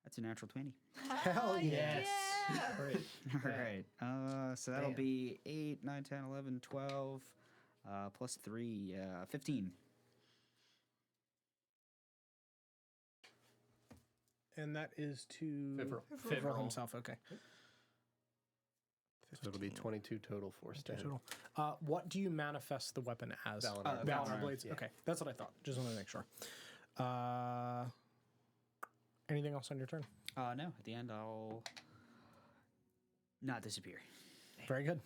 S6: That's a natural 20.
S1: Hell
S4: yes. Yeah.
S2: Great.
S6: All right. So that'll
S2: Damn.
S6: be 8, 9, 10, 11, 12, plus 3, 15.
S1: And that is to
S2: Fivrel.
S1: Fivrel himself. Okay.
S2: So it'll be 22 total for stand.
S1: Total. What do you manifest the weapon as?
S2: Valinor.
S1: Valinor
S6: Valinor,
S1: blades.
S2: yeah.
S1: Okay, that's what I thought. Just wanted to make sure. Anything else on your turn?
S6: No, at the end I'll not disappear.
S1: Very good.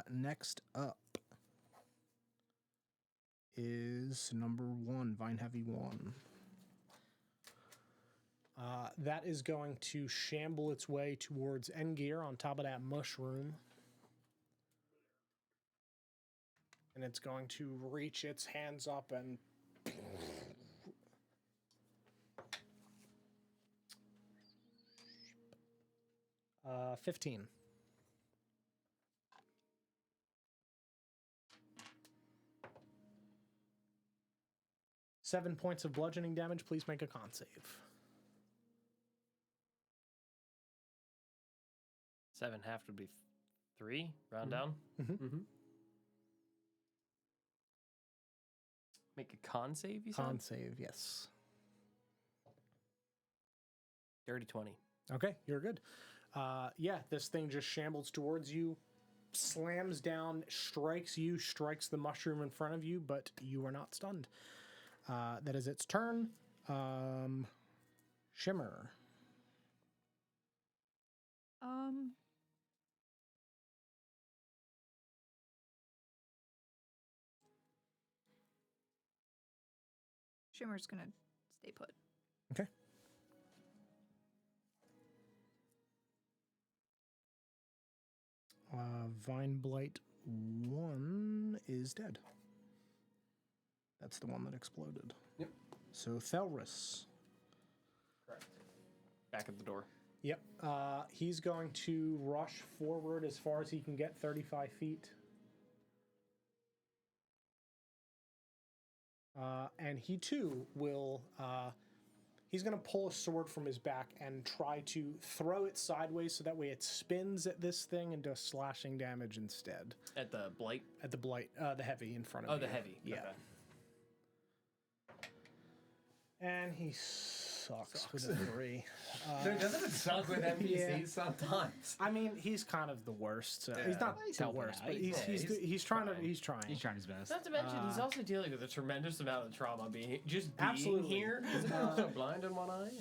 S1: Next up is number 1, Vine Heavy 1. That is going to shamble its way towards Engir on top of that mushroom. And it's going to reach its hands up and... 15. Seven points of bludgeoning damage. Please make a con save.
S3: 7 half would be 3. Round down.
S2: Mm-hmm.
S3: Make a con save, you said?
S1: Con save, yes.
S3: Dirty 20.
S1: Okay, you're good. Yeah, this thing just shambles towards you, slams down, strikes you, strikes the mushroom in front of you, but you are not stunned. That is its turn. Shimmer.
S4: Shimmer's gonna stay put.
S1: Okay. Vine Blight 1 is dead. That's the one that exploded.
S2: Yep.
S1: So Thelris.
S2: Correct.
S3: Back at the door.
S1: Yep. He's going to rush forward as far as he can get, 35 feet. And he too will. He's going to pull a sword from his back and try to throw it sideways so that way it spins at this thing and does slashing damage instead.
S3: At the blight?
S1: At the blight, the heavy in front of you.
S3: Oh, the heavy.
S1: Yeah.
S3: Okay.
S1: And he sucks with a 3.
S2: Dude, doesn't it suck with NPCs
S1: Yeah.
S2: sometimes?
S1: I mean, he's kind of the worst. So he's
S2: Yeah.
S1: not
S6: He's
S1: the
S6: helping
S1: worst,
S6: out.
S1: but
S6: He's-
S1: he's trying to. He's trying.
S6: He's trying his best.
S3: Not to mention, he's also dealing with a tremendous amount of trauma being
S1: Absolutely.
S3: here.
S2: Isn't he also blind in one eye?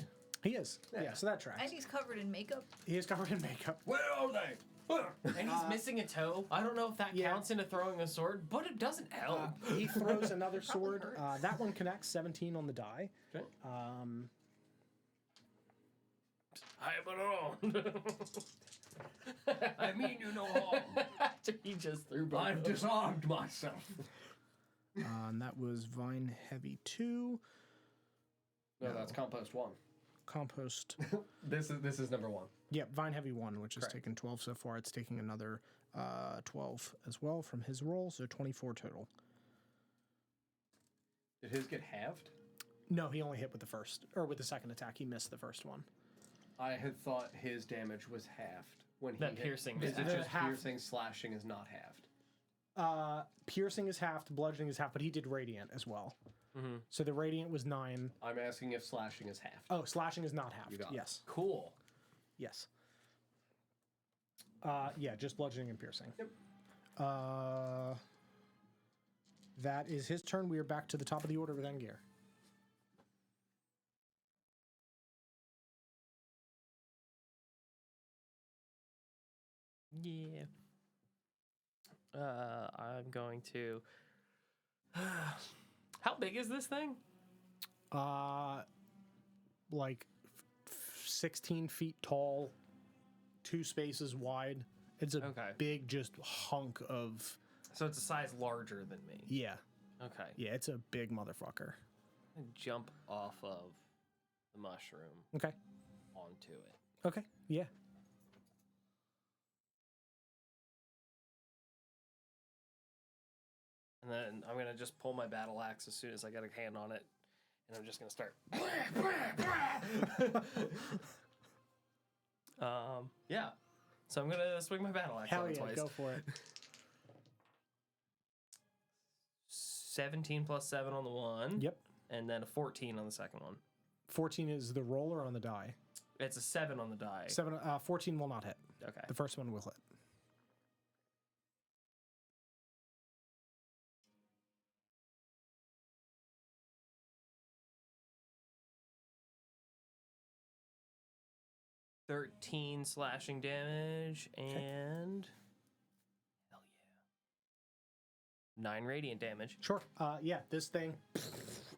S1: He is. Yeah. So that tracks.
S4: And he's covered in makeup.
S1: He is covered in makeup.
S2: Where are they?
S3: And he's missing a toe. I don't know if that
S1: Yeah.
S3: counts into throwing a sword, but it doesn't help.
S1: He throws another sword.
S4: hurts.
S1: That one connects, 17 on the die.
S2: Okay.
S3: I am alone. I mean you no harm. After he just threw both
S2: I've
S3: of them.
S2: disarmed myself.
S1: And that was Vine Heavy 2.
S2: No, that's compost 1.
S1: Compost.
S2: This is number 1.
S1: Yep, Vine Heavy 1, which has
S2: Correct.
S1: taken 12 so far. It's taking another 12 as well from his roll, so 24 total.
S2: Did his get halved?
S1: No, he only hit with the first, or with the second attack. He missed the first one.
S2: I had thought his damage was halved when he
S3: That
S2: hit.
S3: piercing
S2: Is
S3: was
S2: it
S1: half.
S2: just piercing? Slashing is not halved.
S1: Piercing is half, bludgeoning is half, but he did Radiant as well.
S3: Mm-hmm.
S1: So the Radiant was 9.
S2: I'm asking if slashing is halved.
S1: Oh, slashing is not half.
S2: You got it.
S1: Yes.
S3: Cool.
S1: Yes. Yeah, just bludgeoning and piercing.
S2: Yep.
S1: That is his turn. We are back to the top of the order with Engir.
S3: Yeah. I'm going to. How big is this thing?
S1: Like 16 feet tall, 2 spaces wide. It's a
S3: Okay.
S1: big, just hunk of.
S3: So it's a size larger than me.
S1: Yeah.
S3: Okay.
S1: Yeah, it's a big motherfucker.
S3: I'm gonna jump off of the mushroom
S1: Okay.
S3: onto it.
S1: Okay. Yeah.
S3: And then I'm gonna just pull my battle axe as soon as I get a hand on it, and I'm just gonna start. Yeah. So I'm gonna swing my battle axe
S1: Hell
S3: on it
S1: yeah,
S3: twice.
S1: go for it.
S3: 17 plus 7 on the one.
S1: Yep.
S3: And then a 14 on the second one.
S1: 14 is the roller on the die.
S3: It's a 7 on the die.
S1: 14 will not hit.
S3: Okay.
S1: The first one will hit.
S3: $13 slashing damage and hell yeah, 9 radiant damage.
S1: Sure. Yeah, this thing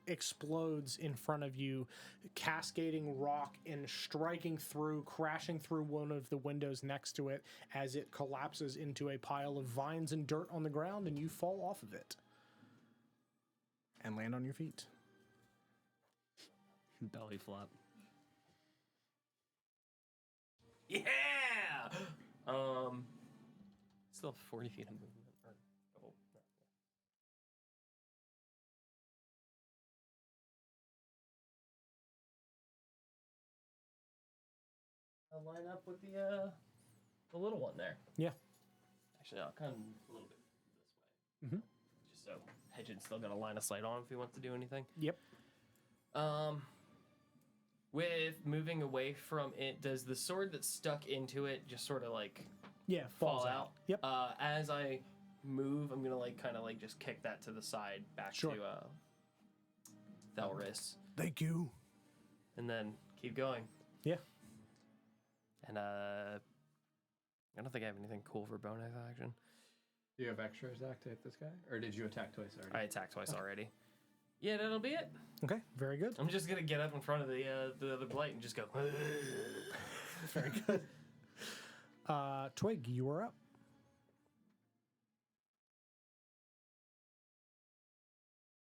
S1: explodes in front of you, cascading rock and striking through, crashing through one of the windows next to it as it collapses into a pile of vines and dirt on the ground, and you fall off of it and land on your feet.
S6: Belly flop.
S3: Yeah. Still have 40 feet of movement. I'll line up with the little one there.
S1: Yeah.
S3: Actually, I'll come a little bit this way.
S1: Mhm.
S3: Just so Hedgen's still got a line of sight on if he wants to do anything.
S1: Yep.
S3: With moving away from it, does the sword that's stuck into it just sort of like
S1: Yeah,
S3: fall
S1: falls
S3: out?
S1: Yep.
S3: As I move, I'm gonna like kind of like just kick that to the side back
S1: Sure.
S3: to Thelris,
S1: Thank you.
S3: and then keep going.
S1: Yeah.
S3: And I don't think I have anything cool for bonus action.
S2: Do you have extras to activate this guy? Or did you attack twice already?
S3: I attacked twice already. Yeah, that'll be it.
S1: Okay, very good.
S3: I'm just gonna get up in front of the other blight and just go.
S1: Very good. Twig, you are up.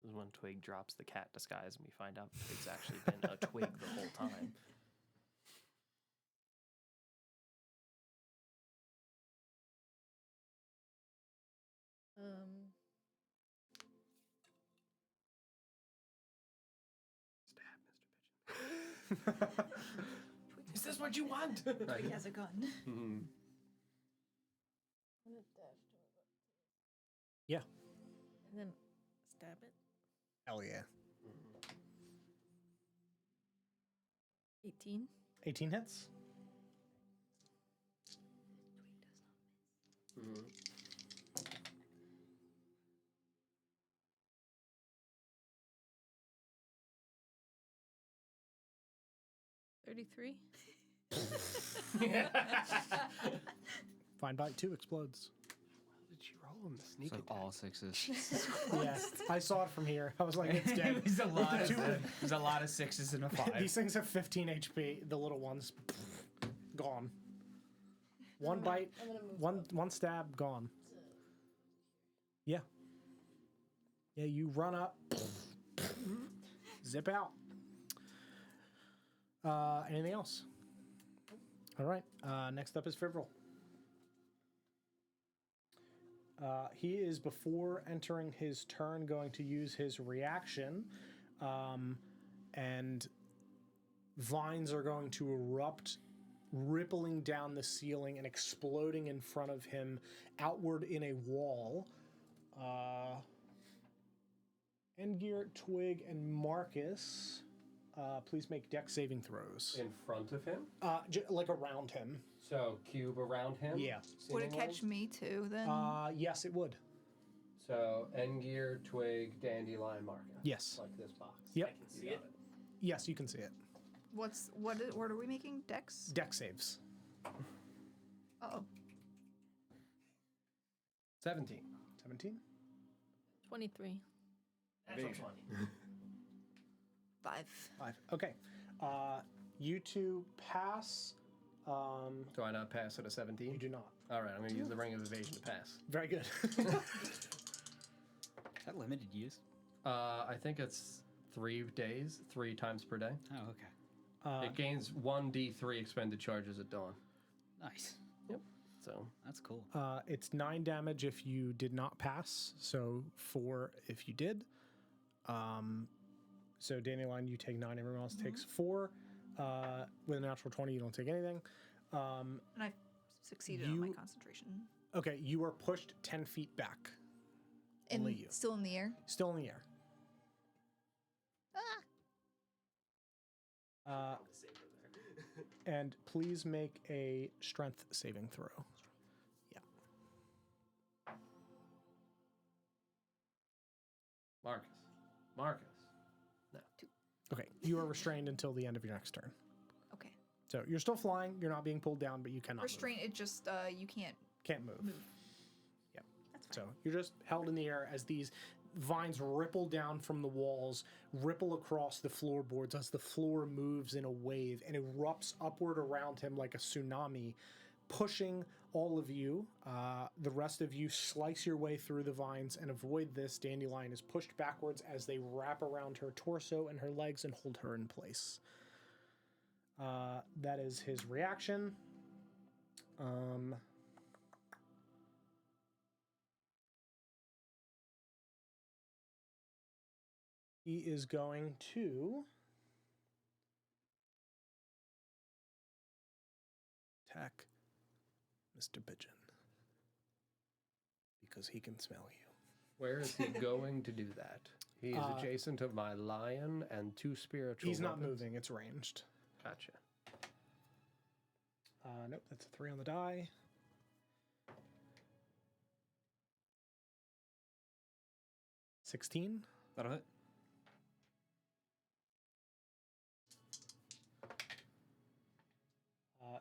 S3: This is when Twig drops the cat disguise and we find out Twig's actually been a twig the whole time. Is this what you want?
S4: Twig has a gun.
S2: Mhm.
S1: Yeah.
S5: And then stab it.
S1: Hell yeah.
S5: 18.
S1: 18 hits.
S2: Mhm.
S5: 33.
S1: Fine Bite 2 explodes.
S2: Did she roll him the sneak
S6: So
S2: attack?
S6: all sixes.
S1: Yeah, I saw it from here. I was like, it's dead.
S6: There's a lot of sixes and a 5.
S1: These things have 15 HP. The little ones, gone. One bite,
S5: I'm gonna move
S1: one stab, gone. Yeah. Yeah, you run up, zip out. Anything else? All right. Next up is Fivrel. He is, before entering his turn, going to use his reaction, and vines are going to erupt, rippling down the ceiling and exploding in front of him, outward in a wall. Endgear, Twig, and Marcus, please make dex saving throws.
S2: In front of him?
S1: Like around him.
S2: So, cube around him?
S1: Yeah.
S4: Would it
S2: seemingly?
S4: catch me too then?
S1: Yes, it would.
S2: So, Endgear, Twig, Dandelion, Marcus.
S1: Yes.
S2: Like this box.
S1: Yep.
S3: I can see it.
S1: Yes, you can see it.
S4: What are we making? Dex?
S1: Dex saves.
S4: Oh.
S2: 17.
S1: 17.
S5: 23.
S3: That's what's funny.
S4: 5.
S1: 5. Okay. You two pass.
S2: Do I not pass at a 17?
S1: You do not.
S2: All right, I'm going to use the Ring of Evasion to pass.
S1: Very good.
S6: Is that limited use?
S2: I think it's 3 days, 3 times per day.
S6: Oh, okay.
S2: It gains 1d3 expended charges at dawn.
S6: Nice.
S2: So,
S6: That's cool.
S1: It's 9 damage if you did not pass. So 4 if you did. So Dandelion, you take 9. Everyone else takes 4. With a natural 20, you don't take anything.
S4: And I succeeded on my
S1: You-
S4: concentration.
S1: Okay, you are pushed 10 feet back. Only you.
S4: Still in the air?
S1: Still in the air.
S4: Ah!
S1: And please make a strength saving throw. Yeah.
S2: Marcus.
S1: Okay, you are restrained until the end of your next turn.
S4: Okay.
S1: So you're still flying. You're not being pulled down, but you cannot
S4: Restraint, it just, you can't
S1: can't move.
S4: move.
S1: Yep.
S4: That's fine.
S1: So you're just held in the air as these vines ripple down from the walls, ripple across the floorboards as the floor moves in a wave and erupts upward around him like a tsunami, pushing all of you. The rest of you slice your way through the vines and avoid this. Dandelion is pushed backwards as they wrap around her torso and her legs and hold her in place. That is his reaction. He is going to attack Mr. Pigeon because he can smell you.
S2: Where is he going to do that? He is
S1: Uh,
S2: adjacent of my lion and 2 spiritual
S1: He's not
S2: weapons.
S1: moving, it's ranged.
S2: Gotcha.
S1: Nope, that's a 3 on the die. $16.
S6: That'll hit.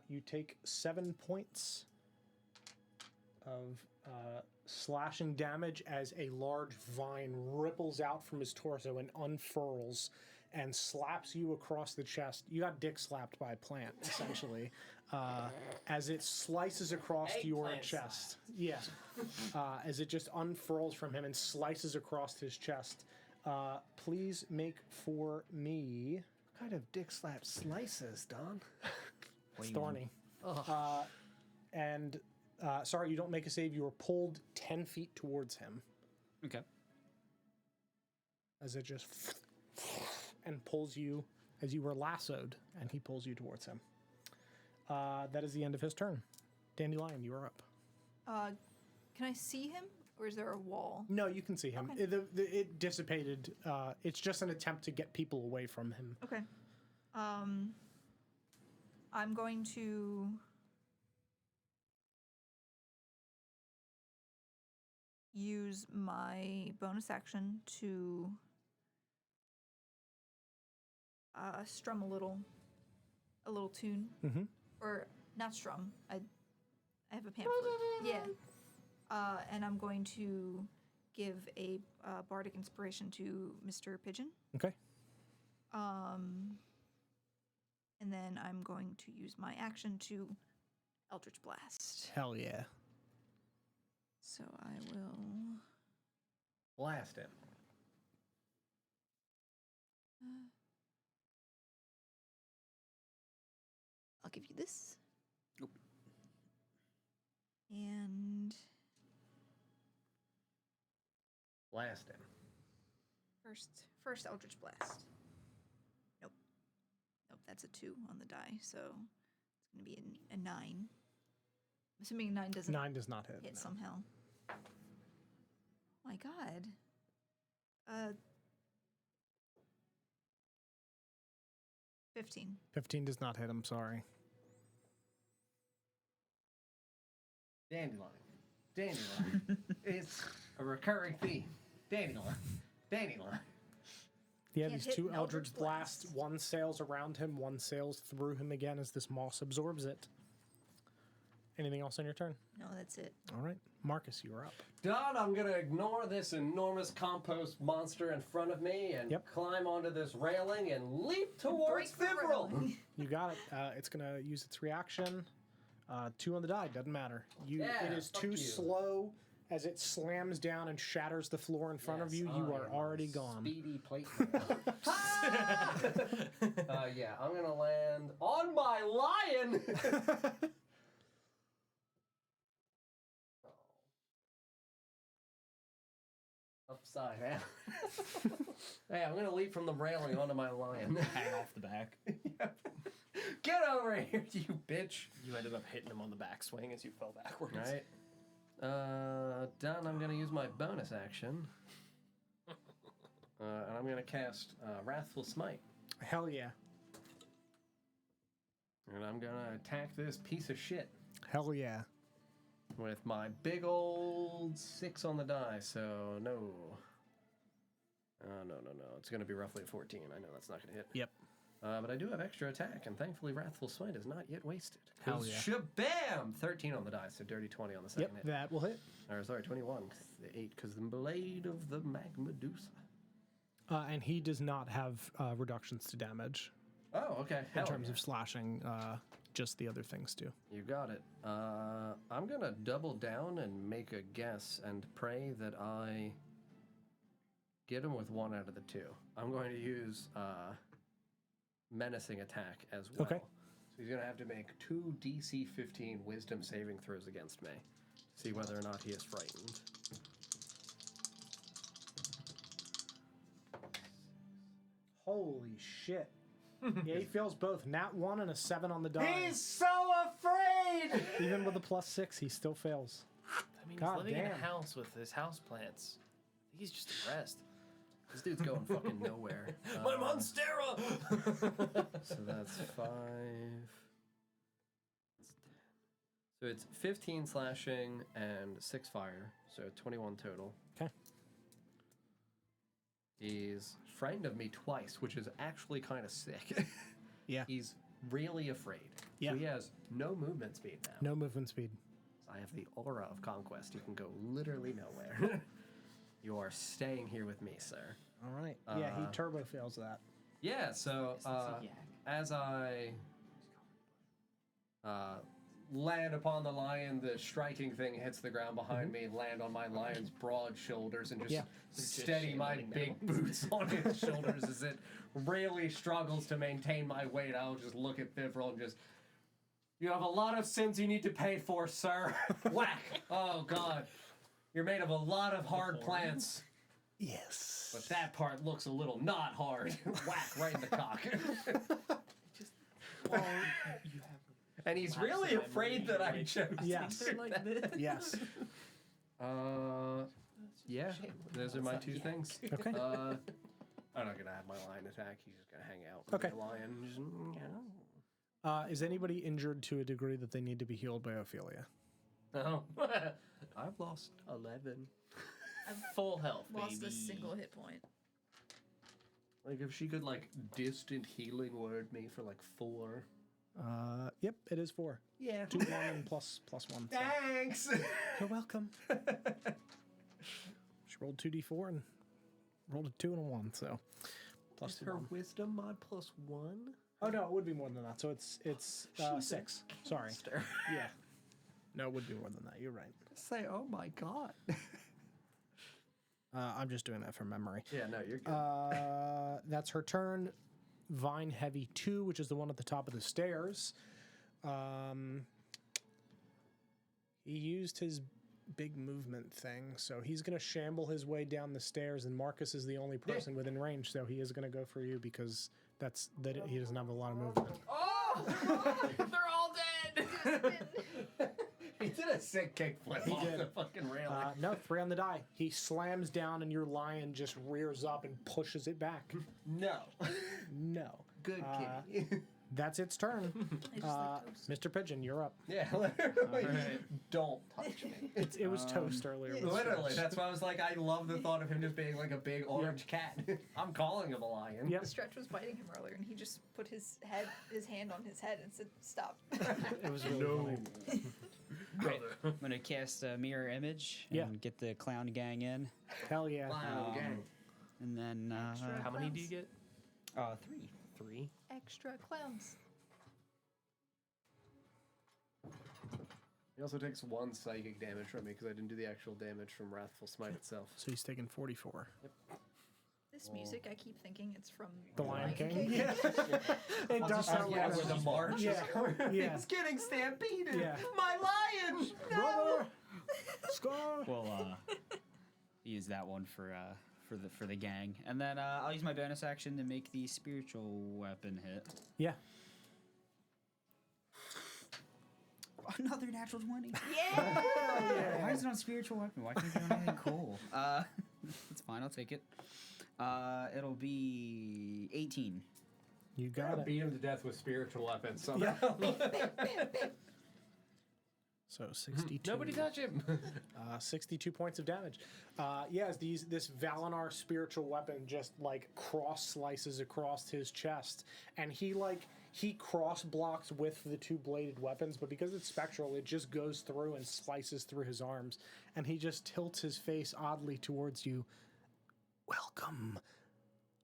S1: You take 7 points of slashing damage as a large vine ripples out from his torso and unfurls and slaps you across the chest. You got dick slapped by a plant, essentially, as it slices across your
S3: Eggplant
S1: chest. Yeah, as it just unfurls from him and slices across his chest. Please make for me.
S2: What kind of dick slap slices, Don?
S1: It's thorny. And sorry, you don't make a save. You are pulled 10 feet towards him
S6: Okay.
S1: as it just and pulls you as you were lassoed, and he pulls you towards him. That is the end of his turn. Dandelion, you are up.
S4: Can I see him, or is there a wall?
S1: No, you can see him.
S4: Okay.
S1: It dissipated. It's just an attempt to get people away from him.
S4: Okay. I'm going to use my bonus action to strum a little tune, or not strum. I have a pamphlet. Yeah. And I'm going to give a bardic inspiration to Mr. Pigeon.
S1: Okay.
S4: And then I'm going to use my action to Eldritch Blast.
S1: Hell yeah.
S4: So I will.
S2: Blast him.
S4: I'll give you this.
S6: Nope.
S4: And
S2: Blast him.
S4: first Eldritch Blast. Nope, that's a 2 on the die, so it's going to be a 9. I'm assuming 9 doesn't
S1: 9 does not hit.
S4: hit
S1: No.
S4: somehow. Oh my god. 15.
S1: 15 does not hit. I'm sorry.
S2: Dandelion. It's a recurring theme. Dandelion.
S1: He had
S4: Can't
S1: these
S4: hit
S1: 2
S4: an
S1: Eldritch
S4: Eldritch
S1: Blasts.
S4: Blast.
S1: One sails around him, one sails through him again as this moss absorbs it. Anything else on your turn?
S4: No, that's it.
S1: All right. Marcus, you are up.
S2: Don, I'm gonna ignore this enormous compost monster in front of me and
S1: Yep.
S2: climb onto this railing and leap towards
S4: Break the
S2: Fivrel.
S4: railing.
S1: You got it. It's going to use its reaction. 2 on the die. Doesn't matter.
S2: Yeah,
S1: it is
S2: fuck
S1: too
S2: you.
S1: slow as it slams down and shatters the floor in front of you. You are already gone.
S2: Speedy plate mail. Yeah, I'm gonna land on my lion. Upside down. Hey, I'm gonna leap from the railing onto my lion.
S6: Hang off the back.
S2: Get over here, you bitch.
S3: You ended up hitting him on the backswing as you fell backwards.
S2: Right. Done. I'm gonna use my bonus action. And I'm gonna cast Wrathful Smite.
S1: Hell yeah.
S2: And I'm gonna attack this piece of shit
S1: Hell yeah.
S2: with my big old 6 on the die, so no. No. It's gonna be roughly a 14. I know that's not gonna hit.
S1: Yep.
S2: But I do have extra attack, and thankfully Wrathful Smite is not yet wasted.
S1: Hell yeah.
S2: Shabam! 13 on the die, so dirty 20 on the second
S1: Yep,
S2: hit.
S1: that will hit.
S2: Or sorry, 21. 8, because the blade of the Magmedusa.
S1: And he does not have reductions to damage
S2: Oh, okay.
S1: in terms of slashing. Just the other things do.
S2: You got it. I'm gonna double down and make a guess and pray that I get him with 1 out of the 2. I'm going to use menacing attack as well.
S1: Okay.
S2: So he's gonna have to make 2 DC 15 Wisdom saving throws against me. See whether or not he is frightened.
S1: Holy shit. Yeah, he fails both. Nat 1 and a 7 on the die.
S2: He's so afraid!
S1: Even with a +6, he still fails.
S3: I mean,
S1: God
S3: he's living in
S1: damn.
S3: a house with his house plants. He's just depressed.
S2: This dude's going fucking nowhere.
S3: My Monstera!
S2: So that's 5. So it's 15 slashing and 6 fire, so 21 total.
S1: Okay.
S2: He's frightened of me twice, which is actually kind of sick.
S1: Yeah.
S2: He's really afraid.
S1: Yeah.
S2: So he has no movement speed now.
S1: No movement speed.
S2: I have the aura of conquest. You can go literally nowhere. You are staying here with me, sir.
S1: All right. Yeah, he turbo fails that.
S2: Yeah, so as I land upon the lion, the striking thing hits the ground behind me, land on my lion's broad shoulders, and just
S1: Yeah.
S2: steady my
S3: shambling
S2: big
S3: now.
S2: boots on its shoulders as it really struggles to maintain my weight. I'll just look at Fivrel and just, you have a lot of sins you need to pay for, sir. Whack! Oh, God. You're made of a lot of hard plants.
S1: Yes.
S2: But that part looks a little not hard. Whack right in the cock.
S3: Well, you have.
S2: And he's
S3: Lapse
S2: really
S3: in
S2: afraid
S3: memory,
S2: that I
S3: like,
S2: chose.
S1: Yes.
S3: They're like this.
S1: Yes.
S2: Yeah. Those are my two things.
S1: Okay.
S2: I'm not gonna have my lion attack. He's just gonna hang out with
S1: Okay.
S2: the lion. Just,
S1: Is anybody injured to a degree that they need to be healed by Ophelia?
S3: No.
S2: I've lost 11.
S3: Full health,
S4: Lost
S3: baby.
S4: a single hit point.
S2: Like if she could like distant healing word me for like 4.
S1: Yep, it is 4.
S2: Yeah.
S1: 2, 1, and plus 1. So.
S2: Thanks.
S1: You're welcome. She rolled 2d4 and rolled a 2 and a 1, so plus
S2: Is her
S1: 1.
S2: wisdom mod +1?
S1: Oh no, it would be more than that. So it's 6. Sorry. Yeah. No, it would be more than that. You're right.
S2: Say, oh my god.
S1: I'm just doing that from memory.
S2: Yeah, no, you're good.
S1: That's her turn. Vine Heavy 2, which is the one at the top of the stairs. He used his big movement thing, so he's going to shamble his way down the stairs, and Marcus is the only person within range, so he is going to go for you because he doesn't have a lot of movement.
S3: Oh! They're all dead!
S2: He did a sick kickflip off
S1: did.
S2: the fucking railing.
S1: No, 3 on the die. He slams down, and your lion just rears up and pushes it back.
S2: No.
S1: No.
S2: Good kitty.
S1: That's its turn.
S4: I just like toast.
S1: Mr. Pigeon, you're up.
S2: Yeah, literally.
S3: Alright.
S2: Don't touch me.
S1: It was toast earlier. with
S2: Literally,
S1: Stretch.
S2: that's why I was like, I love the thought of him just being like a big orange cat. I'm calling him a lion.
S1: Yep.
S4: Stretch was biting him earlier, and he just put his hand on his head and said, "Stop."
S1: It was really funny.
S6: Great. I'm gonna cast a mirror image and
S1: Yeah.
S6: get the clown gang in,
S1: Hell yeah.
S2: Wow, gang.
S6: and then
S3: How many do you get?
S6: 3.
S3: 3.
S4: Extra clowns.
S2: He also takes 1 psychic damage from me because I didn't do the actual damage from Wrathful Smite itself.
S1: So he's taking 44.
S4: This music, I keep thinking it's from
S1: The Lion King?
S2: Yeah.
S1: It does sound
S2: yeah,
S1: like
S2: where the march
S1: Yeah.
S2: is going.
S1: Yeah.
S2: It's getting stampeded.
S1: Yeah.
S2: My lion! No!
S1: Brother! Scar!
S6: We'll use that one for the gang, and then I'll use my bonus action to make the spiritual weapon hit.
S1: Yeah.
S6: Another natural 20.
S4: Yeah.
S6: Why is it on spiritual weapon? Why can't it be on anything cool? That's fine. I'll take it. It'll be 18.
S1: You got it.
S2: Beat him to death with spiritual weapons somehow.
S1: So 62.
S3: Nobody touch him!
S1: 62 points of damage. Yes, this Valinar spiritual weapon just like cross slices across his chest, and he cross blocks with the 2 bladed weapons, but because it's spectral, it just goes through and slices through his arms, and he just tilts his face oddly towards you. Welcome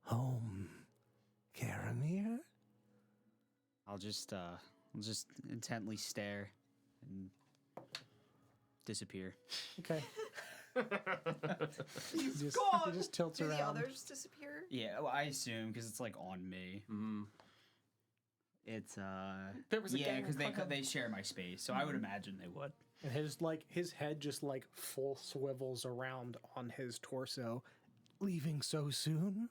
S1: home, Karamir.
S6: I'll just intently stare and disappear.
S1: Okay.
S2: He's
S1: He
S2: gone!
S1: just tilts
S4: Do
S1: around.
S4: the others disappear?
S6: Yeah, well, I assume because it's like on me. It's
S3: There was a
S6: yeah,
S3: gang
S6: because they share my space, so I would imagine they would.
S1: And his head just like full swivels around on his torso. Leaving so soon?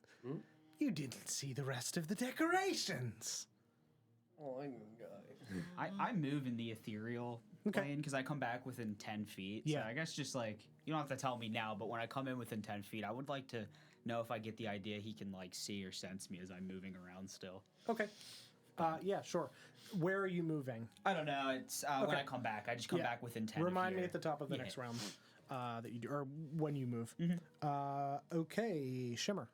S1: You didn't see the rest of the decorations.
S6: I move in the ethereal
S1: Okay.
S6: plane because I come back within 10 feet.
S1: Yeah.
S6: So I guess just like, you don't have to tell me now, but when I come in within 10 feet, I would like to know if I get the idea he can like see or sense me as I'm moving around still.
S1: Okay. Yeah, sure. Where are you moving?
S6: I don't know. It's when
S1: Okay.
S6: I come back, I just come
S1: Yeah.
S6: back within 10
S1: Remind
S6: of
S1: me
S6: here.
S1: at the top of the
S6: Yeah.
S1: next round that you do, or when you move. Okay, Shimmer.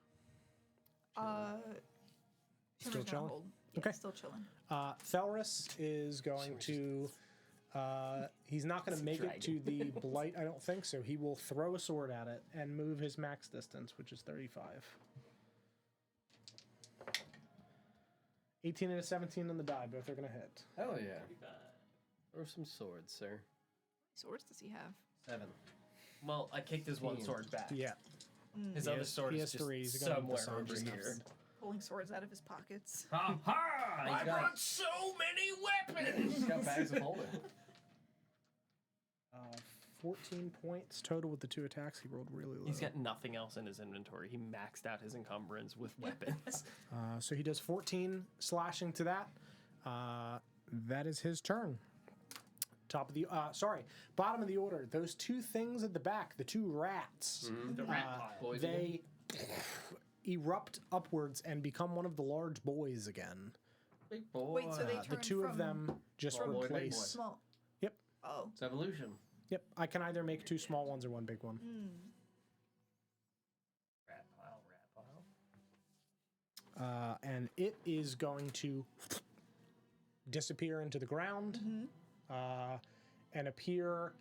S4: Shimmer's gonna
S1: chilling?
S4: hold. Yeah,
S1: Okay.
S4: still chilling.
S1: Thelris is going to. He's not going to make it to the blight, I don't think, so he will throw a sword at it and move his max distance, which is 35. 18 and a 17 on the die, both are going to hit.
S2: Hell yeah. Throw some swords, sir.
S4: Swords does he have?
S2: 7.
S3: Well, I kicked his one sword back.
S1: Yeah.
S3: His
S1: He
S3: other
S1: has-
S3: sword
S1: he
S3: is
S1: has 3.
S3: just
S1: He's gonna move the
S3: somewhere
S1: sword
S3: over
S1: just
S3: here.
S1: now.
S4: Pulling swords out of his pockets.
S3: Ha ha! I
S2: got-
S3: brought so many
S2: He's
S3: weapons!
S2: got bags of holding.
S1: 14 points total with the 2 attacks. He rolled really low.
S3: He's got nothing else in his inventory. He maxed out his encumbrance with weapons.
S1: So he does 14 slashing to that. That is his turn. Bottom of the order. Those 2 things at the back, the 2 rats,
S3: The rat pile.
S2: Boys
S1: they erupt upwards and become one of the large boys again.
S2: Big boy.
S4: Wait, so they
S1: The
S4: turn
S1: 2
S4: from
S1: of them just
S2: Small boy, big boy.
S1: replace.
S4: small.
S1: Yep.
S4: Oh.
S2: It's evolution.
S1: Yep. I can either make 2 small ones or 1 big one.
S3: Rat pile.
S1: And it is going to disappear into the ground and appear,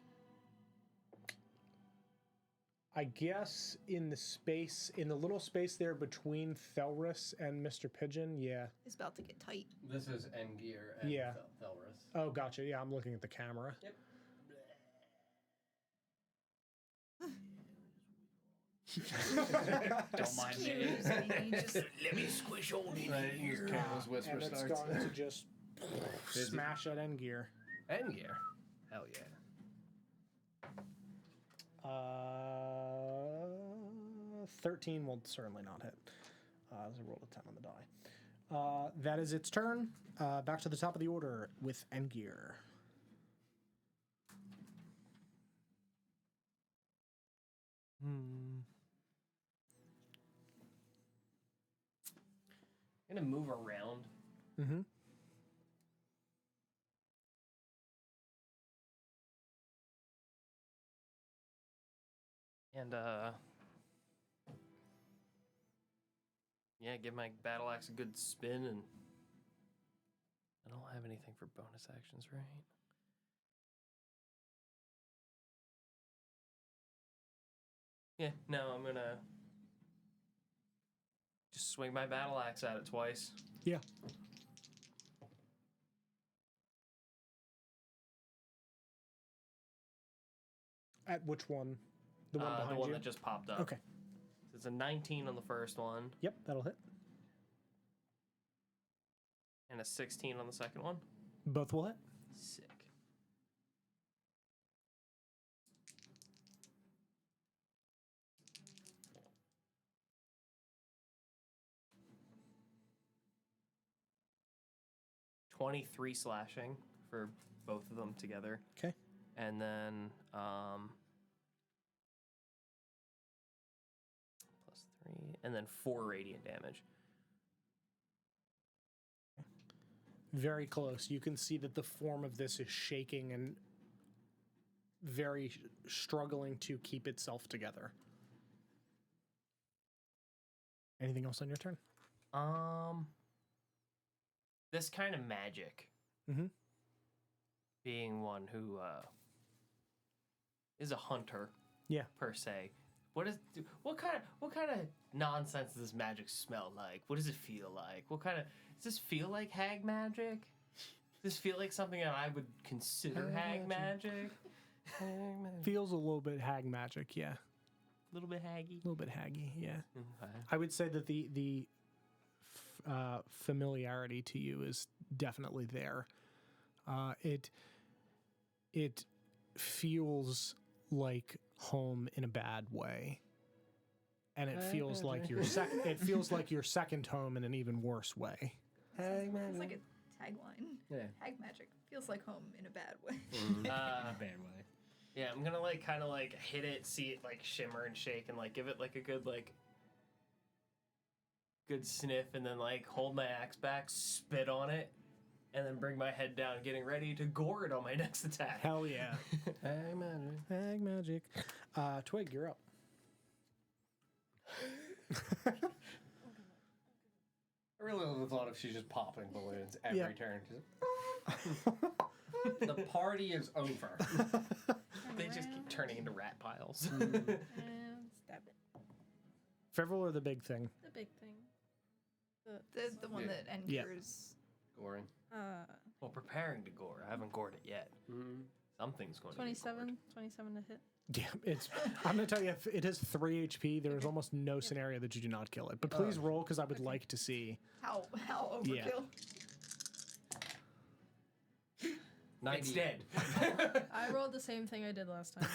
S1: I guess, in the little space there between Thelris and Mr. Pigeon. Yeah.
S4: It's about to get tight.
S2: This is Engir and
S1: Yeah.
S2: Thelris.
S1: Oh, gotcha. Yeah, I'm looking at the camera.
S2: Yep.
S6: Don't mind me.
S4: Excuse me. Just
S3: Let me squish old in
S2: Right,
S3: here.
S2: Careless whisper
S1: And it's
S2: starts.
S1: going to just smash at Endgear.
S2: Engir. Hell yeah.
S1: 13 will certainly not hit. As I rolled a 10 on the die. That is its turn. Back to the top of the order with Endgear.
S3: I'm gonna move around.
S1: Mm-hmm.
S3: And yeah, give my battle axe a good spin, and I don't have anything for bonus actions, right? Yeah, no, I'm gonna just swing my battle axe at it twice.
S1: Yeah. At which one? The one behind
S3: the one
S1: you?
S3: that just popped up.
S1: Okay.
S3: So it's a 19 on the first one,
S1: Yep, that'll hit.
S3: and a 16 on the second one.
S1: Both will hit.
S3: Sick. $23 slashing for both of them together.
S1: Okay.
S3: And then plus 3, and then 4 radiant damage.
S1: Very close. You can see that the form of this is shaking and very struggling to keep itself together. Anything else on your turn?
S3: This kind of magic,
S1: Mhm.
S3: being one who is a hunter,
S1: Yeah.
S3: per se. What kind of nonsense does this magic smell like? What does it feel like? Does this feel like hag magic? Does this feel like something that I would consider hag magic? Hag magic.
S1: Feels a little bit hag magic, yeah.
S3: A little bit haggy.
S1: A little bit haggy, yeah.
S3: Okay.
S1: I would say that the familiarity to you is definitely there. It feels like home in a bad way, and it feels like your second home in an even worse way.
S4: It's like a tagline.
S2: Yeah.
S4: Hag magic feels like home in a bad way.
S6: In a bad way.
S3: Yeah, I'm gonna kind of hit it, see it shimmer and shake, and give it a good sniff, and then hold my axe back, spit on it, and then bring my head down, getting ready to gore it on my next attack.
S1: Hell yeah.
S2: Hag magic.
S1: Hag magic. Twig, you're up.
S2: I really love the thought of she's just popping balloons every
S1: Yeah.
S2: turn. The party is over.
S3: They just keep turning into rat piles.
S5: And stab it.
S1: Fivrel or the big thing?
S5: The big thing.
S4: The one
S2: Yeah.
S4: that enters.
S2: Goring.
S3: Well, preparing to gore. I haven't gored it yet.
S2: Mm-hmm.
S3: Something's going to
S5: 27 to hit.
S1: Yeah, I'm gonna tell you, if it has 3 HP, there is almost no scenario that you do not kill it. But please roll, because I would like to see.
S4: How overkill?
S1: Yeah.
S3: It's
S2: 98.
S3: dead.
S5: I rolled the same thing I did last time.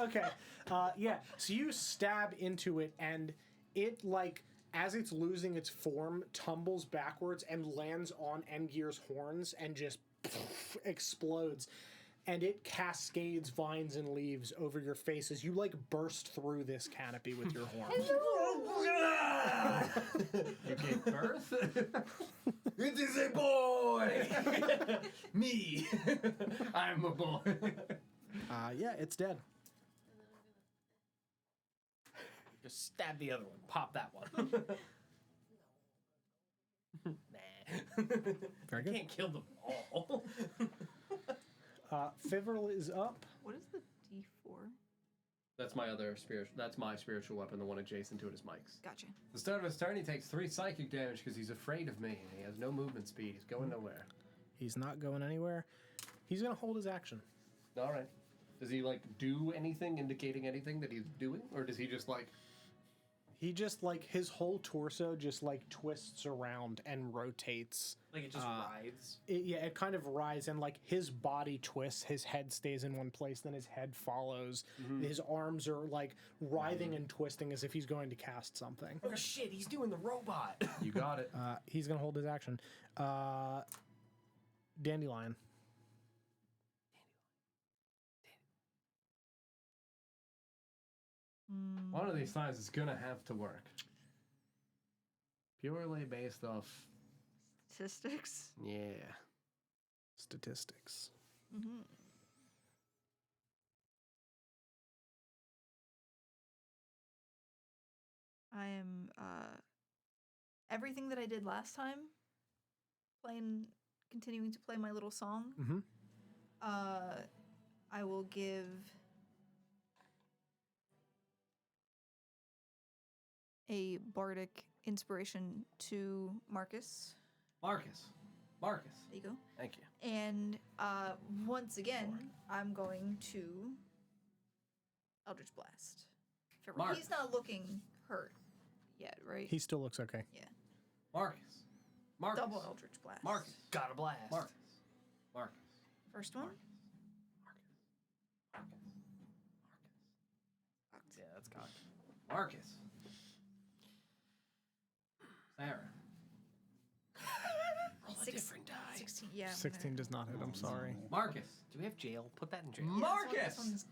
S1: Okay. Yeah. So you stab into it, and it, like, as it's losing its form, tumbles backwards and lands on Engir's horns and just explodes. And it cascades vines and leaves over your face as you, like, burst through this canopy with your horns.
S2: You gave birth? It is a boy! Me! I'm a boy.
S1: Yeah, it's dead.
S3: Just stab the other one. Pop that one. Nah.
S1: Very good.
S3: I can't kill them all.
S1: Fivrel is up.
S4: What is the D4?
S2: That's my other spiritual. That's my spiritual weapon, the one adjacent to it is Mike's.
S4: Gotcha.
S2: The start of his turn, he takes 3 psychic damage because he's afraid of me. And he has no movement speed. He's going nowhere.
S1: He's not going anywhere. He's going to hold his action.
S2: All right. Does he like do anything, indicating anything that he's doing, or does he just like?
S1: He just, like, his whole torso just, like, twists around and rotates.
S3: Like it just writhes.
S1: It kind of writhes, and, like, his body twists, his head stays in one place, then his head follows. His arms are, like, writhing and twisting as if he's going to cast something.
S3: Oh shit, he's doing the robot.
S2: You got it.
S1: He's going to hold his action. Dandelion.
S2: One of these times it's gonna have to work. Purely based off.
S4: Statistics.
S2: Yeah.
S1: Statistics.
S4: Mm-hmm. I am everything that I did last time. Continuing to play my little song.
S1: Mm-hmm.
S4: I will give a bardic inspiration to Marcus.
S2: Marcus.
S4: There you go.
S2: Thank you.
S4: And once again, I'm going to Eldritch Blast.
S2: Marcus.
S4: He's not looking hurt yet, right?
S1: He still looks okay.
S4: Yeah.
S2: Marcus.
S4: Double Eldritch Blast.
S2: Marcus.
S3: Got a blast.
S2: Marcus. Marcus.
S4: First one.
S3: Yeah, that's cocked.
S2: Marcus. Sarah.
S3: Roll a different die.
S4: 16. Yeah.
S1: 16 does not hit, I'm sorry.
S2: Marcus.
S3: Do we have jail? Put that in jail.
S2: Marcus.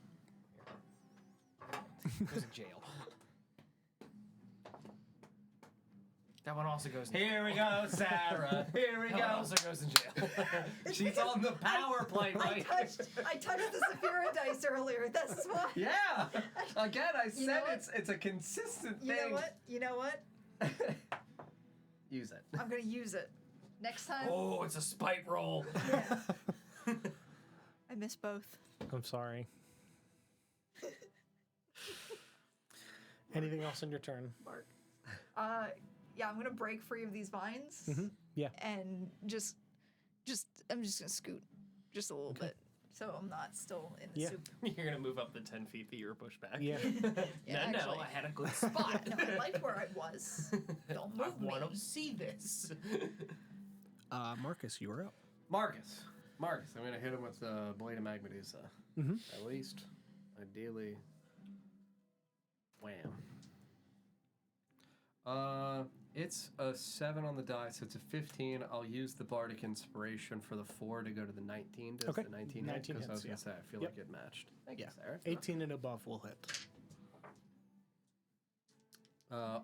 S3: Goes in jail. That one also goes in jail.
S2: Here we go, Sarah. Here we
S3: That one also goes in jail.
S2: She's on the power play, Mike.
S4: I touched the Saphira dice earlier. That's why.
S2: Yeah. Again, I
S4: You know
S2: said
S4: what?
S2: it's a consistent
S4: You
S2: thing.
S4: know what? You know what?
S2: Use it.
S4: I'm gonna use it. Next time.
S3: Oh, it's a spite roll.
S4: Yeah. I miss both.
S1: I'm sorry. Anything else in your turn?
S4: Mark. Yeah, I'm gonna break free of these vines.
S1: Yeah.
S4: And I'm just gonna scoot just a little bit, so I'm not still in the
S1: Yeah.
S4: soup.
S3: You're gonna move up the 10 feet that you were pushed back.
S1: Yeah.
S4: Yeah,
S3: no,
S4: actually.
S3: I had a good spot.
S4: No, I liked where I was. Don't
S3: I
S4: move me.
S3: want to see this.
S1: Marcus, you are up.
S2: Marcus, I'm gonna hit him with the Blade of Magmedusa. At least, ideally, wham. It's a 7 on the die, so it's a 15. I'll use the Bardic Inspiration for the 4 to go to the 19. Does
S1: Okay.
S2: the 19 hit?
S1: 19
S2: Because I was
S1: hits,
S2: gonna say I feel
S1: Yep.
S2: like it matched. Thank
S1: Yeah.
S2: you, Sarah.
S1: 18 and above will hit.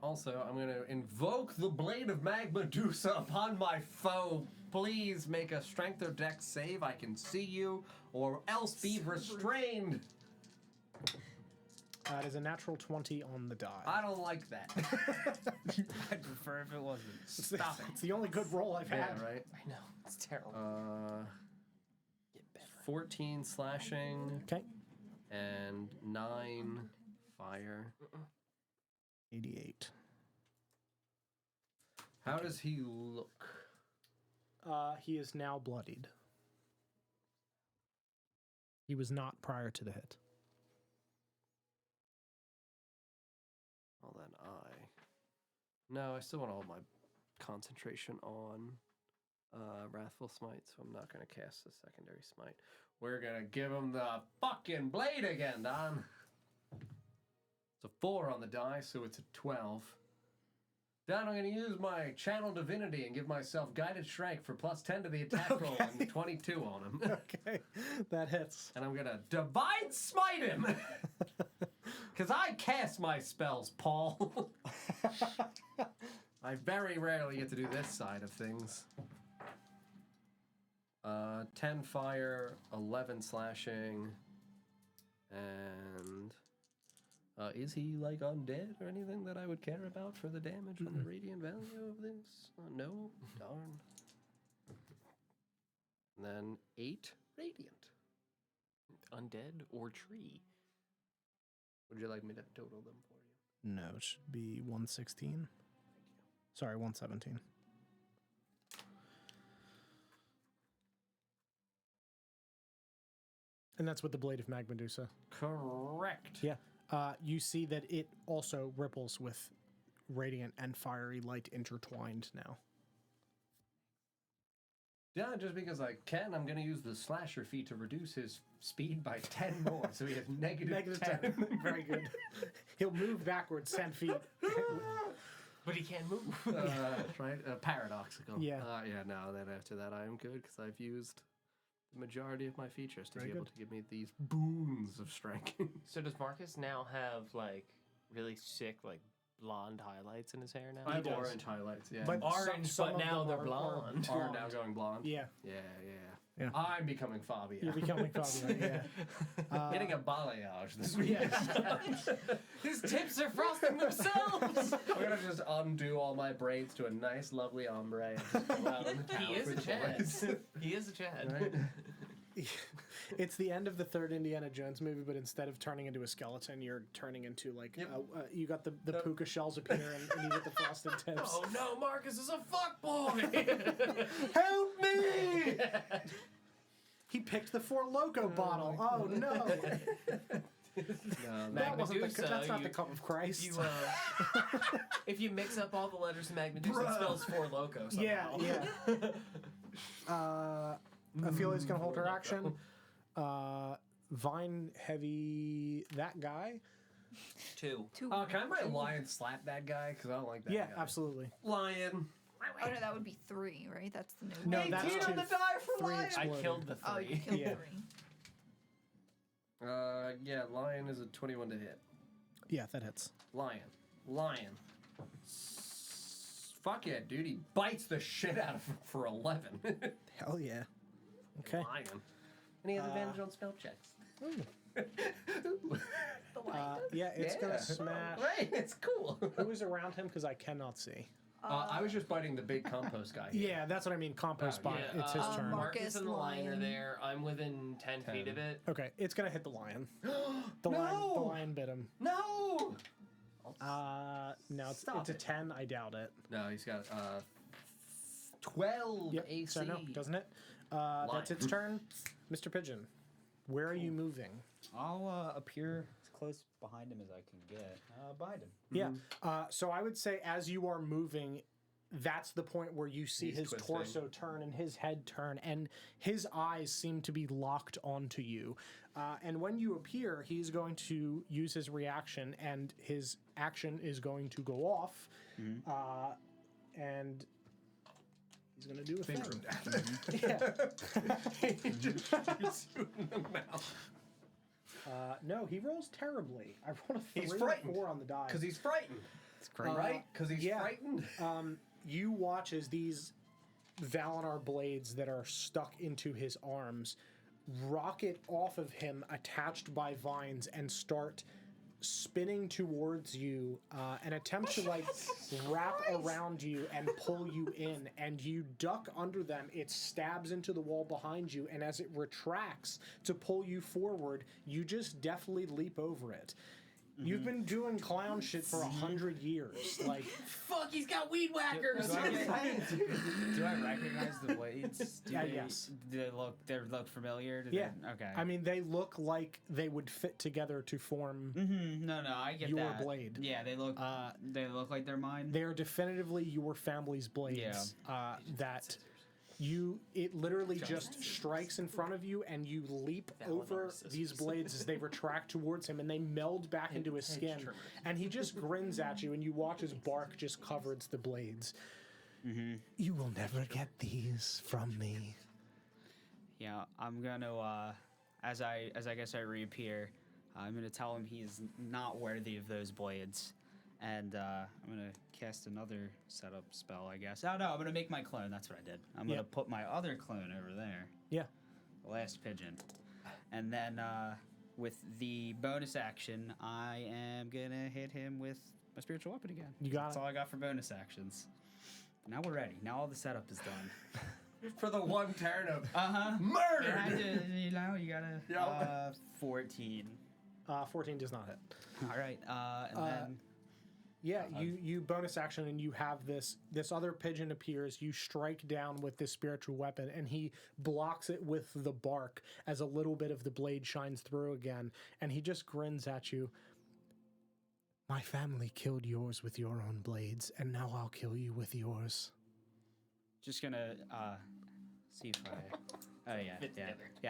S2: Also, I'm going to invoke the Blade of Magmedusa upon my foe. Please make a strength or dex save. I can see you, or else be restrained.
S1: It is a natural 20 on the die.
S2: I don't like that.
S6: I'd prefer if it wasn't.
S2: Stop it.
S1: It's the only good roll I've
S2: Yeah,
S1: had.
S2: right?
S3: I know, it's terrible.
S2: Get better. 14 slashing
S1: Okay.
S2: and 9 fire.
S1: 88.
S2: How does he look?
S1: He is now bloodied. He was not prior to the hit.
S2: Well, then No, I still want to hold my concentration on Wrathful Smite, so I'm not going to cast the secondary smite. We're going to give him the fucking blade again, Don. It's a 4 on the die, so it's a 12. Don, I'm going to use my Channel Divinity and give myself Guided Strength for +10 to the attack roll and 22 on him.
S1: Okay, that hits.
S2: And I'm going to Divine Smite him! Because I cast my spells, Paul. I very rarely get to do this side of things. 10 fire, 11 slashing, and is he like undead or anything that I would care about for the damage and the radiant value of this? No, darn. And then 8 radiant.
S3: Undead or tree?
S2: Would you like me to total them for you?
S1: No, it should be 116. Sorry, 117. And that's with the Blade of Magmedusa.
S2: Correct.
S1: Yeah. You see that it also ripples with radiant and fiery light intertwined now.
S2: Yeah, just because I can, I'm going to use the slasher feat to reduce his speed by 10 more, so he has negative 10.
S1: Very good. He'll move backwards 10 feet.
S3: But he can't move.
S2: Right? Paradoxical.
S1: Yeah.
S2: Yeah, no, then after that I am good, because I've used the majority of my features to
S1: Very
S2: be able
S1: good.
S2: to give me these boons of strength.
S3: So does Marcus now have like really sick like blonde highlights in his hair now?
S2: I have
S1: does.
S2: orange highlights, yeah.
S1: But
S3: Orange,
S1: some
S3: but
S1: of
S3: now
S1: them
S3: they're
S1: are
S3: blonde.
S2: are now going blonde.
S1: Yeah.
S2: Yeah.
S1: Yeah.
S2: I'm becoming Fabio.
S1: You're becoming Fabio, yeah.
S2: Getting a balayage this week.
S3: His tips are frosting themselves.
S2: I'm gonna just undo all my braids to a nice, lovely ombre. And just go out on the town
S3: He is
S2: for
S3: a
S2: the
S3: Chad.
S2: boys.
S3: He is a Chad.
S2: Right?
S1: It's the end of the third Indiana Jones movie, but instead of turning into a skeleton, you're turning into like you got the puka shells appear and you get the frosted tips.
S3: Oh no, Marcus is a fuckboy.
S1: Help me! He picked the Four Loco bottle. Oh no!
S2: No,
S1: That wasn't
S3: Magmedusa,
S1: that's not the
S3: you-
S1: cup of Christ.
S3: You, if you mix up all the letters in Magmedusa, it spells Four Loco somehow.
S1: yeah. Ophelia's gonna hold her action. Vine heavy that guy.
S3: 2.
S4: Two.
S2: can I have my lion slap that guy? Because I don't like that
S1: Yeah,
S2: guy.
S1: absolutely.
S2: Lion.
S4: Oh no, that would be 3, right? That's the new
S1: No,
S4: one.
S1: that's
S2: 18
S1: two.
S2: on the die for
S1: 3
S2: lion.
S3: I
S1: exploded.
S3: killed the 3.
S4: Oh, you killed
S1: Yeah.
S4: 3.
S2: Yeah, lion is a 21 to hit.
S1: Yeah, that hits.
S2: Lion. Fuck yeah, dude. He bites the shit out of him for 11.
S1: Hell yeah. Okay.
S2: Lion. And he has advantage on spell checks.
S1: Yeah, it's gonna smash.
S2: Right, it's cool.
S1: Who is around him? Because I cannot see.
S2: I was just biting the big compost guy. Here.
S1: Yeah, that's what I mean. Compost
S2: Oh,
S1: spot.
S3: Yeah,
S1: It's his turn.
S3: Marcus and the lion are
S4: Lion.
S3: there. I'm within 10 feet of it.
S1: Okay, it's gonna hit the lion. The
S2: No!
S1: lion bit him.
S2: No!
S1: No,
S2: Stop
S1: it's a
S2: it.
S1: 10. I doubt it.
S2: No, he's got 12
S1: Yep.
S2: AC.
S1: So no, doesn't it? That's its turn. Mr. Pigeon, where are you moving?
S6: I'll appear as close behind him as I can get. Behind him.
S1: Yeah. So I would say as you are moving, that's the point where you see
S2: He's
S1: his
S2: twisting.
S1: torso turn and his head turn, and his eyes seem to be locked onto you. And when you appear, he's going to use his reaction, and his action is going to go off. And he's going to do a thing.
S2: He just shoots you in the mouth.
S1: No, he rolls terribly. I rolled a 3
S2: He's
S1: or
S2: frightened.
S1: 4 on the die.
S2: Because he's frightened.
S6: It's great.
S2: Right? Because he's
S1: yeah.
S2: frightened.
S1: You watch as these Valinor blades that are stuck into his arms rocket off of him, attached by vines, and start spinning towards you and attempt to like wrap around you and pull you in, and you duck under them. It stabs into the wall behind you, and as it retracts to pull you forward, you just deftly leap over it. You've been doing clown shit for 100 years. Like,
S3: Fuck, he's got weed whackers!
S6: Do I recognize the blades?
S1: Yeah, yes.
S6: Do they look familiar? Do
S1: yeah.
S6: They, okay.
S1: I mean, they look like they would fit together to form
S6: No, I get
S1: your
S6: that.
S1: blade.
S6: Yeah, they look like they're mine.
S1: They're definitively your family's blades. That It literally just strikes in front of you, and you leap over these blades as they retract towards him, and they meld back into his skin. And he just grins at you, and you watch his bark just covers the blades.
S6: Mm-hmm.
S1: You will never get these from me.
S6: Yeah, I'm gonna as I guess I reappear, I'm gonna tell him he's not worthy of those blades, and I'm gonna cast another setup spell, I guess. Oh no, I'm gonna make my clone. That's what I did. I'm gonna put my other clone over there.
S1: Yeah.
S6: The last pigeon, and then with the bonus action, I am gonna hit him with my spiritual weapon again.
S1: You got
S6: That's all I got for bonus actions. Now we're ready. Now all the setup is done.
S2: For the one turn of
S6: murder. You know, you gotta 14.
S1: 14 does not hit.
S6: All right, and then
S1: Yeah, you bonus action, and you have this other pigeon appears. You strike down with this spiritual weapon, and he blocks it with the bark as a little bit of the blade shines through again, and he just grins at you. My family killed yours with your own blades, and now I'll kill you with yours.
S6: just gonna see if I. Oh yeah.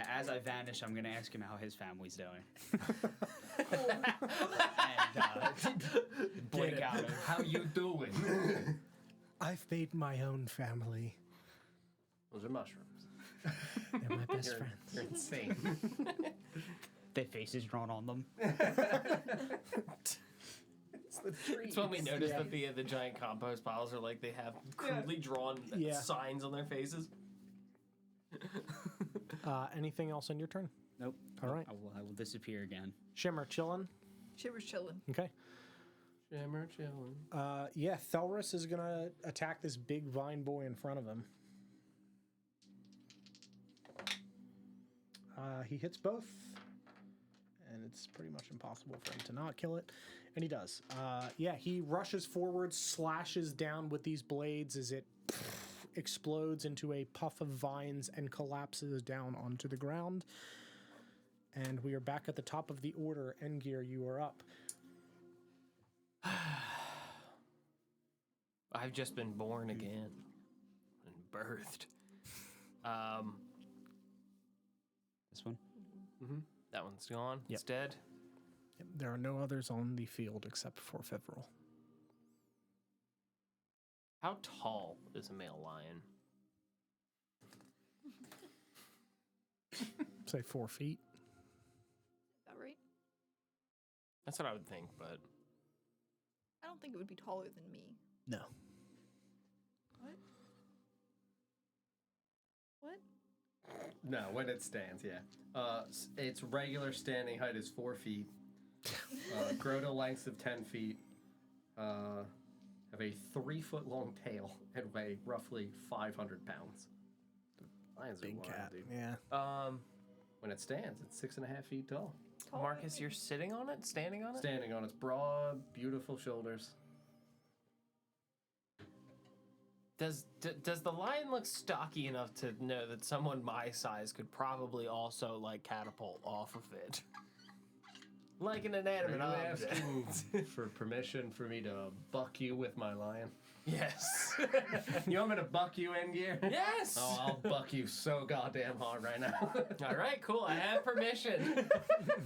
S6: As I vanish, I'm gonna ask him how his family's doing. And blink out of
S2: how you doing?
S1: I've made my own family.
S2: Those are mushrooms.
S1: They're my best friends.
S2: You're insane.
S6: their faces drawn on them.
S3: It's when we noticed that the giant compost piles are like they have crudely drawn signs on their faces.
S1: Anything else on your turn?
S6: Nope.
S1: All right.
S6: I will disappear again.
S1: Shimmer chillin'.
S4: Shimmer's chilling.
S1: Okay.
S2: Shimmer chillin'.
S1: Thelris is gonna attack this big vine boy in front of him. He hits both, and it's pretty much impossible for him to not kill it, and he does. He rushes forward, slashes down with these blades as it explodes into a puff of vines and collapses down onto the ground. And we are back at the top of the order. Engir, you are up.
S3: I've just been born again and birthed.
S6: This one?
S2: Mm-hmm.
S3: That one's gone.
S1: Yep.
S3: It's dead.
S1: Yep, there are no others on the field except for Fivrel.
S3: How tall is a male lion?
S1: Say 4 feet.
S4: Is that right?
S3: That's what I would think, but
S4: I don't think it would be taller than me.
S1: No.
S4: What?
S2: No, when it stands, its regular standing height is 4 feet. Grow to lengths of 10 feet. Have a 3-foot-long tail and weigh roughly 500 pounds. Lions
S1: Big
S2: are wild,
S1: cat.
S2: dude.
S1: Yeah.
S2: When it stands, it's 6.5 feet tall.
S3: Marcus, you're sitting on it, standing on it.
S2: Standing on its broad, beautiful shoulders.
S3: Does the lion look stocky enough to know that someone my size could probably also like catapult off of it? Like an inanimate
S2: Are you
S3: object.
S2: asking for permission for me to buck you with my lion?
S3: Yes.
S2: You want me to buck you in gear?
S3: Yes.
S2: Oh, I'll buck you so goddamn hard right now.
S3: All right, cool. I have permission.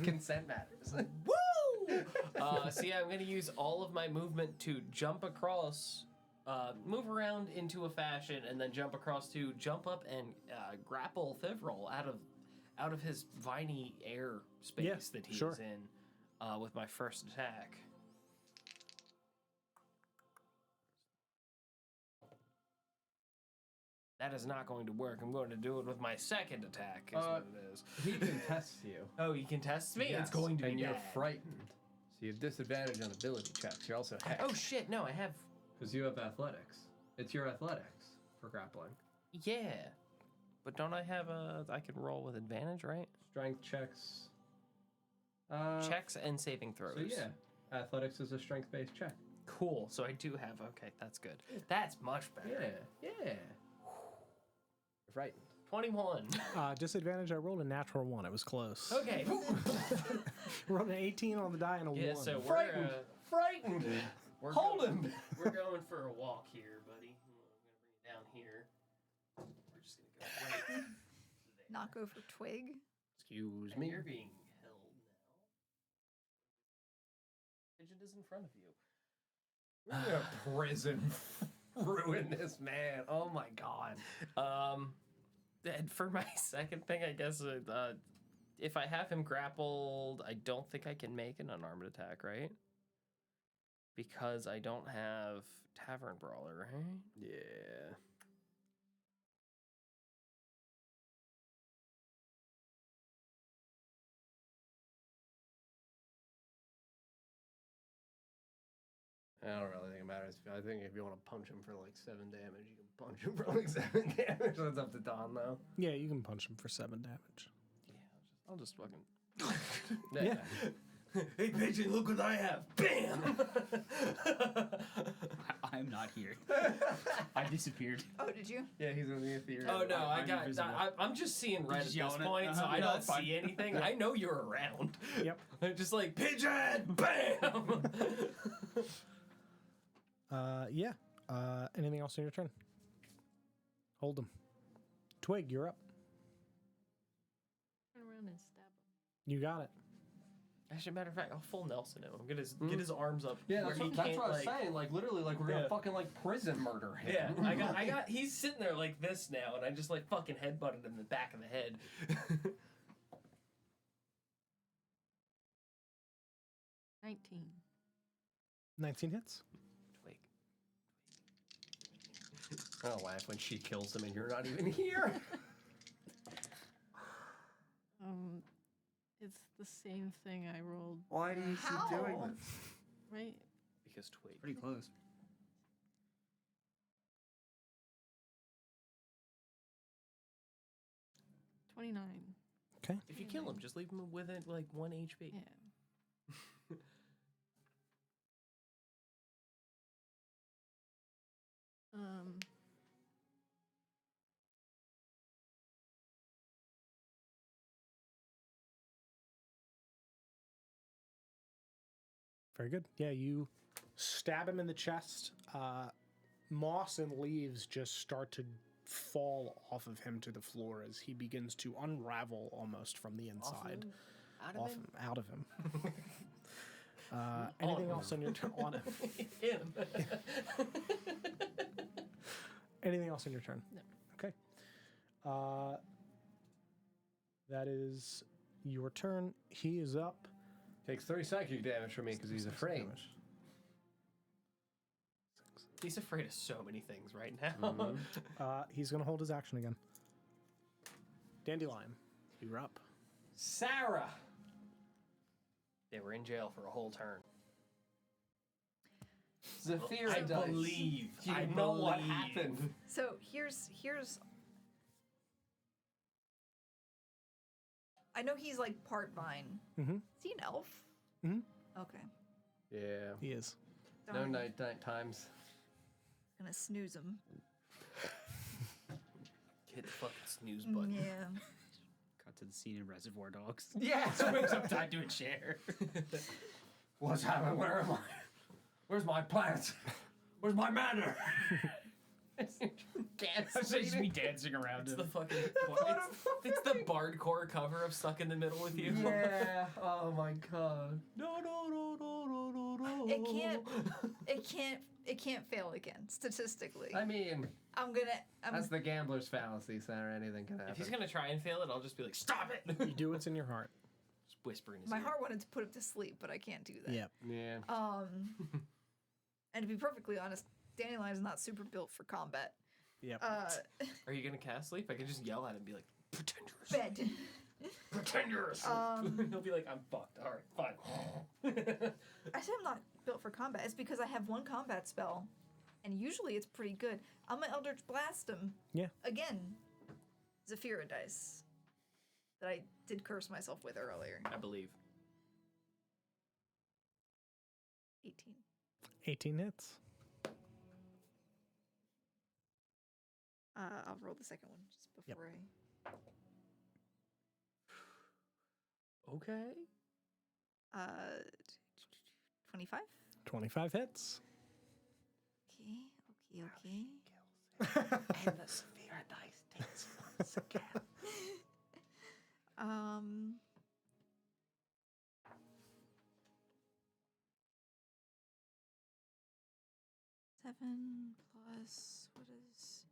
S2: Consent matters.
S3: Woo! I'm going to use all of my movement to jump across, move around into a fashion, and then jump across to jump up and grapple Fivrel out of his viney air space that he is in with my first attack. That is not going to work. I'm going to do it with my second attack, is what it is.
S2: He contests you.
S3: Oh, he contests me?
S2: Yes,
S3: It's going to be
S2: and you're
S3: bad.
S2: frightened. So you have disadvantage on ability checks. You're also hexed.
S3: Oh, shit. No, I have...
S2: Because you have athletics. It's your athletics for grappling.
S3: Yeah. But don't I have I can roll with advantage, right?
S2: Strength checks.
S3: Checks and saving throws.
S2: So yeah, athletics is a strength-based check.
S3: Cool. So I do have... Okay, that's good. That's much better.
S2: Yeah. You're frightened.
S3: 21.
S1: Disadvantage, I rolled a natural 1. It was close.
S3: Okay.
S1: Rolled an 18 on the die and a 1.
S3: Yeah, so
S2: Frightened. Frightened.
S3: we're
S2: Hold
S3: going,
S2: him.
S3: We're going for a walk here, buddy. I'm going to bring it down here. just gonna go right.
S4: Not go for twig.
S2: Excuse
S3: And
S2: me.
S3: you're being held now. Pigeon is in front of you.
S2: We're in a prison. Ruin this man. Oh my god.
S3: And for my second thing, I guess if I have him grappled, I don't think I can make an unarmed attack, right? Because I don't have Tavern Brawler, right?
S2: Yeah. I don't really think it matters. I think if you want to punch him for like 7 damage, you can punch him for like 7 damage. That's up to Don, though.
S1: Yeah, you can punch him for 7 damage.
S3: Yeah, I'll just fucking.
S1: Yeah.
S3: Hey, Pigeon, look what I have! Bam!
S6: I'm not here. I disappeared.
S4: Oh, did you?
S2: Yeah, he's in the ethereal.
S3: Oh no,
S6: I'm invisible.
S3: I'm just seeing red at
S6: Just
S3: this
S6: yelling it.
S3: point, so I
S6: No,
S3: don't
S6: it's fine.
S3: see anything. I know you're around.
S1: Yep.
S3: I'm just like, Pigeon! Bam!
S1: Yeah. Anything else on your turn? Hold him. Twig, you're up.
S5: Turn around and stab him.
S1: You got it.
S3: Actually, matter of fact, I'll full Nelson him. I'm gonna get his arms up.
S2: Yeah,
S3: where
S2: that's
S3: he
S2: what, that's
S3: can't,
S2: what I was
S3: like-
S2: saying. Like, literally, like, we're
S3: Yeah.
S2: gonna fucking, like, prison murder him.
S3: Yeah, I got. He's sitting there like this now, and I just like fucking headbutted him in the back of the head.
S5: 19.
S1: 19 hits.
S3: Twig.
S2: I'll laugh when she kills him and you're not even here.
S5: It's the same thing I rolled,
S2: Why do you
S4: How?
S2: keep doing this?
S5: right?
S3: Because Twig.
S6: Pretty close.
S5: $29.
S1: Okay.
S3: If you kill him, just leave him with it like 1 HP.
S5: Yeah. Um.
S1: Very good. Yeah, you stab him in the chest. Moss and leaves just start to fall off of him to the floor as he begins to unravel almost from the inside.
S3: Out of him.
S1: Out of him. Anything else on your turn? On him.
S3: Him.
S1: Anything else on your turn?
S5: No.
S1: Okay. That is your turn. He is up.
S2: Takes 3 psychic damage from me because he's afraid.
S3: He's afraid of so many things right now.
S1: He's going to hold his action again. Dandelion, you're up.
S2: Sarah!
S3: They were in jail for a whole turn.
S2: Zephyr
S3: I
S2: dice.
S3: believe.
S2: You
S3: I
S2: know what
S3: believe.
S2: happened.
S4: So here's. I know he's like part vine.
S1: Mm-hmm.
S4: Is he an elf?
S1: Mhm.
S4: Okay.
S2: Yeah.
S1: He is.
S2: No
S4: Darn.
S2: night times.
S4: Gonna snooze him.
S3: Hit the fucking snooze button.
S4: Yeah.
S6: Cut to the scene in Reservoir Dogs.
S2: Yeah.
S6: Swings up tied to a chair.
S2: What's happening? Where am I? Where's my plant? Where's my manor?
S6: It's just me dancing around
S3: It's
S6: him.
S3: the fucking. It's the bardcore cover of Stuck in the Middle with You.
S2: Yeah. Oh my god.
S3: No.
S4: It can't fail again statistically.
S2: I mean,
S4: I'm
S2: that's the gambler's fallacy, Sarah. Anything can happen.
S3: If he's gonna try and fail it, I'll just be like, "Stop it!"
S1: You do what's in your heart.
S3: Just whisper in his
S4: my
S3: ear.
S4: heart wanted to put him to sleep, but I can't do that.
S1: Yeah.
S2: Yeah.
S4: And to be perfectly honest, Dandelion's not super built for combat.
S1: Yep.
S3: Are you gonna cast sleep? I can just yell at him and be like, "Pretend you're asleep.
S4: Bed.
S3: Pretend you're asleep." He'll be like, "I'm fucked. All right, fine."
S4: I said I'm not built for combat. It's because I have one combat spell, and usually it's pretty good. I'm gonna Eldritch Blast him.
S1: Yeah.
S4: Again, Zephyr dice that I did curse myself with earlier.
S3: I believe.
S4: 18.
S1: 18 hits.
S4: I'll roll the second one just before
S3: Okay.
S4: I. 25.
S1: 25 hits.
S4: Okay.
S3: And the severe dice takes
S4: Um. Seven plus what is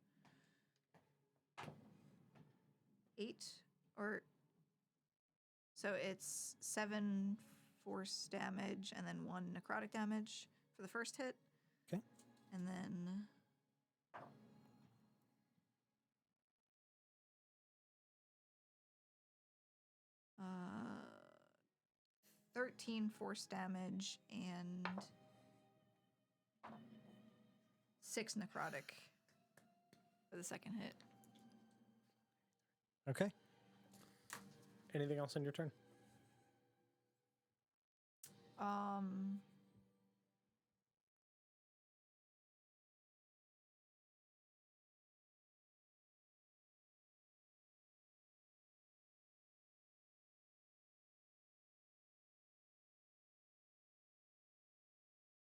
S4: 8 or so it's 7 force damage and then 1 necrotic damage for the first hit.
S1: Okay.
S4: And then 13 force damage and 6 necrotic for the second hit.
S1: Okay. Anything else on your turn?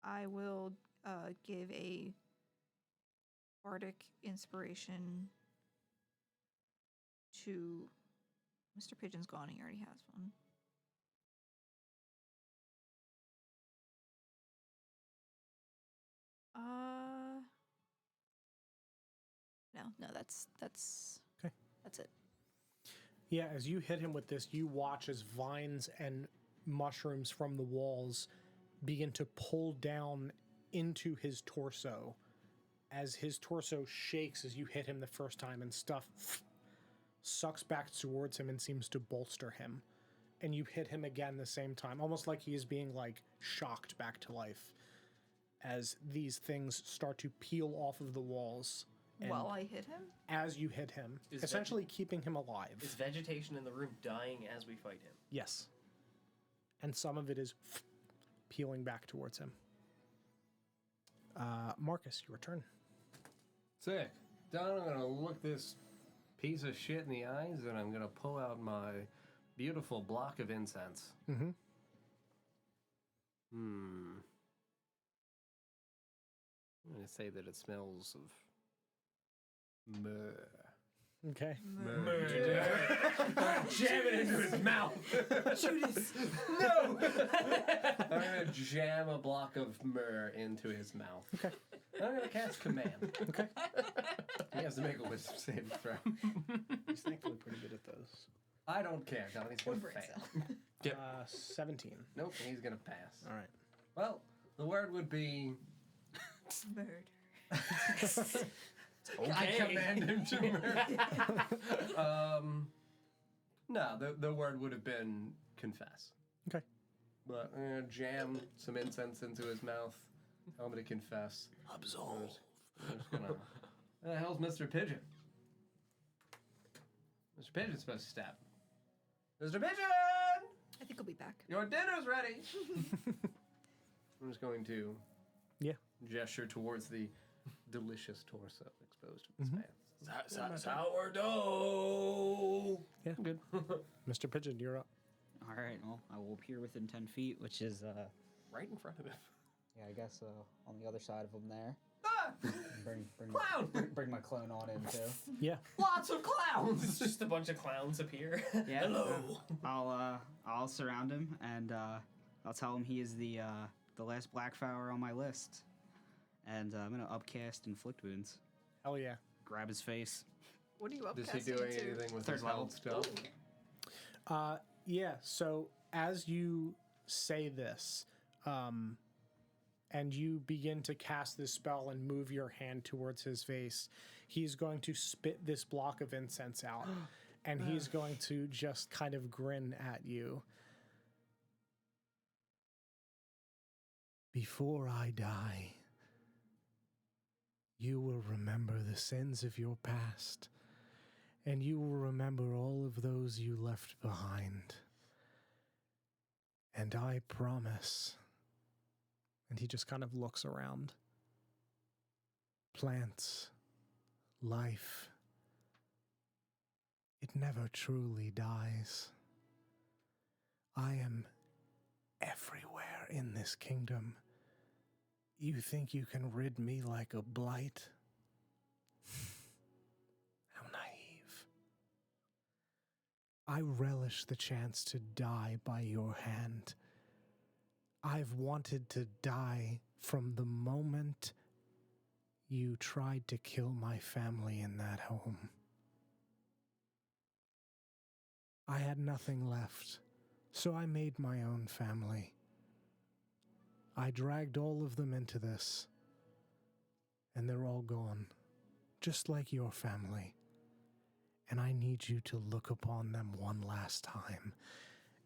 S4: I will give a bardic inspiration to Mr. Pigeon's gone. He already has one. No, that's
S1: Okay.
S4: That's it.
S1: Yeah, as you hit him with this, you watch as vines and mushrooms from the walls begin to pull down into his torso as his torso shakes as you hit him the first time, and stuff sucks back towards him and seems to bolster him. And you hit him again the same time, almost like he is being like shocked back to life as these things start to peel off of the walls. And
S4: While I hit him?
S1: as you hit him,
S3: Is
S1: essentially keeping him alive.
S3: Is vegetation in the room dying as we fight him?
S1: Yes. And some of it is peeling back towards him. Marcus, your turn.
S2: Sick. Don, I'm gonna look this piece of shit in the eyes, and I'm gonna pull out my beautiful block of incense.
S1: Mm-hmm.
S2: I'm gonna say that it smells of myrrh.
S1: Okay.
S2: Jam it into his mouth.
S4: Judas!
S2: No! I'm gonna jam a block of myrrh into his mouth.
S1: Okay.
S2: I'm gonna cast command.
S1: Okay.
S2: He has to make a wisdom saving throw.
S1: He's thankfully pretty good at those.
S2: I don't care, Don. He's gonna
S4: brain
S2: fail.
S4: cell.
S1: 17.
S2: Nope, he's gonna pass.
S1: All right.
S2: Well, the word would be.
S4: Murder.
S2: I command him to murder. No, the word would have been confess.
S1: Okay.
S2: But I'm gonna jam some incense into his mouth. Tell him to confess.
S1: Absolve.
S2: I'm just gonna. Where the hell's Mr. Pigeon? Mr. Pigeon's supposed to step. Mr. Pigeon!
S4: I think I'll be back.
S2: Your dinner's ready! I'm just going to gesture towards the delicious torso exposed to his pants.
S3: Sourdough!
S1: Yeah. Good. Mr. Pigeon, you're up.
S6: All right, well, I will appear within 10 feet, which is,
S3: Right in front of him.
S6: yeah, I guess on the other side of him there.
S2: Ah!
S6: Clown! Bring my clone on in, too.
S1: Yeah.
S2: Lots of clowns!
S3: Just a bunch of clowns appear.
S6: Yeah.
S3: Hello.
S6: I'll surround him, and I'll tell him he is the last Blackflower on my list. And I'm gonna upcast inflict wounds.
S1: Hell yeah.
S6: Grab his face.
S4: What are you
S2: Is
S4: upcasting
S2: he doing
S4: to?
S2: anything with
S6: Third
S2: his
S6: level.
S2: held stuff?
S1: Yeah, so as you say this, and you begin to cast this spell and move your hand towards his face, he's going to spit this block of incense out, and he's going to just kind of grin at you. Before I die, you will remember the sins of your past, and you will remember all of those you left behind. And I promise. And he just kind of looks around. Plants, life, it never truly dies. I am everywhere in this kingdom. You think you can rid me like a blight? How naive. I relish the chance to die by your hand. I've wanted to die from the moment you tried to kill my family in that home. I had nothing left, so I made my own family. I dragged all of them into this, and they're all gone, just like your family. And I need you to look upon them one last time.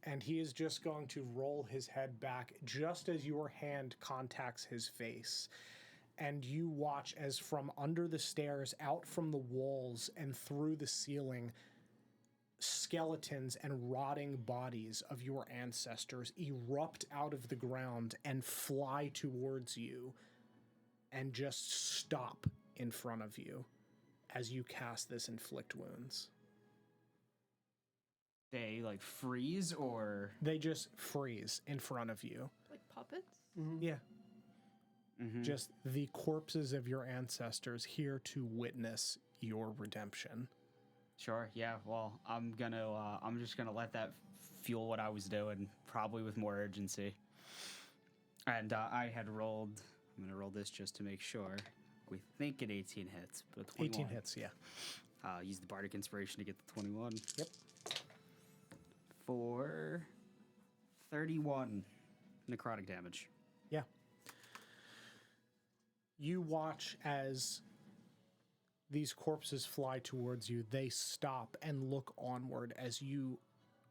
S1: And he is just going to roll his head back just as your hand contacts his face. And you watch as from under the stairs, out from the walls, and through the ceiling, skeletons and rotting bodies of your ancestors erupt out of the ground and fly towards you and just stop in front of you as you cast this inflict wounds.
S6: They like freeze or
S1: They just freeze in front of you.
S5: Like puppets?
S1: Yeah. Just the corpses of your ancestors here to witness your redemption.
S6: Sure, yeah. Well, I'm just gonna let that fuel what I was doing, probably with more urgency. And I had rolled. I'm gonna roll this just to make sure. We think an 18 hits, but 21.
S1: 18 hits, yeah.
S6: Use the bardic inspiration to get the 21.
S1: Yep.
S6: For 31 necrotic damage.
S1: Yeah. You watch as these corpses fly towards you. They stop and look onward as you...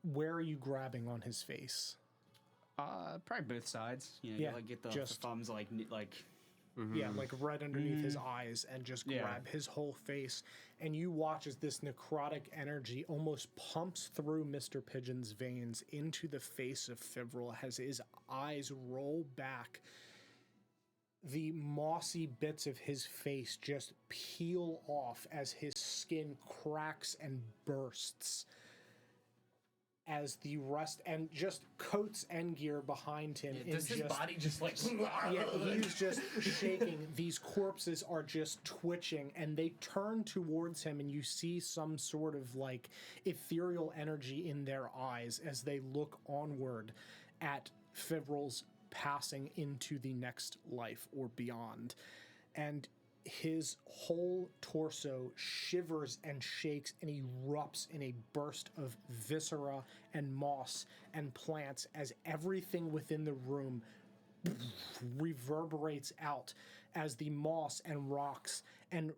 S1: Where are you grabbing on his face?
S6: Probably both sides. You know,
S1: Yeah,
S6: you, like get the
S1: just-
S6: thumbs like
S1: Yeah, like right underneath his eyes, and just grab his whole face. And you watch as this necrotic energy almost pumps through Mr. Pigeon's veins into the face of Fivrel as his eyes roll back. The mossy bits of his face just peel off as his skin cracks and bursts. As the rest, and just coats Endgear behind him.
S3: Does his body just like...
S1: Yeah, he's just shaking. These corpses are just twitching, and they turn towards him, and you see some sort of like ethereal energy in their eyes as they look onward at Fivrel's passing into the next life or beyond. And his whole torso shivers and shakes and erupts in a burst of viscera and moss and plants as everything within the room reverberates out as the moss and rocks and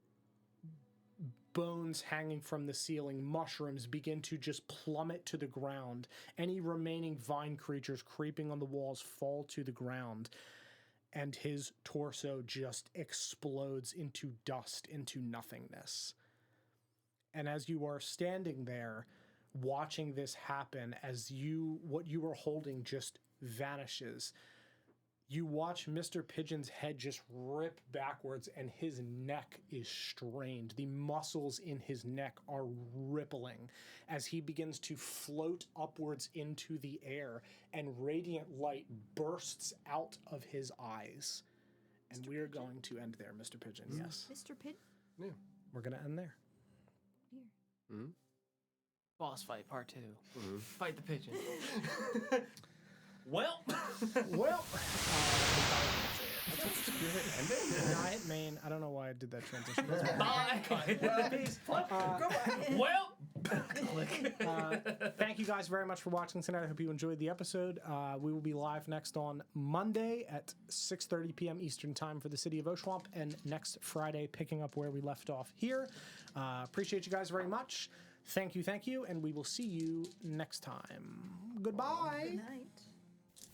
S1: bones hanging from the ceiling, mushrooms begin to just plummet to the ground. Any remaining vine creatures creeping on the walls fall to the ground. And his torso just explodes into dust, into nothingness. And as you are standing there, watching this happen, as what you are holding just vanishes, you watch Mr. Pigeon's head just rip backwards, and his neck is strained. The muscles in his neck are rippling as he begins to float upwards into the air, and radiant light bursts out of his eyes. And we are going to end there, Mr. Pigeon. Yes.
S4: Mr. Pigeon?
S2: Yeah.
S1: We're going to end there.
S4: Here.
S3: Boss fight part 2. Fight the pigeon. Well,
S1: I hit main. I don't know why I did that transition. Thank you guys very much for watching tonight. I hope you enjoyed the episode. We will be live next on Monday at 6:30 p.m. Eastern Time for the city of Oshwamp, and next Friday picking up where we left off here. Appreciate you guys very much. Thank you, and we will see you next time. Goodbye.
S4: Good night.